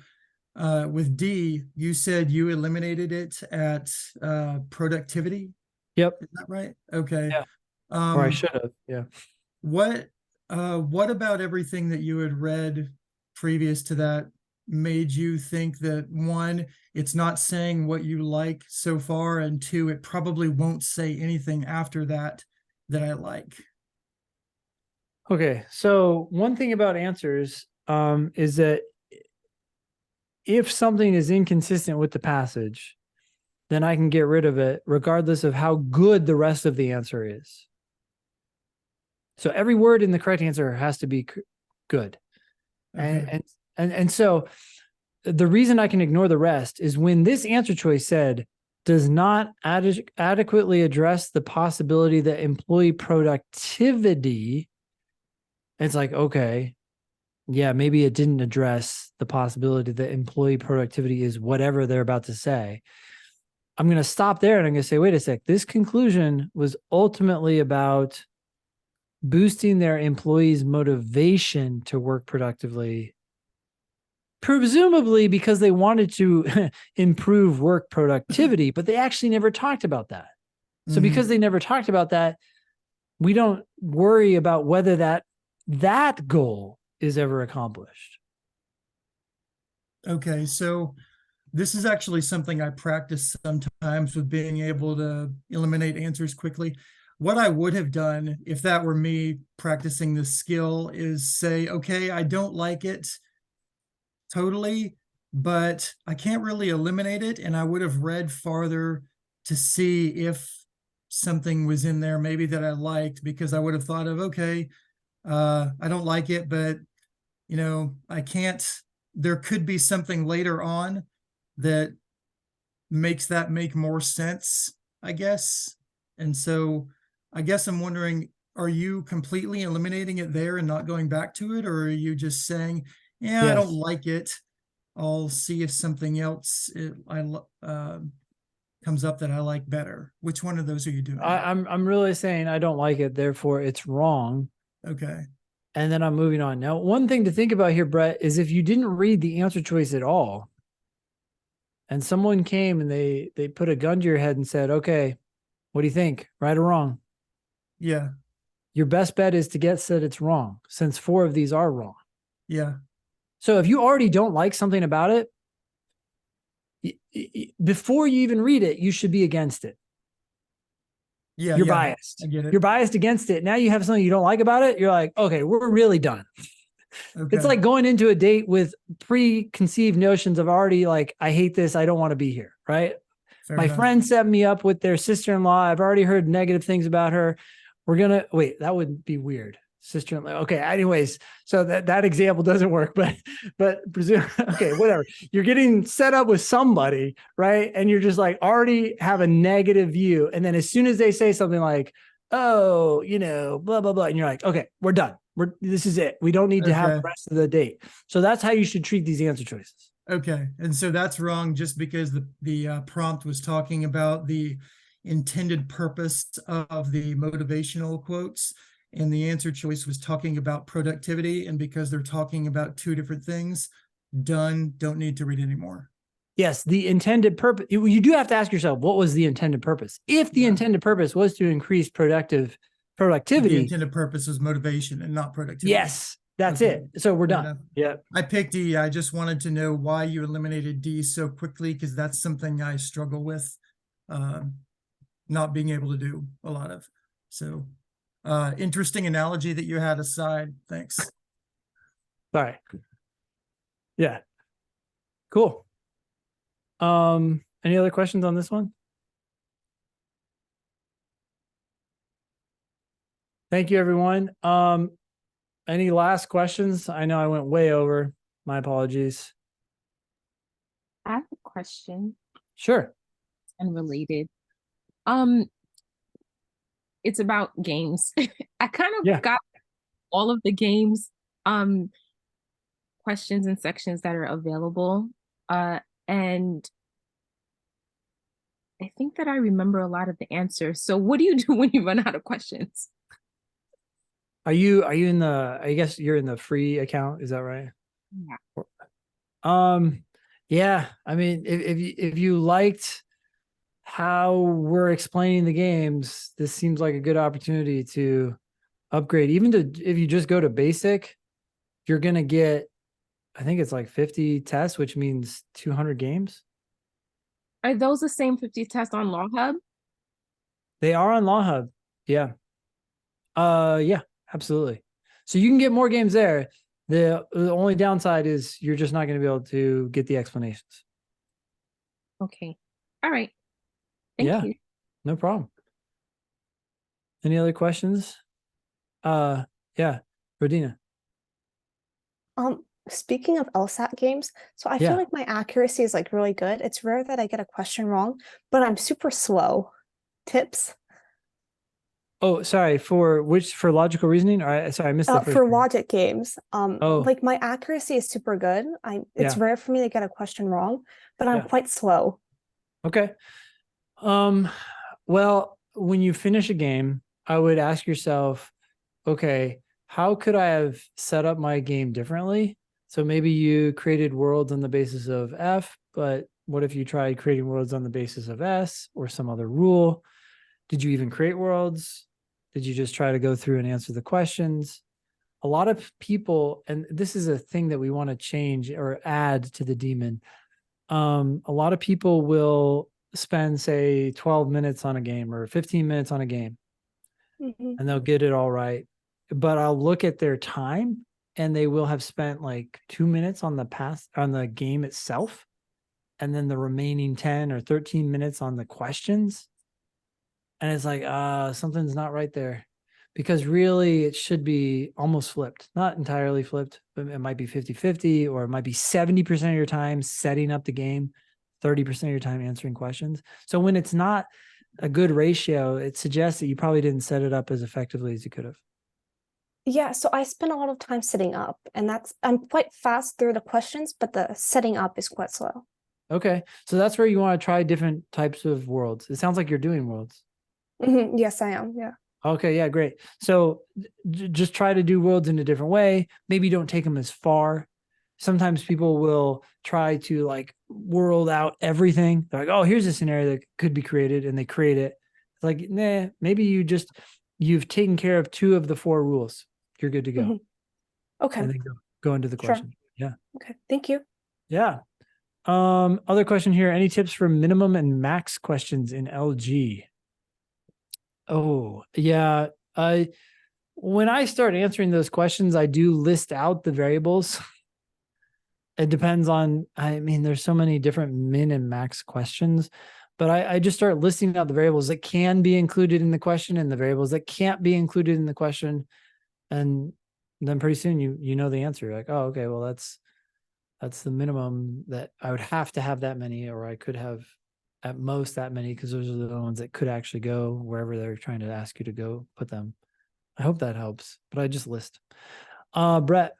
with D, you said you eliminated it at productivity. Yep. Is that right? Okay. Yeah. Or I should have. Yeah. What about everything that you had read previous to that made you think that, one, it's not saying what you like so far, and two, it probably won't say anything after that I like? Okay. So one thing about answers is that if something is inconsistent with the passage, then I can get rid of it regardless of how good the rest of the answer is. So every word in the correct answer has to be good. Okay. And so the reason I can ignore the rest is when this answer choice said, does not adequately address the possibility that employee productivity, it's like, okay, yeah, maybe it didn't address the possibility that employee productivity is whatever they're about to say. I'm going to stop there and I'm going to say, wait a sec, this conclusion was ultimately about boosting their employees' motivation to work productively, presumably because they wanted to improve work productivity, but they actually never talked about that. So because they never talked about that, we don't worry about whether that goal is ever accomplished. Okay, so this is actually something I practice sometimes with being able to eliminate answers quickly. What I would have done if that were me practicing this skill is say, okay, I don't like it totally, but I can't really eliminate it. And I would have read farther to see if something was in there maybe that I liked, because I would have thought of, okay, I don't like it, but I can't, there could be something later on that makes that make more sense, I guess. And so I guess I'm wondering, are you completely eliminating it there and not going back to it? Or are you just saying, yeah, I don't Yes. like it. I'll see if something else comes up that I like better. Which one of those are you doing? I'm really saying I don't like it, therefore it's wrong. Okay. And then I'm moving on. Now, one thing to think about here, Brett, is if you didn't read the answer choice at all, and someone came and they put a gun to your head and said, okay, what do you think? Right or wrong? Yeah. Your best bet is to guess that it's wrong, since 4 of these are wrong. Yeah. So if you already don't like something about it, before you even read it, you should be against it. Yeah. You're yeah, biased. I get it. You're biased against it. Now you have something you don't like about it. You're like, okay, we're really done. Okay. It's like going into a date with preconceived notions of already like, I hate this. I don't want to be here. Right. Fair My enough. friend set me up with their sister-in-law. I've already heard negative things about her. We're going to wait. That would be weird. Sister-in-law. Okay. Anyways, so that example doesn't work, but presume, okay, whatever. You're getting set up with somebody, right? And you're just like already have a negative view. And then as soon as they say something like, oh, blah, blah, blah. And you're like, okay, we're done. This is it. We don't need to have the Okay. rest of the date. So that's how you should treat these answer choices. Okay. And so that's wrong just because the prompt was talking about the intended purpose of the motivational quotes, and the answer choice was talking about productivity. And because they're talking about 2 different things, done, don't need to read anymore. Yes, the intended purpose. You do have to ask yourself, what was the intended purpose? If the intended purpose was to increase productivity, The intended purpose is motivation and not productivity. yes, that's Okay. it. So we're Fair done. enough. Yeah. I picked D. I just wanted to know why you eliminated D so quickly, because that's something I struggle with, not being able to do a lot of. So, interesting analogy that you had aside. Thanks. All right. Yeah. Cool. Any other questions on this one? Thank you, everyone. Any last questions? I know I went way over. My apologies. I have a question. Sure. Unrelated. It's about games. I kind of got all of the games questions and sections that are available. And I think that I remember a lot of the answers. So what do you do when you run out of questions? Are you in the, I guess you're in the free account, is that right? Yeah. Yeah. I mean, if you liked how we're explaining the games, this seems like a good opportunity to upgrade. Even if you just go to basic, you're going to get, I think it's like 50 tests, which means 200 games. Are those the same 50 tests on Law Hub? They are on Law Hub. Yeah. Yeah, absolutely. So you can get more games there. The only downside is you're just not going to be able to get the explanations. Okay. All right. Thank you. No problem. Any other questions? Yeah, Rodina. Speaking of LSAT games, so I feel like my accuracy is like really good. It's rare that I get a question wrong, but I'm super slow. Tips? Oh, sorry. For logical reasoning? Sorry, I missed the first For one. logic games. Like my accuracy is super good. It's rare for me to get a question wrong, but I'm quite slow. Okay. Well, when you finish a game, I would ask yourself, okay, how could I have set up my game differently? So maybe you created worlds on the basis of F, but what if you tried creating worlds on the basis of S or some other rule? Did you even create worlds? Did you just try to go through and answer the questions? A lot of people, and this is a thing that we want to change or add to the demon. A lot of people will spend, say, 12 minutes on a game or 15 minutes on a game, and they'll get it all right. But I'll look at their time and they will have spent like 2 minutes on the game itself, and then the remaining 10 or 13 minutes on the questions. And it's like, something's not right there, because really it should be almost flipped, not entirely flipped, but it might be 50-50, or it might be 70% of your time setting up the game, 30% of your time answering questions. So when it's not a good ratio, it suggests that you probably didn't set it up as effectively as you could have. Yeah, so I spend a lot of time sitting up, and I'm quite fast through the questions, but the setting up is quite slow. Okay, so that's where you want to try different types of worlds. It sounds like you're doing worlds. Yes, I am. Yeah. Okay, yeah, great. So just try to do worlds in a different way. Maybe don't take them as far. Sometimes people will try to like world out everything. They're like, oh, here's a scenario that could be created, and they create it. It's like, nah, maybe you've taken care of 2 of the 4 rules. You're good to go. Okay. And then go into the Sure. question. Yeah. Okay. Thank you. Yeah. Other question here. Any tips for minimum and max questions in LG? Oh, yeah. When I start answering those questions, I do list out the variables. It depends on, I mean, there's so many different min and max questions, but I just start listing out the variables that can be included in the question and the variables that can't be included in the question. And then pretty soon you know the answer. You're like, oh, okay, well, that's the minimum that I would have to have that many, or I could have at most that many, because those are the ones that could actually go wherever they're trying to ask you to go put them. I hope that helps, but I just list. Brett.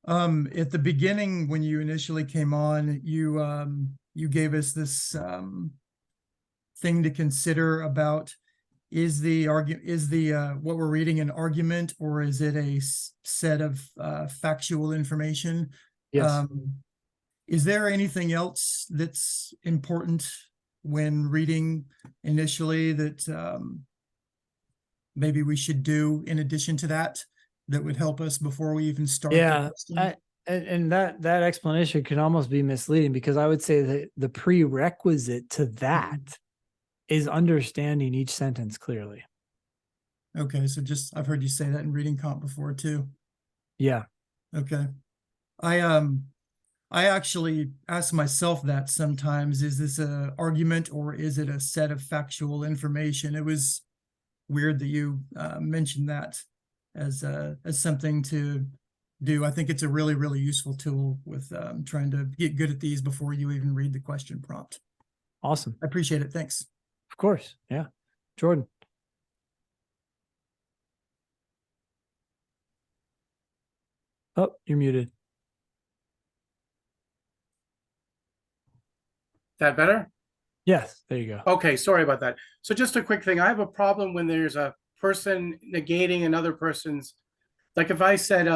At the beginning, when you initially came on, you gave us this thing to consider about, is the what we're reading an argument, or is it a set of factual information? Yes. Is there anything else that's important when reading initially that maybe we should do in addition to that would help us before we even start? Yeah, and that explanation can almost be misleading, because I would say that the prerequisite to that is understanding each sentence clearly. Okay, so I've heard you say that in reading comp before too. Yeah. Okay. I actually ask myself that sometimes, is this an argument or is it a set of factual information? It was weird that you mentioned that as something to do. I think it's a really, really useful tool with trying to get good at these before you even read the question prompt. Awesome. I appreciate it. Thanks. Of course. Yeah. Jordan. Oh, you're muted. That better? Yes, there you go. Okay, sorry about that. So just a quick thing. I have a problem when there's a person negating another person's, like if I said,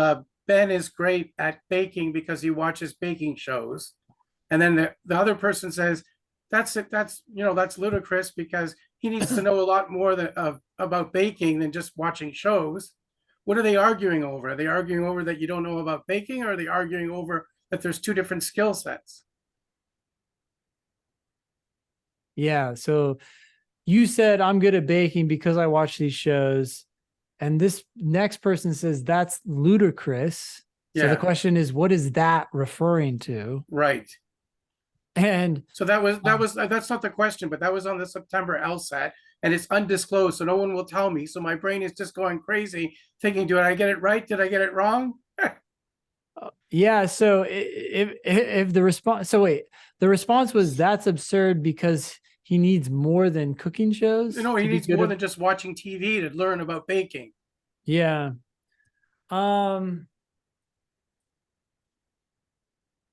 Ben is great at baking because he watches baking shows, and then the other person says, that's ludicrous because he needs to know a lot more about baking than just watching shows. What are they arguing over? Are they arguing over that you don't know about baking, or are they arguing over that there's 2 different skill sets? Yeah. So you said, I'm good at baking because I watch these shows. And this next person says, that's ludicrous. So the question is, what is that referring to? Right. And so that's not the question, but that was on the September LSAT, and it's undisclosed, so no one will tell me. So my brain is just going crazy thinking, did I get it right? Did I get it wrong? Yeah. So if the response, the response was, that's absurd because he needs more than cooking shows. No, he needs more than just watching TV to learn about baking. Yeah.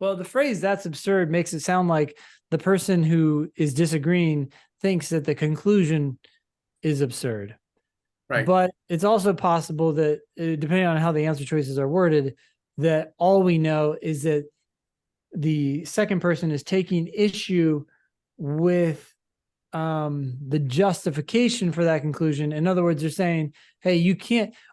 Well, the phrase "that's absurd" makes it sound like the person who is disagreeing thinks that the conclusion is absurd. Right. But it's also possible that, depending on how the answer choices are worded, that all we know is that the second person is taking issue with the justification for that conclusion. In other words, they're saying, hey,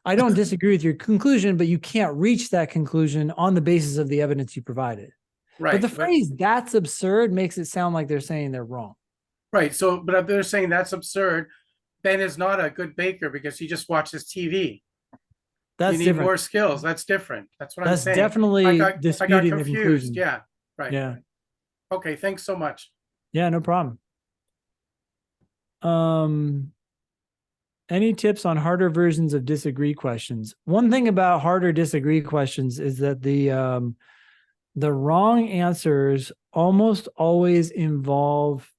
I don't disagree with your conclusion, but you can't reach that conclusion on the basis of the evidence you provided. Right. But the phrase "that's absurd" makes it sound like they're saying they're wrong. Right. So, but they're saying that's absurd. Ben is not a good baker because he just watches TV. That's you need different. more skills. That's different. That's what I'm saying. That's definitely I got disputing confused. the conclusion. Yeah. Right. Yeah. Okay. Thanks so much. Yeah, no problem. Any tips on harder versions of disagree questions? One thing about harder disagree questions is that the wrong answers almost always involve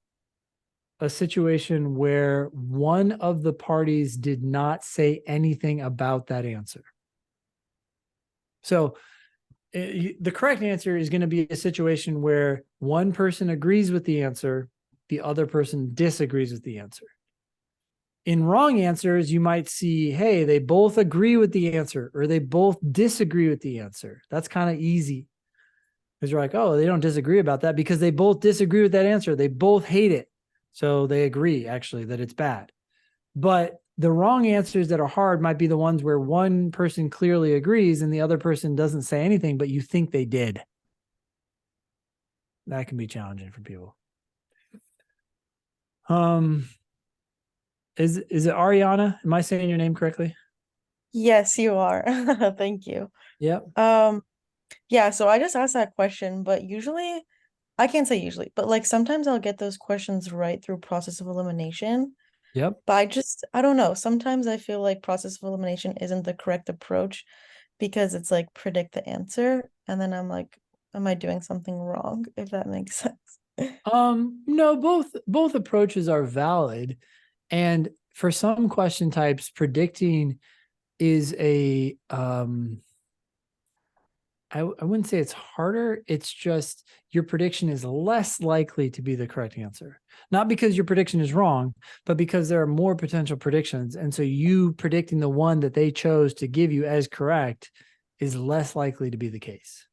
a situation where one of the parties did not say anything about that answer. So the correct answer is going to be a situation where one person agrees with the answer, the other person disagrees with the answer. In wrong answers, you might see, hey, they both agree with the answer or they both disagree with the answer. That's kind of easy because you're like, oh, they don't disagree about that because they both disagree with that answer. They both hate it. So they agree actually that it's bad. But the wrong answers that are hard might be the ones where one person clearly agrees and the other person doesn't say anything, but you think they did. That can be challenging for people. Is it Ariana? Am I saying your name correctly? Yes, you are. Thank you. Yep. Yeah, so I just asked that question, but usually, I can't say usually, but like sometimes I'll get those questions right through process of elimination. Yep. But I don't know. Sometimes I feel like process of elimination isn't the correct approach because it's like predict the answer. And then I'm like, am I doing something wrong? If that makes sense. No, both approaches are valid. And for some question types, predicting is I wouldn't say it's harder. It's just your prediction is less likely to be the correct answer. Not because your prediction is wrong, but because there are more potential predictions. And so you predicting the one that they chose to give you as correct is less likely to be the case.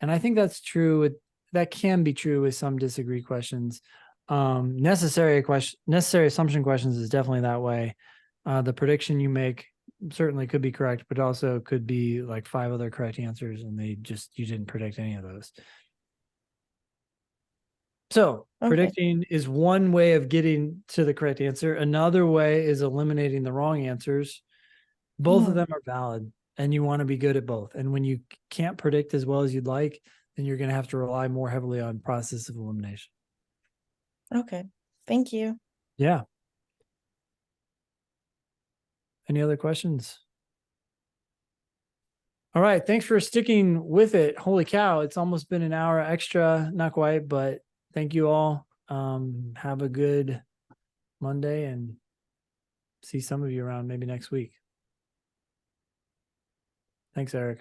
And I think that's true. That can be true with some disagree questions. Necessary assumption questions is definitely that way. The prediction you make certainly could be correct, but also could be like 5 other correct answers and you didn't predict any of those. So predicting is one way of getting to the correct answer. Another way is eliminating the wrong answers. Both of them are valid and you want to be good at both. And when you can't predict as well as you'd like, then you're going to have to rely more heavily on process of elimination. Okay. Thank you. Yeah. Any other questions? All right. Thanks for sticking with it. Holy cow. It's almost been an hour extra. Not quite, but thank you all. Have a good Monday and see some of you around maybe next week. Thanks, Eric.